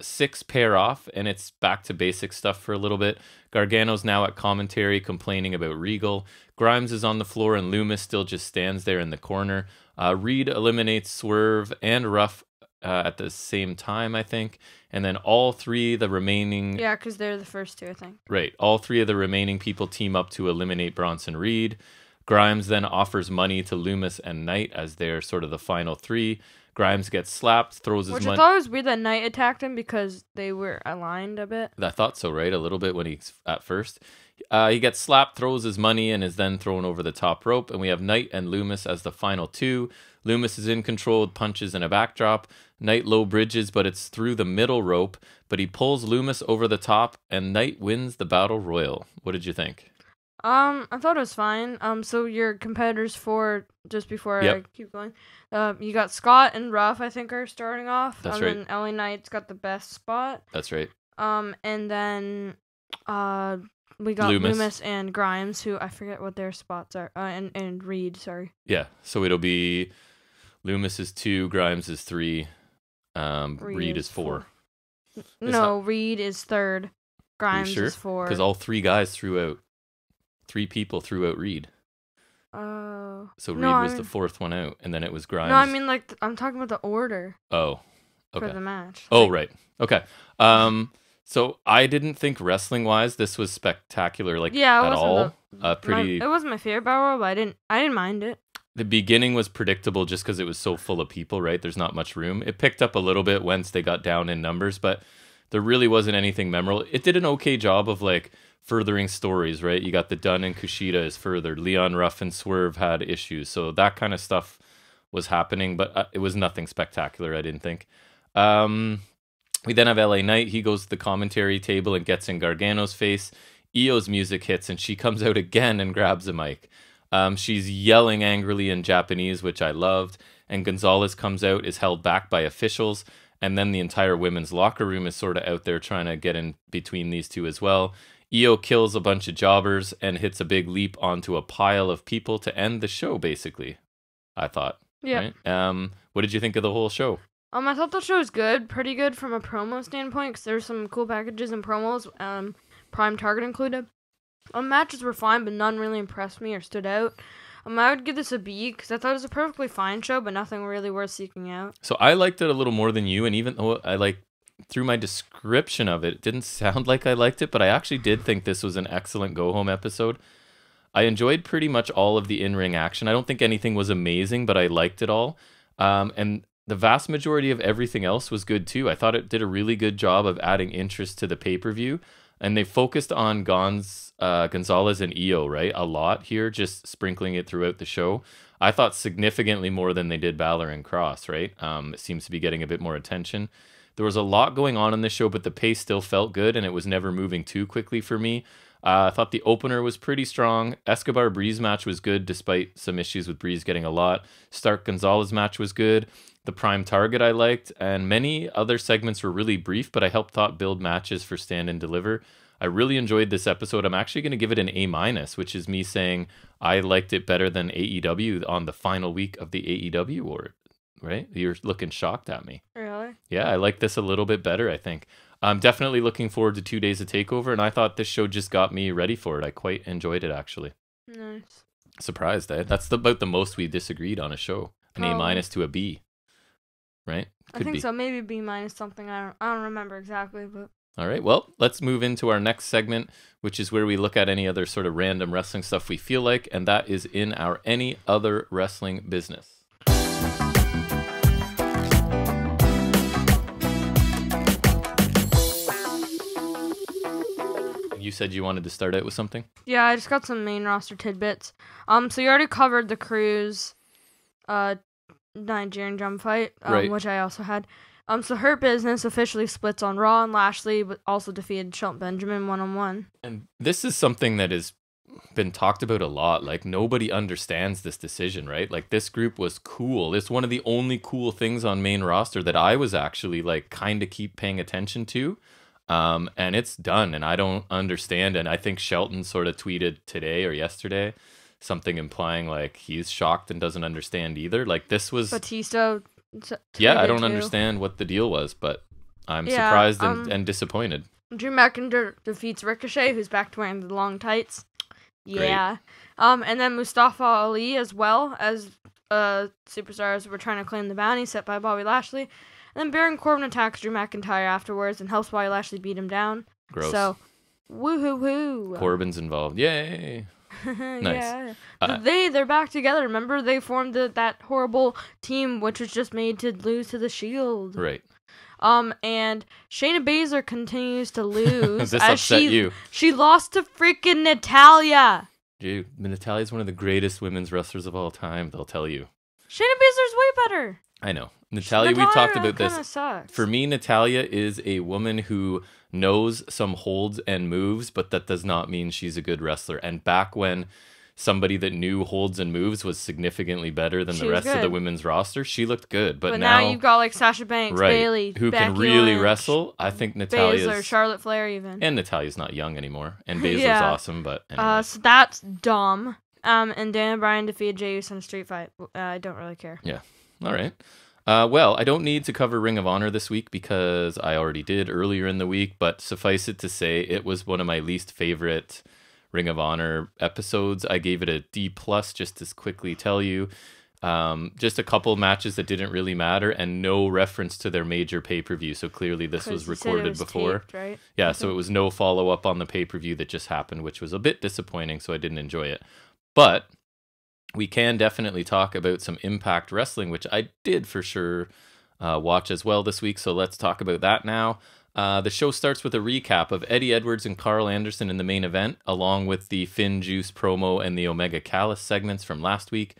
6 pair off and it's back to basic stuff for a little bit. Gargano's now at commentary complaining about Regal. Grimes is on the floor and Loomis still just stands there in the corner. Reed eliminates Swerve and Ruff at the same time, I think. And then all 3 the remaining... Yeah, because they're the first 2, I think. Right. All 3 of the remaining people team up to eliminate Bronson Reed. Grimes then offers money to Loomis and Knight as they're sort of the final 3. Grimes gets slapped, throws his money... Which I thought it was weird that Knight attacked him because they were aligned a bit. I thought so, right? A little bit when he's at first. He gets slapped, throws his money, and is then thrown over the top rope. And we have Knight and Loomis as the final 2. Loomis is in control with punches and a backdrop. Knight low bridges, but it's through the middle rope. But he pulls Loomis over the top, and Knight wins the Battle Royal. What did you think? I thought it was fine. So your competitors for, just before I keep going, you got Scott and Ruff, I think, are starting off. That's right. And then LA Knight's got the best spot. That's right. And then we got Loomis and Grimes, who I forget what their spots are. And Reed, sorry. Yeah, so it'll be Loomis is 2, Grimes is 3, Reed is 4. No, Reed is 3rd. Grimes is 4. Because all 3 guys threw out. 3 people threw out Reed. Oh. So Reed was the 4th one out, and then it was Grimes. No, I mean, like, I'm talking about the order. Oh, okay. For the match. Oh, right. Okay. So I didn't think wrestling-wise this was spectacular, at all. It wasn't my favorite battle royal, but I didn't mind it. The beginning was predictable just because it was so full of people, right? There's not much room. It picked up a little bit once they got down in numbers, but there really wasn't anything memorable. It did an okay job of furthering stories, right? You got the Dunn and Kushida is furthered. Leon Ruff and Swerve had issues. So that kind of stuff was happening, but it was nothing spectacular, I didn't think. We then have LA Knight. He goes to the commentary table and gets in Gargano's face. Io's music hits and she comes out again and grabs a mic. She's yelling angrily in Japanese, which I loved. And Gonzalez comes out, is held back by officials. And then the entire women's locker room is sort of out there trying to get in between these two as well. Io kills a bunch of jobbers and hits a big leap onto a pile of people to end the show, basically, I thought. Yeah. Right? What did you think of the whole show? I thought the show was good, pretty good from a promo standpoint, because there's some cool packages and promos, Prime Target included. Matches were fine, but none really impressed me or stood out. I would give this a B, because I thought it was a perfectly fine show, but nothing really worth seeking out. So I liked it a little more than you, and even though through my description of it, it didn't sound like I liked it, but I actually did think this was an excellent go-home episode. I enjoyed pretty much all of the in-ring action. I don't think anything was amazing, but I liked it all. And the vast majority of everything else was good too. I thought it did a really good job of adding interest to the pay-per-view. And they focused on Gonzalez and Io, right? A lot here, just sprinkling it throughout the show. I thought significantly more than they did Balor and Cross, right? It seems to be getting a bit more attention. There was a lot going on in this show, but the pace still felt good, and it was never moving too quickly for me. I thought the opener was pretty strong. Escobar Breeze match was good, despite some issues with Breeze getting a lot. Stark Gonzalez match was good. The Prime Target I liked, and many other segments were really brief, but I helped build matches for Stand and Deliver. I really enjoyed this episode. I'm actually going to give it an A-, which is me saying I liked it better than AEW on the final week of the AEW award. Right? You're looking shocked at me. Really? Yeah, I like this a little bit better, I think. I'm definitely looking forward to 2 days of TakeOver, and I thought this show just got me ready for it. I quite enjoyed it, actually. Nice. Surprised, eh? That's about the most we disagreed on a show. An A- to a B. Right? I think so. Maybe B- something. I don't remember exactly, but All right, well, let's move into our next segment, which is where we look at any other sort of random wrestling stuff we feel like, and that is in our Any Other Wrestling Business. You said you wanted to start out with something? Yeah, I just got some main roster tidbits. So you already covered the Cruz Nigerian drum fight, right. which I also had. So Hurt Business officially splits on Raw, and Lashley also defeated Shelton Benjamin 1-on-1. And this is something that has been talked about a lot. Like, nobody understands this decision, right? Like, this group was cool. It's one of the only cool things on main roster that I was actually like kind of keep paying attention to. And it's done, and I don't understand. And I think Shelton sort of tweeted today or yesterday something implying like he's shocked and doesn't understand either. Like, this was Batista. Yeah, I don't understand what the deal was, but I'm surprised and disappointed. Drew McIntyre defeats Ricochet, who's back to wearing the long tights. Yeah. Great. And then Mustafa Ali, as well as superstars, were trying to claim the bounty set by Bobby Lashley. And then Baron Corbin attacks Drew McIntyre afterwards and helps Bobby Lashley beat him down. Gross. So, woo-hoo-hoo. Corbin's involved. Yay. Nice. Yeah. They're back together. Remember, they formed that horrible team, which was just made to lose to the Shield. Right. And Shayna Baszler continues to lose. This upset you. She lost to freaking Natalya. Dude, Natalya's one of the greatest women's wrestlers of all time, they'll tell you. Shayna Baszler's way better. I know. Natalya, we've talked about this. Sucks. For me, Natalya is a woman who knows some holds and moves, but that does not mean she's a good wrestler. And back when somebody that knew holds and moves was significantly better than the rest of the women's roster, she looked good. But now you've got like Sasha Banks, Bayley, who Becky can really Lynch, wrestle. I think Natalya's Baszler, Charlotte Flair even. And Natalya's not young anymore. And Baszler's awesome, but anyway. So that's dumb. And Daniel Bryan defeated Jey Uso in a street fight. I don't really care. Yeah. All right. Well, I don't need to cover Ring of Honor this week because I already did earlier in the week, but suffice it to say, it was one of my least favorite Ring of Honor episodes. I gave it a D+, just to quickly tell you. Just a couple matches that didn't really matter and no reference to their major pay-per-view. So clearly this was recorded before. Taped, right? Yeah, okay. So it was no follow-up on the pay-per-view that just happened, which was a bit disappointing, so I didn't enjoy it. But we can definitely talk about some Impact Wrestling, which I did for sure watch as well this week. So let's talk about that now. The show starts with a recap of Eddie Edwards and Carl Anderson in the main event, along with the Finn Juice promo and the Omega Callis segments from last week.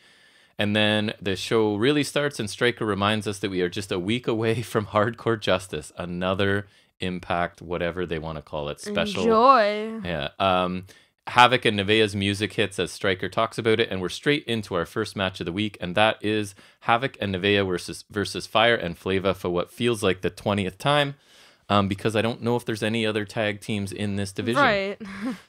And then the show really starts, and Stryker reminds us that we are just a week away from Hardcore Justice, another Impact, whatever they want to call it, special. Enjoy. Yeah. Havoc and Nevaeh's music hits as Stryker talks about it, and we're straight into our first match of the week, and that is Havoc and Nevaeh versus Fire and Flava for what feels like the 20th time, because I don't know if there's any other tag teams in this division. Right.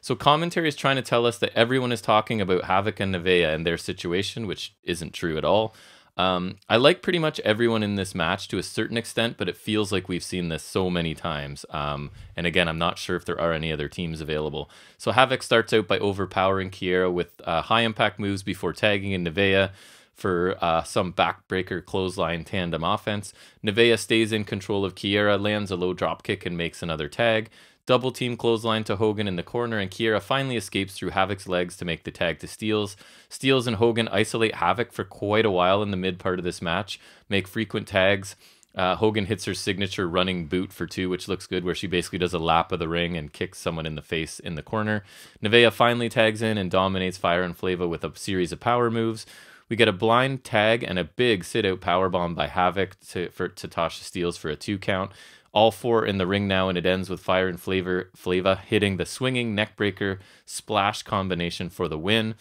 So commentary is trying to tell us that everyone is talking about Havoc and Nevaeh and their situation, which isn't true at all. I like pretty much everyone in this match to a certain extent, but it feels like we've seen this so many times. And again, I'm not sure if there are any other teams available. So Havoc starts out by overpowering Kiera with high impact moves before tagging in Nevaeh for some backbreaker clothesline tandem offense. Nevaeh stays in control of Kiera, lands a low drop kick and makes another tag. Double team clothesline to Hogan in the corner, and Kiera finally escapes through Havoc's legs to make the tag to Steels. Steels and Hogan isolate Havoc for quite a while in the mid part of this match, make frequent tags. Hogan hits her signature running boot for 2, which looks good, where she basically does a lap of the ring and kicks someone in the face in the corner. Nevaeh finally tags in and dominates Fire and Flava with a series of power moves. We get a blind tag and a big sit-out powerbomb by Havoc to Tasha Steels for a 2 count. All 4 in the ring now, and it ends with Fire and Flava hitting the swinging neckbreaker splash combination for the win.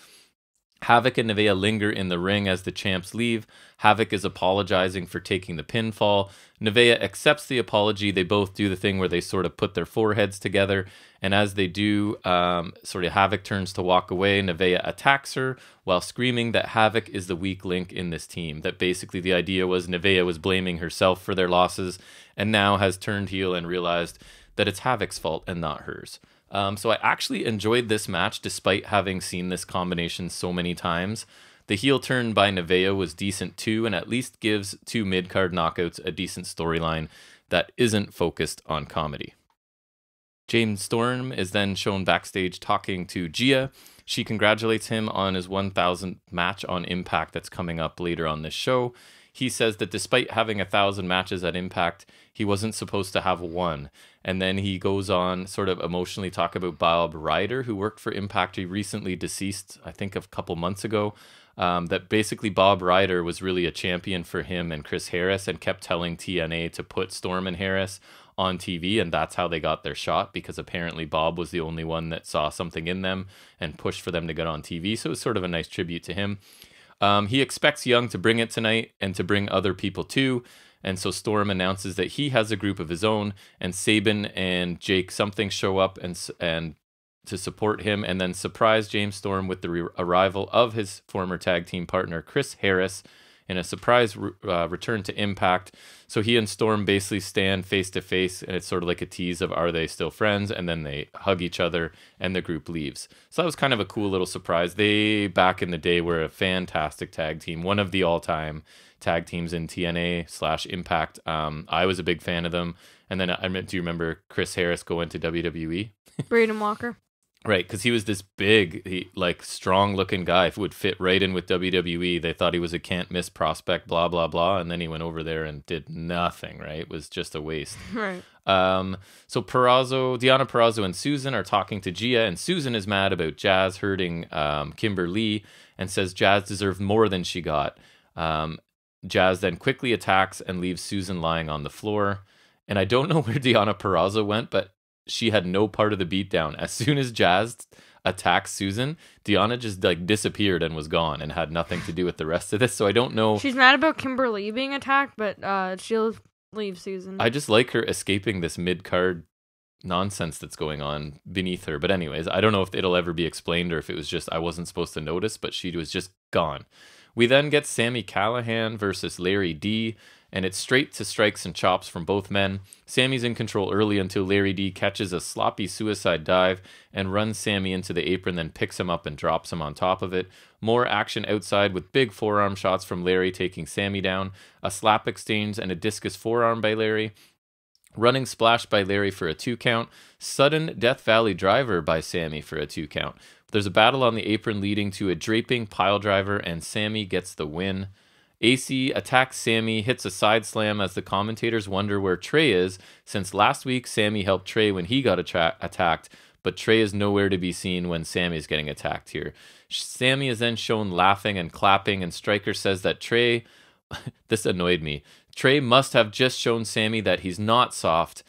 Havoc and Nevaeh linger in the ring as the champs leave. Havoc is apologizing for taking the pinfall. Nevaeh accepts the apology. They both do the thing where they sort of put their foreheads together. And as they do, Havoc turns to walk away. Nevaeh attacks her while screaming that Havoc is the weak link in this team. That basically the idea was Nevaeh was blaming herself for their losses and now has turned heel and realized that it's Havoc's fault and not hers. So I actually enjoyed this match despite having seen this combination so many times. The heel turn by Nevaeh was decent too, and at least gives 2 mid-card knockouts a decent storyline that isn't focused on comedy. James Storm is then shown backstage talking to Gia. She congratulates him on his 1,000th match on Impact that's coming up later on this show. He says that despite having 1,000 matches at Impact, he wasn't supposed to have one. And then he goes on sort of emotionally talk about Bob Ryder, who worked for Impact. He recently deceased, I think, a couple months ago. That basically Bob Ryder was really a champion for him and Chris Harris and kept telling TNA to put Storm and Harris on TV, and that's how they got their shot, because apparently Bob was the only one that saw something in them and pushed for them to get on TV. So it was sort of a nice tribute to him. He expects Young to bring it tonight and to bring other people too. And so Storm announces that he has a group of his own, and Sabin and Jake something show up and to support him, and then surprise James Storm with the arrival of his former tag team partner Chris Harris in a surprise return to Impact. So he and Storm basically stand face to face, and it's sort of like a tease of are they still friends, and then they hug each other and the group leaves. So that was kind of a cool little surprise. They back in the day were a fantastic tag team, one of the all-time tag teams in TNA/Impact. I was a big fan of them. And then do you remember Chris Harris going to WWE? Braden Walker. Right, because he was this big, strong-looking guy who would fit right in with WWE. They thought he was a can't-miss prospect, blah, blah, blah, and then he went over there and did nothing, right? It was just a waste. Right. So Deonna Purrazzo and Susan are talking to Gia, and Susan is mad about Jazz hurting Kimber Lee and says Jazz deserved more than she got. Jazz then quickly attacks and leaves Susan lying on the floor. And I don't know where Deonna Purrazzo went, but she had no part of the beatdown. As soon as Jazz attacked Susan, Deonna just disappeared and was gone and had nothing to do with the rest of this. So I don't know. She's mad about Kimberly being attacked, but she'll leave Susan. I just like her escaping this mid-card nonsense that's going on beneath her. But anyways, I don't know if it'll ever be explained or if it was just I wasn't supposed to notice, but she was just gone. We then get Sami Callihan versus Larry D, and it's straight to strikes and chops from both men. Sami's in control early until Larry D catches a sloppy suicide dive and runs Sami into the apron, then picks him up and drops him on top of it. More action outside with big forearm shots from Larry taking Sami down, a slap exchange and a discus forearm by Larry. Running splash by Larry for a 2 count. Sudden Death Valley driver by Sami for a 2 count. There's a battle on the apron leading to a draping pile driver, and Sami gets the win. AC attacks Sami, hits a side slam as the commentators wonder where Trey is, since last week Sami helped Trey when he got attacked, but Trey is nowhere to be seen when Sami is getting attacked here. Sami is then shown laughing and clapping, and Stryker says that Trey, this annoyed me, Trey must have just shown Sami that he's not soft,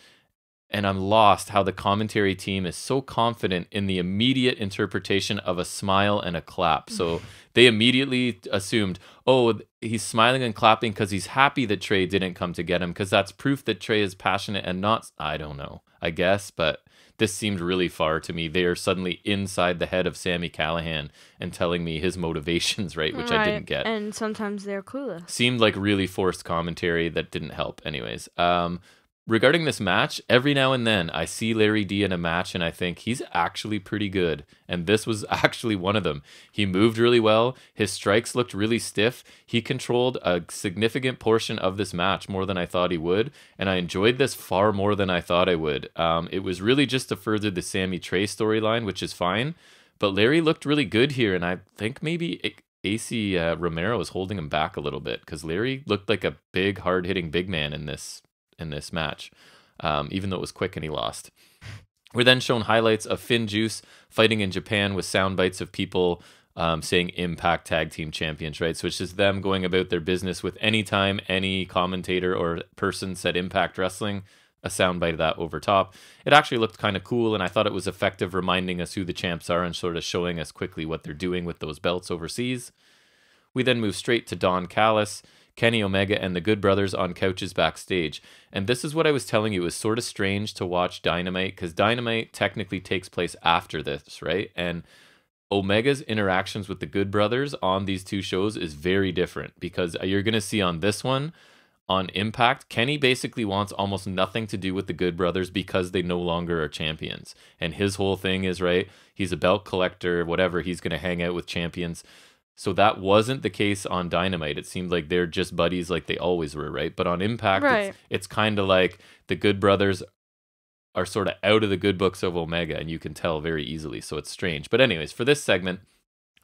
and I'm lost how the commentary team is so confident in the immediate interpretation of a smile and a clap. So they immediately assumed, oh, he's smiling and clapping because he's happy that Trey didn't come to get him, because that's proof that Trey is passionate and not, I don't know, I guess, but this seemed really far to me. They are suddenly inside the head of Sami Callihan and telling me his motivations, right, which I didn't get. And sometimes they're clueless. Seemed like really forced commentary that didn't help. Anyways, regarding this match, every now and then I see Larry D in a match and I think he's actually pretty good. And this was actually one of them. He moved really well. His strikes looked really stiff. He controlled a significant portion of this match, more than I thought he would. And I enjoyed this far more than I thought I would. It was really just to further the Sami Trey storyline, which is fine. But Larry looked really good here. And I think maybe AC Romero is holding him back a little bit, because Larry looked like a big, hard-hitting big man in this match, even though it was quick and he lost. We're then shown highlights of Finn Juice fighting in Japan with sound bites of people saying Impact Tag Team Champions, right? So it's just them going about their business with any time any commentator or person said Impact Wrestling, a soundbite of that over top. It actually looked kind of cool, and I thought it was effective reminding us who the champs are and sort of showing us quickly what they're doing with those belts overseas. We then move straight to Don Callis, Kenny Omega, and the Good Brothers on couches backstage. And this is what I was telling you, it was sort of strange to watch Dynamite, because Dynamite technically takes place after this, right? And Omega's interactions with the Good Brothers on these two shows is very different, because you're going to see on this one, on Impact, Kenny basically wants almost nothing to do with the Good Brothers because they no longer are champions. And his whole thing is, right, he's a belt collector, whatever, he's going to hang out with champions. So that wasn't the case on Dynamite. It seemed like they're just buddies like they always were, right? But on Impact, right, it's kind of like the Good Brothers are sort of out of the good books of Omega, and you can tell very easily. So it's strange. But anyways, for this segment,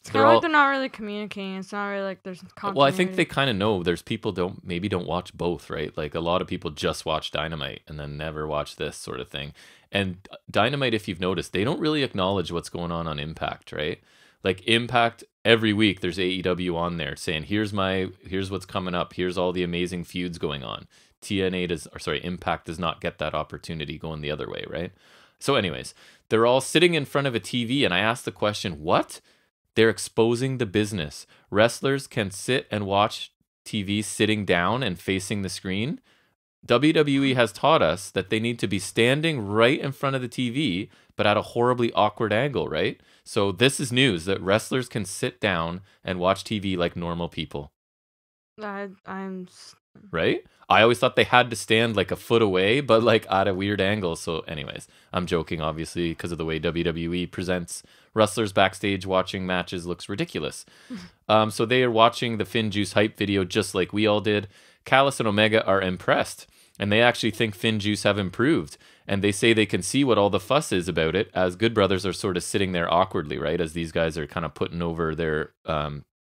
it's kind of like they're not really communicating. It's not really like there's continuity. Well, I think they kind of know. There's people don't watch both, right? Like a lot of people just watch Dynamite and then never watch this sort of thing. And Dynamite, if you've noticed, they don't really acknowledge what's going on Impact, right? Like Impact, every week there's AEW on there saying, here's what's coming up. Here's all the amazing feuds going on. Impact does not get that opportunity going the other way, right? So anyways, they're all sitting in front of a TV, and I asked the question, what? They're exposing the business. Wrestlers can sit and watch TV sitting down and facing the screen. WWE has taught us that they need to be standing right in front of the TV, but at a horribly awkward angle, right? So this is news that wrestlers can sit down and watch TV like normal people. Right? I always thought they had to stand like a foot away, but like at a weird angle. So anyways, I'm joking, obviously, because of the way WWE presents wrestlers backstage watching matches looks ridiculous. So they are watching the Finn Juice hype video just like we all did. Callis and Omega are impressed, and they actually think Finn Juice have improved. And they say they can see what all the fuss is about it, as Good Brothers are sort of sitting there awkwardly, right? As these guys are kind of putting over their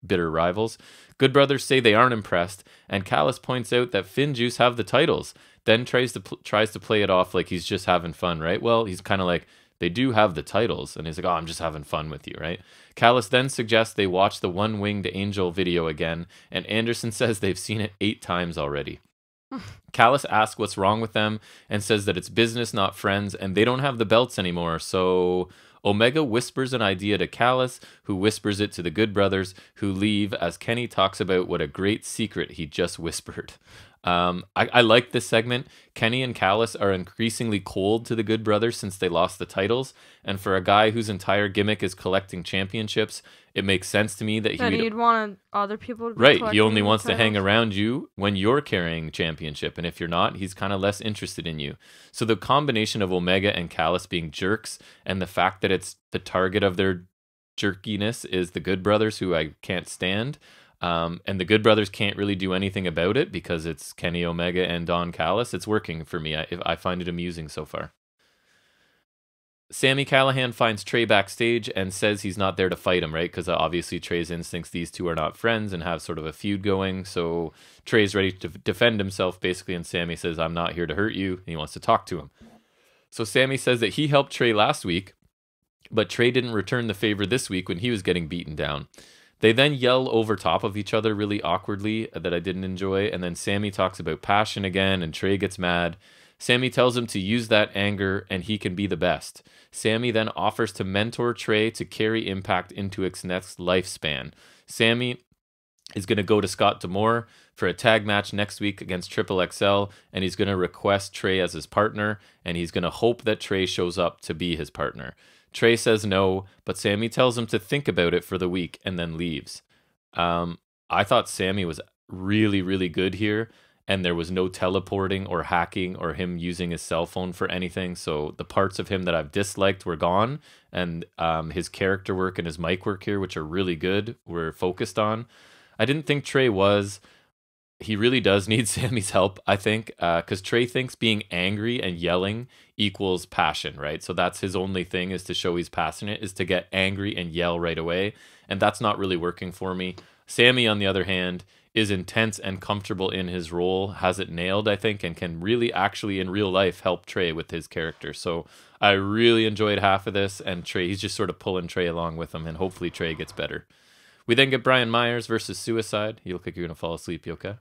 bitter rivals. Good Brothers say they aren't impressed, and Callis points out that Finn Juice have the titles, then tries to play it off like he's just having fun, right? Well, he's kind of like, they do have the titles, and he's like, oh, I'm just having fun with you, right? Callis then suggests they watch the One-Winged Angel video again, and Anderson says they've seen it 8 times already. Callis asks what's wrong with them and says that it's business, not friends, and they don't have the belts anymore, so Omega whispers an idea to Callis, who whispers it to the Good Brothers, who leave as Kenny talks about what a great secret he just whispered. I like this segment. Kenny and Callis are increasingly cold to the Good Brothers since they lost the titles, and for a guy whose entire gimmick is collecting championships, it makes sense to me that he'd want other people to be right. He only wants to hang around you when you're carrying championship, and if you're not, he's kind of less interested in you. So the combination of Omega and Callis being jerks, and the fact that it's the target of their jerkiness is the Good Brothers, who I can't stand. And the Good Brothers can't really do anything about it because it's Kenny Omega and Don Callis. It's working for me. I find it amusing so far. Sami Callihan finds Trey backstage and says he's not there to fight him, right? Because obviously Trey's instincts, these two are not friends and have sort of a feud going. So Trey's ready to defend himself, basically, and Sami says, I'm not here to hurt you, and he wants to talk to him. So Sami says that he helped Trey last week, but Trey didn't return the favor this week when he was getting beaten down. They then yell over top of each other really awkwardly that I didn't enjoy, and then Sami talks about passion again, and Trey gets mad. Sami tells him to use that anger, and he can be the best. Sami then offers to mentor Trey to carry Impact into its next lifespan. Sami is going to go to Scott D'Amore for a tag match next week against Triple XL, and he's going to request Trey as his partner, and he's going to hope that Trey shows up to be his partner. Trey says no, but Sami tells him to think about it for the week and then leaves. I thought Sami was really, really good here, and there was no teleporting or hacking or him using his cell phone for anything. So the parts of him that I've disliked were gone, and his character work and his mic work here, which are really good, were focused on. I didn't think Trey was. He really does need Sami's help, I think, because Trey thinks being angry and yelling equals passion, right? So that's his only thing, is to show he's passionate, is to get angry and yell right away, and that's not really working for me. Sami, on the other hand, is intense and comfortable in his role, has it nailed, I think, and can really actually in real life help Trey with his character. So I really enjoyed half of this, and Trey, he's just sort of pulling Trey along with him, and hopefully Trey gets better. We then get Brian Myers versus Suicide. You look like you're going to fall asleep. You okay?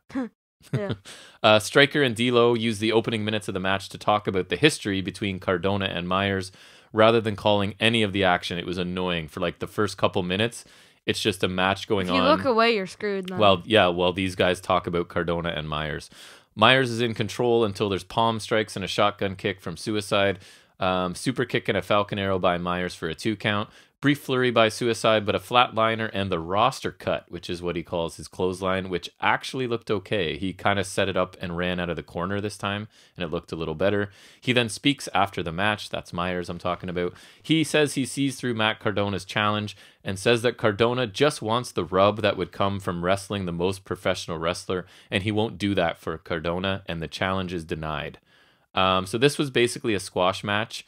Yeah. Striker and D'Lo use the opening minutes of the match to talk about the history between Cardona and Myers. Rather than calling any of the action, it was annoying. For like the first couple minutes, it's just a match going on. If you look away, you're screwed. Then. Well, yeah, these guys talk about Cardona and Myers. Myers is in control until there's palm strikes and a shotgun kick from Suicide. Super kick and a Falcon Arrow by Myers for a 2 count. Brief flurry by Suicide, but a flatliner and the roster cut, which is what he calls his clothesline, which actually looked okay. He kind of set it up and ran out of the corner this time, and it looked a little better. He then speaks after the match. That's Myers I'm talking about. He says he sees through Matt Cardona's challenge and says that Cardona just wants the rub that would come from wrestling the most professional wrestler, and he won't do that for Cardona, and the challenge is denied. So this was basically a squash match.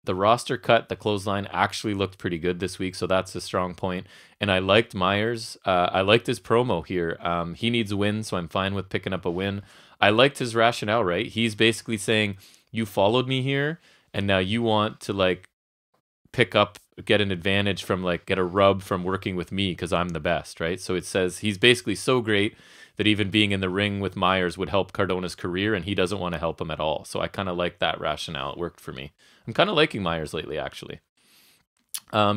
The roster cut, the clothesline actually looked pretty good this week, so that's a strong point. And I liked Myers. I liked his promo here. He needs a win, so I'm fine with picking up a win. I liked his rationale, right? He's basically saying, you followed me here, and now you want to, like, get an advantage from, like, get a rub from working with me because I'm the best, right? So it says he's basically so great that even being in the ring with Myers would help Cardona's career, and he doesn't want to help him at all. So I kind of like that rationale. It worked for me. I'm kind of liking Myers lately, actually.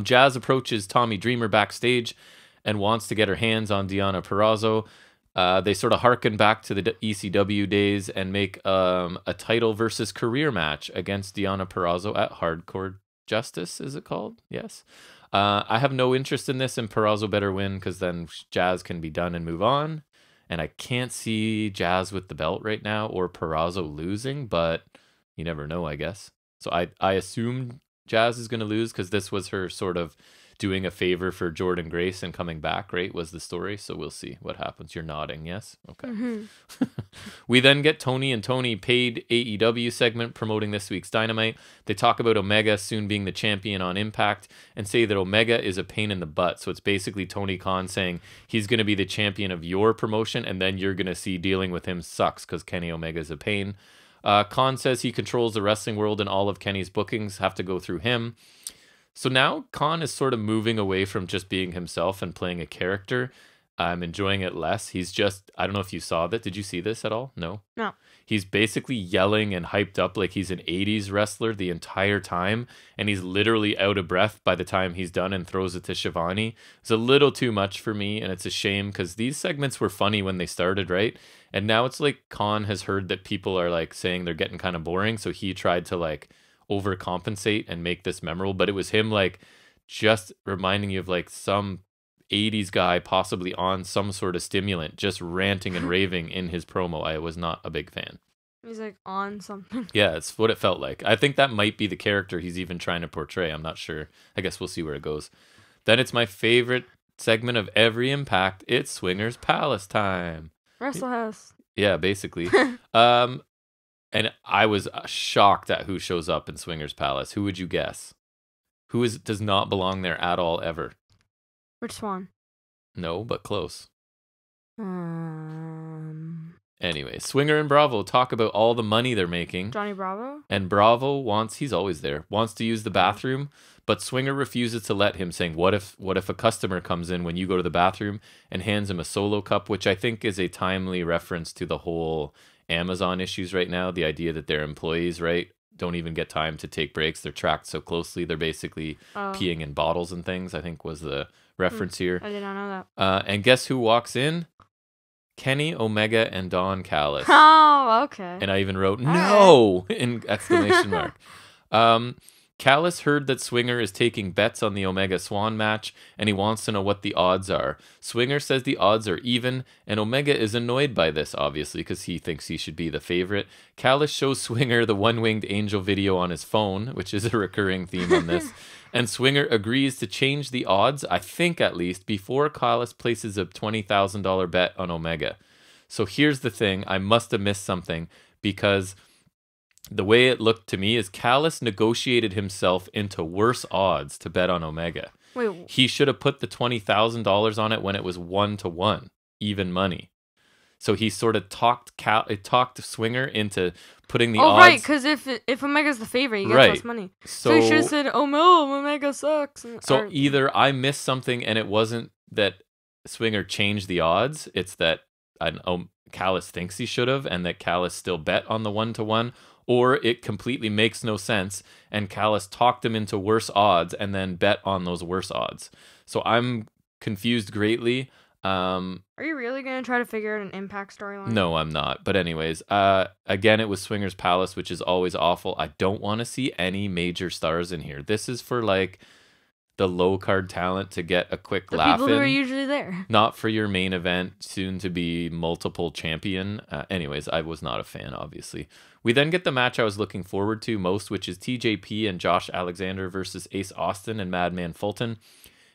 Jazz approaches Tommy Dreamer backstage and wants to get her hands on Deonna Purrazzo. They sort of harken back to the ECW days and make a title versus career match against Deonna Purrazzo at Hardcore Justice, is it called? Yes. I have no interest in this, and Purrazzo better win because then Jazz can be done and move on. And I can't see Jazz with the belt right now or Purrazzo losing, but you never know, I guess. So I assume Jazz is going to lose because this was her sort of doing a favor for Jordan Grace and coming back, right, was the story. So we'll see what happens. You're nodding, yes? Okay. Mm-hmm. We then get Tony and Tony paid AEW segment promoting this week's Dynamite. They talk about Omega soon being the champion on Impact and say that Omega is a pain in the butt. So it's basically Tony Khan saying he's going to be the champion of your promotion, and then you're going to see dealing with him sucks because Kenny Omega is a pain. Khan says he controls the wrestling world and all of Kenny's bookings have to go through him. So now Khan is sort of moving away from just being himself and playing a character. I'm enjoying it less. He's just, I don't know if you saw that. Did you see this at all? No? No. He's basically yelling and hyped up like he's an 80s wrestler the entire time. And he's literally out of breath by the time he's done and throws it to Shivani. It's a little too much for me. And it's a shame because these segments were funny when they started, right? And now it's like Khan has heard that people are like saying they're getting kind of boring. So he tried to like overcompensate and make this memorable. But it was him like just reminding you of like some 80s guy possibly on some sort of stimulant just ranting and raving in his promo. I was not a big fan. He's like on something. Yeah, it's what it felt like. I think that might be the character he's even trying to portray. I'm not sure. I guess we'll see where it goes. Then it's my favorite segment of every Impact. It's Swingers Palace time. Wrestle House. Yeah, basically. And I was shocked at who shows up in Swingers Palace. Who would you guess? Who does not belong there at all ever? Rich Swann. No, but close. Anyway, Swinger and Bravo talk about all the money they're making. Johnny Bravo? And Bravo he's always there, wants to use the bathroom, but Swinger refuses to let him, saying, what if a customer comes in when you go to the bathroom and hands him a solo cup, which I think is a timely reference to the whole Amazon issues right now, the idea that their employees, right, don't even get time to take breaks. They're tracked so closely. They're basically peeing in bottles and things, I think was the reference here. I did not know that. And guess who walks in? Kenny Omega and Don Callis. Oh, okay. And I even wrote, no, in exclamation mark. Callis heard that Swinger is taking bets on the Omega Swan match, and he wants to know what the odds are. Swinger says the odds are even, and Omega is annoyed by this, obviously, because he thinks he should be the favorite. Callis shows Swinger the one-winged angel video on his phone, which is a recurring theme on this, and Swinger agrees to change the odds, I think at least, before Callis places a $20,000 bet on Omega. So here's the thing, I must have missed something, because the way it looked to me is Callis negotiated himself into worse odds to bet on Omega. Wait. He should have put the $20,000 on it when it was 1-1, even money. So he sort of talked Swinger into putting the odds. Oh, right, because if Omega's the favorite, he gets less money. So he should have said, oh no, Omega sucks. So either I missed something and it wasn't that Swinger changed the odds, it's that Callis thinks he should have, and that Callis still bet on the 1-1, or it completely makes no sense, and Callis talked him into worse odds and then bet on those worse odds. So I'm confused greatly. Are you really going to try to figure out an Impact storyline? No, I'm not. But anyways, again, it was Swingers Palace, which is always awful. I don't want to see any major stars in here. This is for like the low card talent to get a quick laugh in. People who are usually there. Not for your main event, soon to be multiple champion. Anyways, I was not a fan, obviously. We then get the match I was looking forward to most, which is TJP and Josh Alexander versus Ace Austin and Madman Fulton.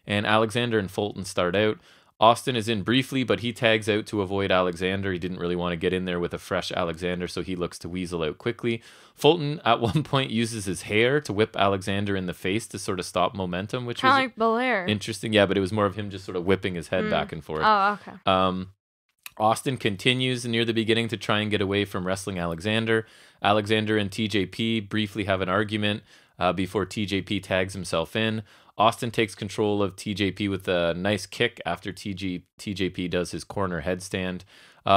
And Alexander and Fulton start out. Austin is in briefly, but he tags out to avoid Alexander. He didn't really want to get in there with a fresh Alexander, so he looks to weasel out quickly. Fulton at one point uses his hair to whip Alexander in the face to sort of stop momentum, which was like Belair. Interesting. Yeah, but it was more of him just sort of whipping his head back and forth. Oh, okay. Austin continues near the beginning to try and get away from wrestling Alexander. Alexander and TJP briefly have an argument before TJP tags himself in. Austin takes control of TJP with a nice kick after TJP does his corner headstand.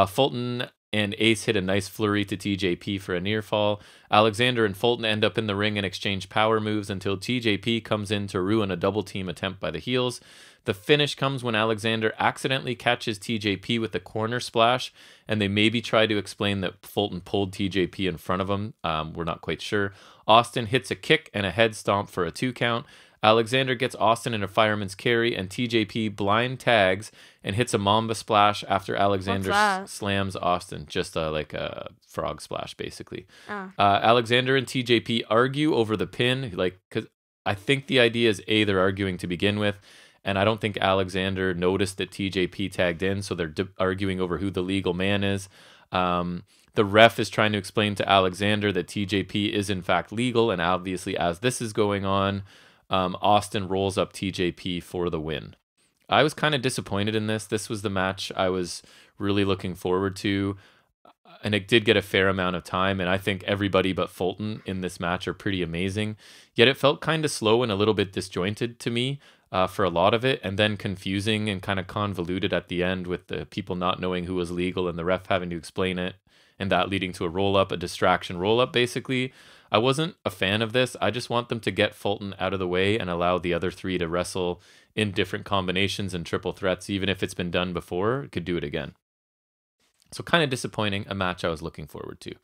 Fulton and Ace hit a nice flurry to TJP for a near fall. Alexander and Fulton end up in the ring and exchange power moves until TJP comes in to ruin a double team attempt by the heels. The finish comes when Alexander accidentally catches TJP with a corner splash, and they maybe try to explain that Fulton pulled TJP in front of him. We're not quite sure. Austin hits a kick and a head stomp for a 2 count. Alexander gets Austin in a fireman's carry, and TJP blind tags and hits a Mamba splash after Alexander slams Austin. Just like a frog splash, basically. Alexander and TJP argue over the pin, because I think the idea is they're arguing to begin with, and I don't think Alexander noticed that TJP tagged in, so they're arguing over who the legal man is. The ref is trying to explain to Alexander that TJP is in fact legal, and obviously as this is going on, Austin rolls up TJP for the win. I was kind of disappointed in this. This was the match I was really looking forward to, and it did get a fair amount of time, and I think everybody but Fulton in this match are pretty amazing. Yet it felt kind of slow and a little bit disjointed to me for a lot of it, and then confusing and kind of convoluted at the end with the people not knowing who was legal and the ref having to explain it, and that leading to a roll-up, a distraction roll-up, basically. I wasn't a fan of this. I just want them to get Fulton out of the way and allow the other 3 to wrestle in different combinations and triple threats. Even if it's been done before, could do it again. So kind of disappointing, a match I was looking forward to.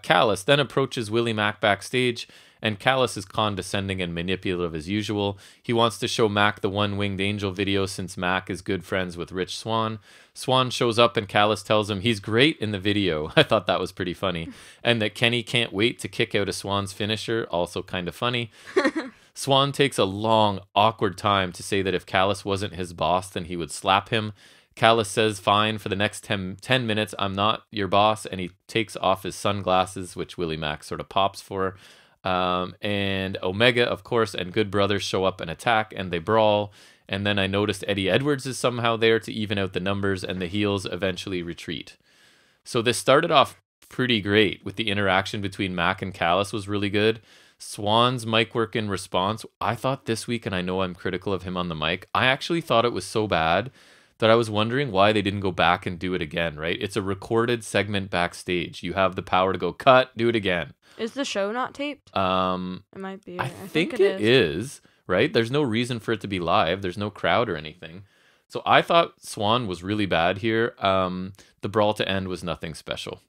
Callis then approaches Willie Mack backstage, and Callis is condescending and manipulative as usual. He wants to show Mack the one-winged angel video since Mack is good friends with Rich Swann. Swann shows up and Callis tells him he's great in the video. I thought that was pretty funny. And that Kenny can't wait to kick out of Swann's finisher, also kind of funny. Swann takes a long, awkward time to say that if Callis wasn't his boss, then he would slap him. Callis says, fine, for the next 10 minutes, I'm not your boss, and he takes off his sunglasses, which Willie Mack sort of pops for. And Omega, of course, and Good Brothers show up and attack, and they brawl. And then I noticed Eddie Edwards is somehow there to even out the numbers, and the heels eventually retreat. So this started off pretty great with the interaction between Mack and Callis was really good. Swann's mic work in response, I thought this week, and I know I'm critical of him on the mic, I actually thought it was so bad that I was wondering why they didn't go back and do it again, right? It's a recorded segment backstage. You have the power to go cut, do it again. Is the show not taped? It might be. I think it is, right? There's no reason for it to be live. There's no crowd or anything. So I thought Swann was really bad here. The brawl to end was nothing special.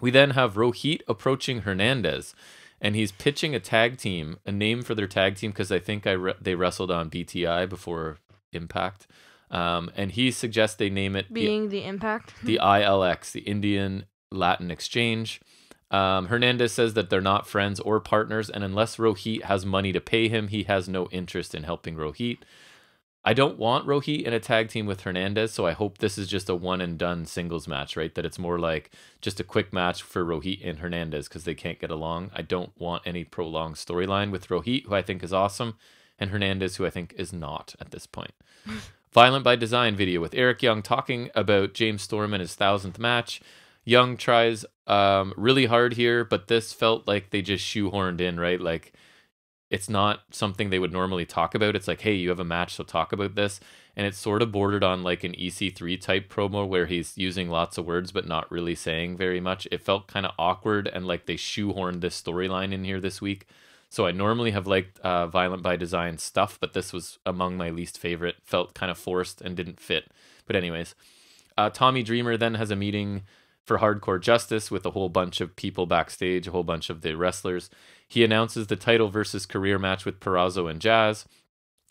We then have Rohit approaching Hernandez, and he's pitching a tag team, a name for their tag team, because I think they wrestled on BTI before Impact. And he suggests they name it the Impact, the ILX, the Indian Latin Exchange. Hernandez says that they're not friends or partners, and unless Rohit has money to pay him, he has no interest in helping Rohit. I don't want Rohit in a tag team with Hernandez, so I hope this is just a one and done singles match, right? That it's more like just a quick match for Rohit and Hernandez because they can't get along. I don't want any prolonged storyline with Rohit, who I think is awesome, and Hernandez, who I think is not at this point. Violent by Design video with Eric Young talking about James Storm and his 1000th match. Young tries really hard here, but this felt like they just shoehorned in, right? Like, it's not something they would normally talk about. It's like, hey, you have a match, so talk about this. And it's sort of bordered on like an EC3 type promo where he's using lots of words but not really saying very much. It felt kind of awkward and like they shoehorned this storyline in here this week. So I normally have liked Violent by Design stuff, but this was among my least favorite. Felt kind of forced and didn't fit. But anyways, Tommy Dreamer then has a meeting for Hardcore Justice with a whole bunch of people backstage, a whole bunch of the wrestlers. He announces the title versus career match with Purrazzo and Jazz.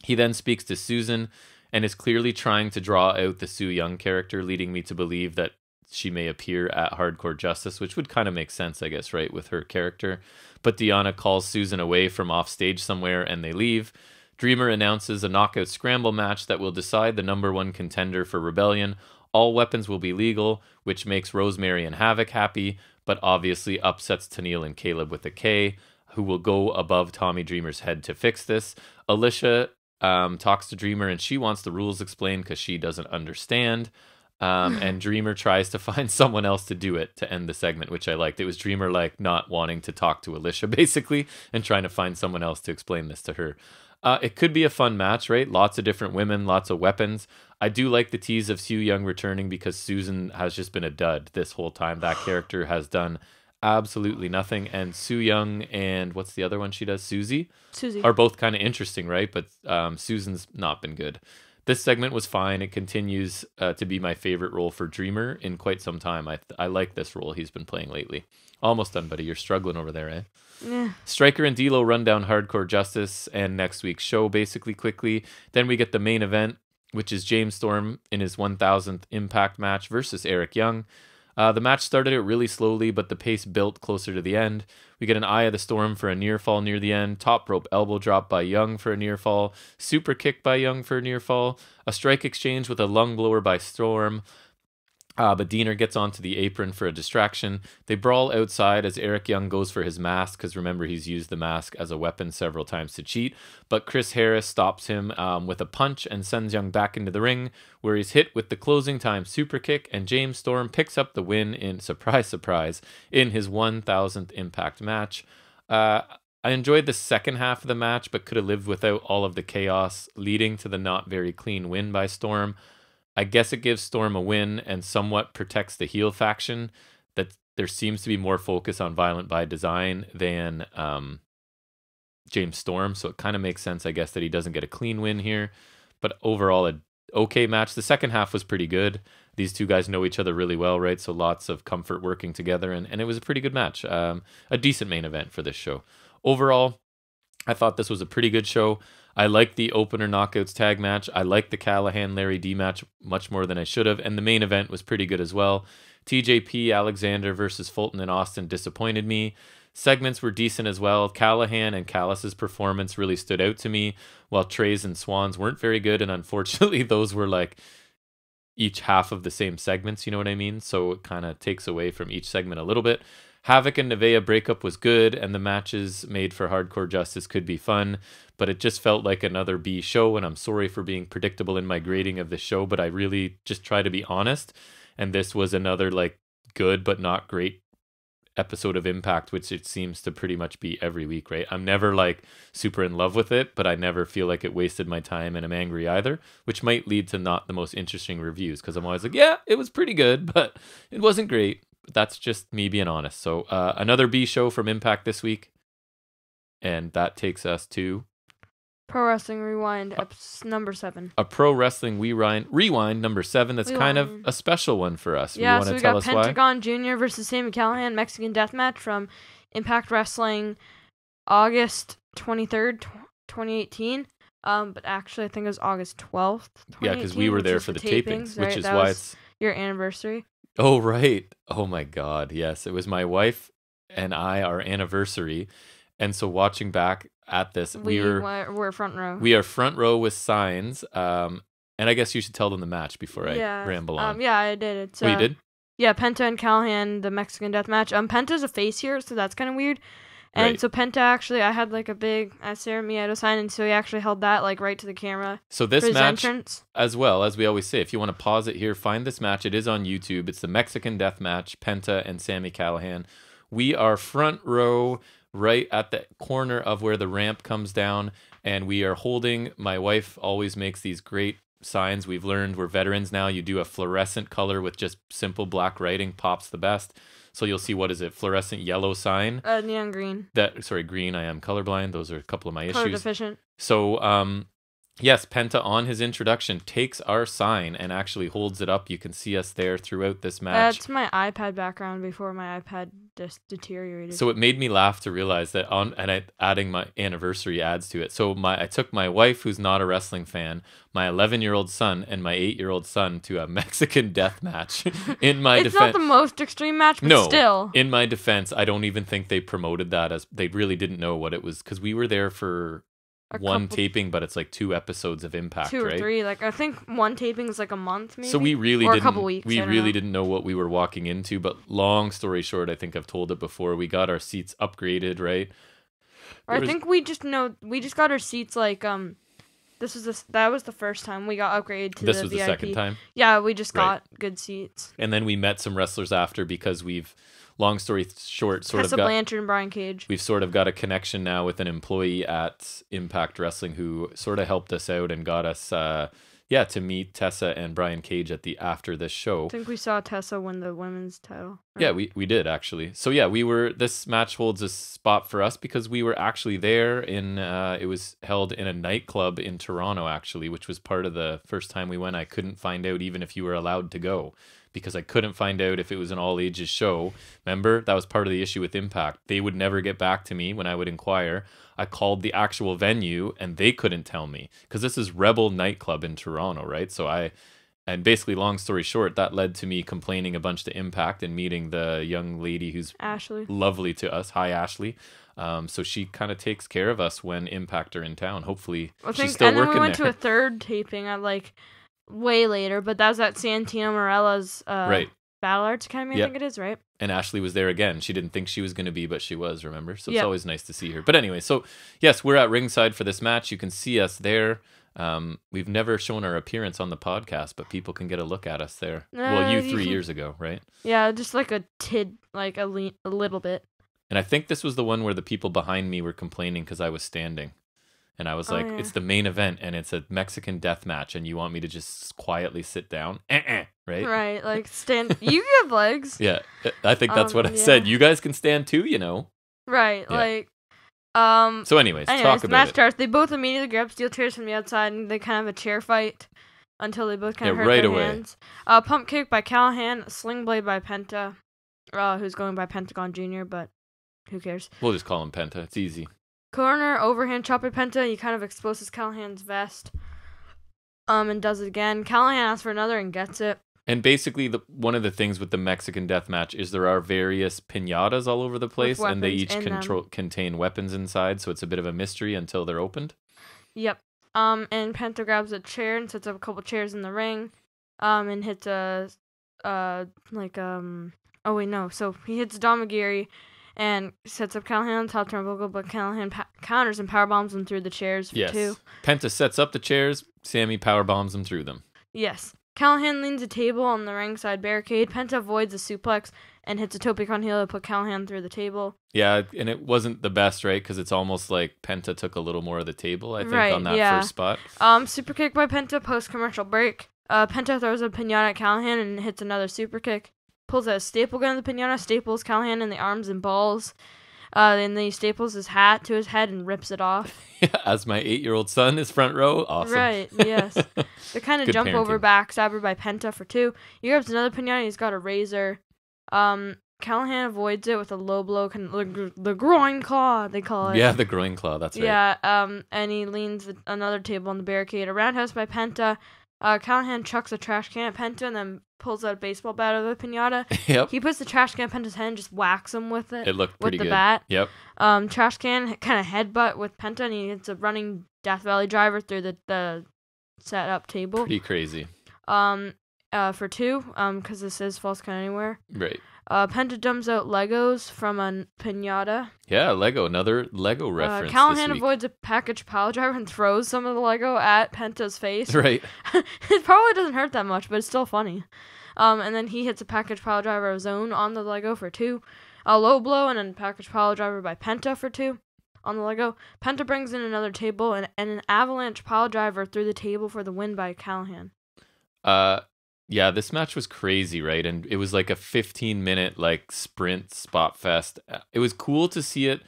He then speaks to Susan and is clearly trying to draw out the Su Yung character, leading me to believe that she may appear at Hardcore Justice, which would kind of make sense, I guess, right, with her character. But Deanna calls Susan away from off stage somewhere and they leave. Dreamer announces a knockout scramble match that will decide the number 1 contender for Rebellion. All weapons will be legal, which makes Rosemary and Havoc happy, but obviously upsets Tennille and Caleb with a K, who will go above Tommy Dreamer's head to fix this. Alicia talks to Dreamer, and she wants the rules explained because she doesn't understand. And Dreamer tries to find someone else to do it to end the segment, which I liked. It was Dreamer like not wanting to talk to Alicia, basically, and trying to find someone else to explain this to her. It could be a fun match, right? Lots of different women, lots of weapons. I do like the tease of Su Yung returning because Susan has just been a dud this whole time. That character has done absolutely nothing. And Su Yung and what's the other one she does? Susie are both kind of interesting, right? But Susan's not been good. This segment was fine. It continues to be my favorite role for Dreamer in quite some time. I like this role he's been playing lately. Almost done, buddy. You're struggling over there, eh? Yeah. Stryker and D'Lo run down Hardcore Justice and next week's show basically quickly. Then we get the main event, which is James Storm in his 1000th Impact match versus Eric Young. The match started out really slowly, but the pace built closer to the end. We get an Eye of the Storm for a near fall near the end, top rope elbow drop by Young for a near fall, super kick by Young for a near fall, a strike exchange with a lung blower by Storm. But Diener gets onto the apron for a distraction. They brawl outside as Eric Young goes for his mask, because remember, he's used the mask as a weapon several times to cheat. But Chris Harris stops him with a punch and sends Young back into the ring, where he's hit with the closing time super kick, and James Storm picks up the win in, surprise, surprise, in his 1000th Impact match. I enjoyed the second half of the match, but could have lived without all of the chaos leading to the not very clean win by Storm. I guess it gives Storm a win and somewhat protects the heel faction, that there seems to be more focus on Violent by Design than James Storm. So it kind of makes sense, I guess, that he doesn't get a clean win here. But overall, a okay match. The second half was pretty good. These two guys know each other really well, right? So lots of comfort working together. And it was a pretty good match. A decent main event for this show. Overall, I thought this was a pretty good show. I liked the opener knockouts tag match. I liked the Callahan-Larry D match much more than I should have. And the main event was pretty good as well. TJP Alexander versus Fulton and Austin disappointed me. Segments were decent as well. Callahan and Callis's performance really stood out to me, while Trey's and Swan's weren't very good. And unfortunately, those were like each half of the same segments, you know what I mean? So it kind of takes away from each segment a little bit. Havoc and Nevaeh breakup was good, and the matches made for Hardcore Justice could be fun, but it just felt like another B show, and I'm sorry for being predictable in my grading of the show, but I really just try to be honest, and this was another like good but not great episode of Impact, which it seems to pretty much be every week, right? I'm never like super in love with it, but I never feel like it wasted my time, and I'm angry either, which might lead to not the most interesting reviews, because I'm always like, yeah, it was pretty good, but it wasn't great. But that's just me being honest. So another B show from Impact this week, and that takes us to Pro Wrestling Rewind, number 7. A Pro Wrestling Rewind number 7. That's kind of a special one for us. Yeah, so we got Pentagon Jr. versus Sami Callihan, Mexican Deathmatch from Impact Wrestling, August 23rd, 2018. But actually, I think it was August 12th, 2018. Yeah, because we were there for the tapings, right? Which is why it's your anniversary. Oh, right. Oh, my God. Yes, it was my wife and I, our anniversary. And so watching back at this, we're front row. We are front row with signs. And I guess you should tell them the match before I ramble on. Yeah, I did. It's, you did? Yeah, Penta and Callihan, the Mexican death match. Penta's a face here, so that's kind of weird. And so Penta actually, I had like a big Sarah Miedo sign, and so he actually held that like right to the camera. So this match, as well, as we always say, if you want to pause it here, find this match. It is on YouTube. It's the Mexican Death Match, Penta and Sami Callihan. We are front row, right at the corner of where the ramp comes down, and we are holding. My wife always makes these great signs. We've learned, we're veterans now. You do a fluorescent color with just simple black writing, pops the best. So you'll see, what is it? Fluorescent yellow sign. Neon green. Green. I am colorblind. Those are a couple of my Color issues. Deficient. So, yes, Penta on his introduction takes our sign and actually holds it up. You can see us there throughout this match. That's my iPad background before my iPad just deteriorated. So it made me laugh to realize that adding my anniversary adds to it. So I took my wife, who's not a wrestling fan, my 11-year-old son, and my 8-year-old son to a Mexican death match. In my defense, it's not the most extreme match, but still. In my defense, I don't even think they promoted that, as they really didn't know what it was, because we were there for one taping, but it's like 2 episodes of Impact, 2 or right? 3. Like I think one taping is like a month, maybe. So we really or didn't. A couple weeks, we really didn't know what we were walking into. But long story short, I think I've told it before. We got our seats upgraded, right? Or I think we just got our seats like that was the first time we got upgraded to the VIP. This was the second time? Yeah, we just got good seats. And then we met some wrestlers after because we've, long story short, Tessa Blanchard and Brian Cage. We've sort of got a connection now with an employee at Impact Wrestling who sort of helped us out and got us to meet Tessa and Brian Cage after this show. I think we saw Tessa win the women's title. Right? Yeah, we did actually. So yeah, this match holds a spot for us because we were actually there it was held in a nightclub in Toronto actually, which was part of the first time we went. I couldn't find out even if you were allowed to go because I couldn't find out if it was an all ages show. Remember, that was part of the issue with Impact. They would never get back to me when I would inquire. I called the actual venue and they couldn't tell me because this is Rebel nightclub in Toronto, right? And basically, long story short, that led to me complaining a bunch to Impact and meeting the young lady who's Ashley, lovely to us. Hi, Ashley. So she kind of takes care of us when Impact are in town. Hopefully, she's still working there. And then we went to a third taping at like way later, but that was at Santino Morella's Battle Arts Academy, I think it is, right? And Ashley was there again. She didn't think she was going to be, but she was, remember? So it's always nice to see her. But anyway, so yes, we're at ringside for this match. You can see us there. We've never shown our appearance on the podcast, but people can get a look at us there. Well, you 3 years ago, right? Yeah, just like a little bit. And I think this was the one where the people behind me were complaining because I was standing. And I was like, it's the main event and it's a Mexican death match and you want me to just quietly sit down? Right? Right, like stand. You have legs. Yeah, I think that's what I said. You guys can stand too, you know? Right, like... So anyways, talk about match it. starts. They both immediately grab steel chairs from the outside and they kind of have a chair fight until they both kind of hurt their hands. Pump kick by Callahan, sling blade by Penta, who's going by Pentagon Jr., but who cares? We'll just call him Penta. It's easy. Corner overhand chop by Penta. He kind of exposes Callahan's vest, and does it again. Callahan asks for another and gets it. And basically, one of the things with the Mexican death match is there are various piñatas all over the place, and they each contain weapons inside, so it's a bit of a mystery until they're opened. Yep. And Penta grabs a chair and sets up a couple chairs in the ring, and hits So he hits Domagiri and sets up Callahan on top turnbuckle, but Callahan counters and powerbombs him through the chairs for 2. Penta sets up the chairs, Sammy powerbombs him through them. Yes. Callahan leans a table on the ringside barricade. Penta avoids a suplex and hits a tope con heel to put Callahan through the table. Yeah, and it wasn't the best, right? Because it's almost like Penta took a little more of the table, I think, on that first spot. Super kick by Penta post-commercial break. Penta throws a piñata at Callahan and hits another super kick. Pulls out a staple gun in the piñata, staples Callahan in the arms and balls. Then he staples his hat to his head and rips it off. Yeah, as my 8-year-old son is front row. Awesome. Right, yes. The kind of jump parenting. Over back stabber by Penta for 2. He grabs another piñata, he's got a razor. Callahan avoids it with a low blow, the groin claw, they call it. Yeah, the groin claw, that's right. Yeah, and he leans another table on the barricade. A roundhouse by Penta. Callahan chucks a trash can at Penta and then pulls out a baseball bat out of the piñata. Yep. He puts the trash can at Penta's head and just whacks him with it. It looked pretty good. With the bat. Yep. Trash can kind of headbutt with Penta and he hits a running Death Valley driver through the set up table. Pretty crazy. For 2, because this is False Count Anywhere. Right. Penta dumps out Legos from a piñata. Yeah, another Lego reference. Callahan avoids a package pile driver and throws some of the Lego at Penta's face. Right. It probably doesn't hurt that much, but it's still funny. And then he hits a package pile driver of his own on the Lego for 2. A low blow and a package pile driver by Penta for 2 on the Lego. Penta brings in another table and an avalanche pile driver through the table for the win by Callahan. Yeah, this match was crazy, right? And it was like a 15-minute sprint spot fest. It was cool to see it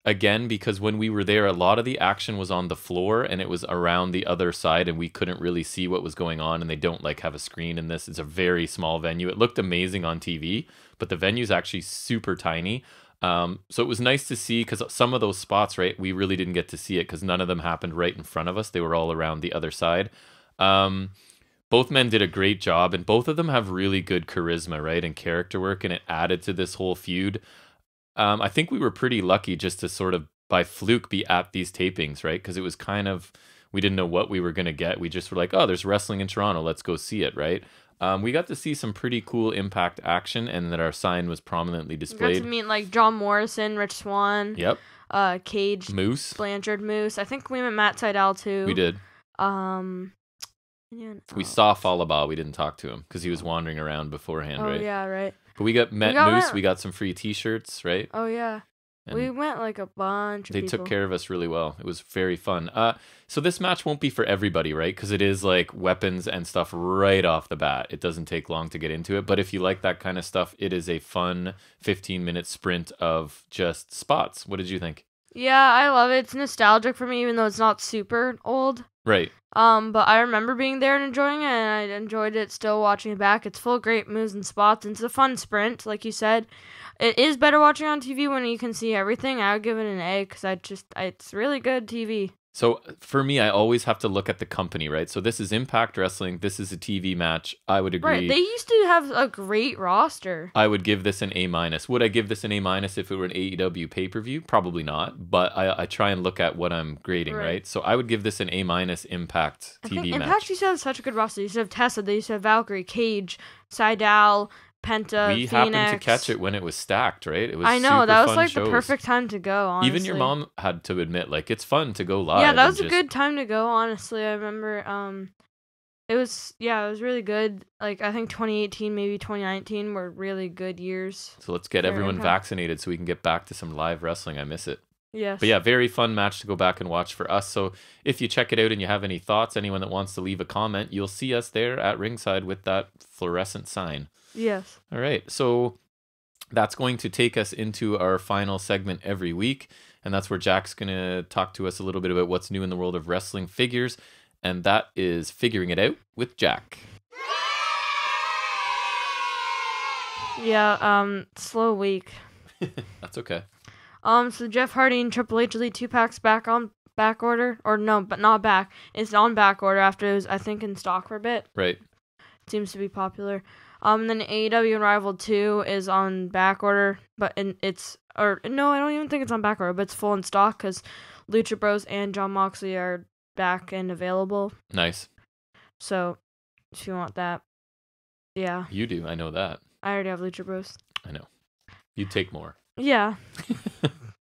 again because when we were there, a lot of the action was on the floor and it was around the other side and we couldn't really see what was going on, and they don't have a screen in this. It's a very small venue. It looked amazing on TV, but the venue's actually super tiny. So it was nice to see because some of those spots, right, we really didn't get to see it because none of them happened right in front of us. They were all around the other side. Both men did a great job, and both of them have really good charisma, right, and character work, and it added to this whole feud. I think we were pretty lucky just to sort of by fluke be at these tapings, right? Because it was kind of, we didn't know what we were going to get. We just were like, oh, there's wrestling in Toronto. Let's go see it, right? We got to see some pretty cool Impact action, and that our sign was prominently displayed. We got to meet like John Morrison, Rich Swann. Yep. Cage. Moose. Blanchard Moose. I think we met Matt Sydal too. We did. Yeah, we saw Falaba. We didn't talk to him because he was wandering around beforehand, right? Oh, yeah, right. But we got Moose. We got some free T-shirts, right? Oh, yeah. And we went like a bunch of people. They took care of us really well. It was very fun. So this match won't be for everybody, right? Because it is like weapons and stuff right off the bat. It doesn't take long to get into it. But if you like that kind of stuff, it is a fun 15-minute sprint of just spots. What did you think? Yeah, I love it. It's nostalgic for me, even though it's not super old. Right. But I remember being there and enjoying it, and I enjoyed it still watching it back. It's full of great moves and spots, and it's a fun sprint, like you said. It is better watching on TV when you can see everything. I would give it an A, because it's really good TV. So for me, I always have to look at the company, right? So this is Impact Wrestling. This is a TV match. I would agree. Right. They used to have a great roster. I would give this an A-. Would I give this an A- if it were an AEW pay-per-view? Probably not. But I try and look at what I'm grading, right? So I would give this an A- Impact TV match. Impact used to have such a good roster. They used to have Tessa. They used to have Valkyrie, Cage, Sydal, Penta, we Phoenix. happened to catch it when it was stacked, right? It was I know, that was like shows. the perfect time to go, honestly. Even your mom had to admit, like, it's fun to go live. Yeah, that was a good time to go, honestly. I remember it was really good. Like, I think 2018, maybe 2019 were really good years. So let's get everyone vaccinated so we can get back to some live wrestling. I miss it. Yes. But yeah, very fun match to go back and watch for us. So if you check it out and you have any thoughts, anyone that wants to leave a comment, you'll see us there at ringside with that fluorescent sign. Yes. All right. So that's going to take us into our final segment every week. And that's where Jack's going to talk to us a little bit about what's new in the world of wrestling figures. And that is Figuring It Out with Jack. Yeah, slow week. That's okay. So Jeff Hardy and Triple H Elite 2-packs back on back order. Or no, but not back. It's on back order after it was, I think, in stock for a bit. Right. It seems to be popular. Then AEW Unrivaled 2 is on back order, but no, I don't even think it's on back order, but it's full in stock because Lucha Bros and Jon Moxley are back and available. Nice. So, if you want that, yeah. You do, I know that. I already have Lucha Bros. I know. You'd take more. Yeah.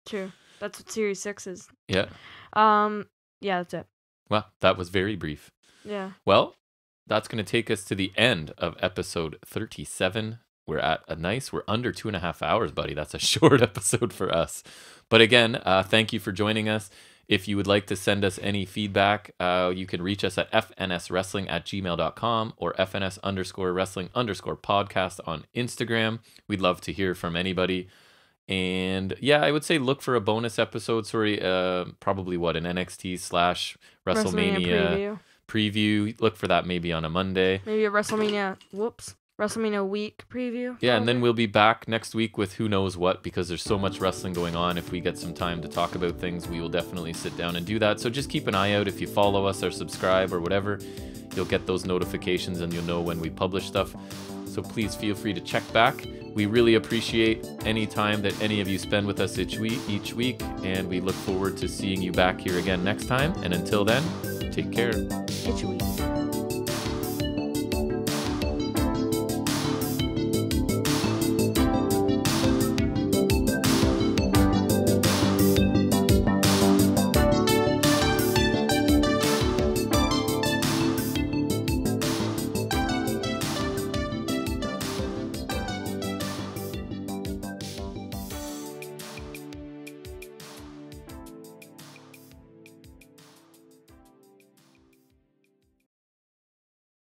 True. That's what Series 6 is. Yeah. Yeah, that's it. Well, that was very brief. Yeah. Well, that's going to take us to the end of episode 37. We're under 2.5 hours, buddy. That's a short episode for us. But again, thank you for joining us. If you would like to send us any feedback, you can reach us at fnswrestling@gmail.com or fns_wrestling_podcast on Instagram. We'd love to hear from anybody. And yeah, I would say look for a bonus episode. Probably an NXT/WrestleMania preview. Look for that maybe on a Monday. Maybe a WrestleMania week preview. Yeah, and then we'll be back next week with who knows what, because there's so much wrestling going on. If we get some time to talk about things, we will definitely sit down and do that. So just keep an eye out. If you follow us or subscribe or whatever, you'll get those notifications and you'll know when we publish stuff. So please feel free to check back. We really appreciate any time that any of you spend with us each week, and we look forward to seeing you back here again next time. And until then, take care. Each week.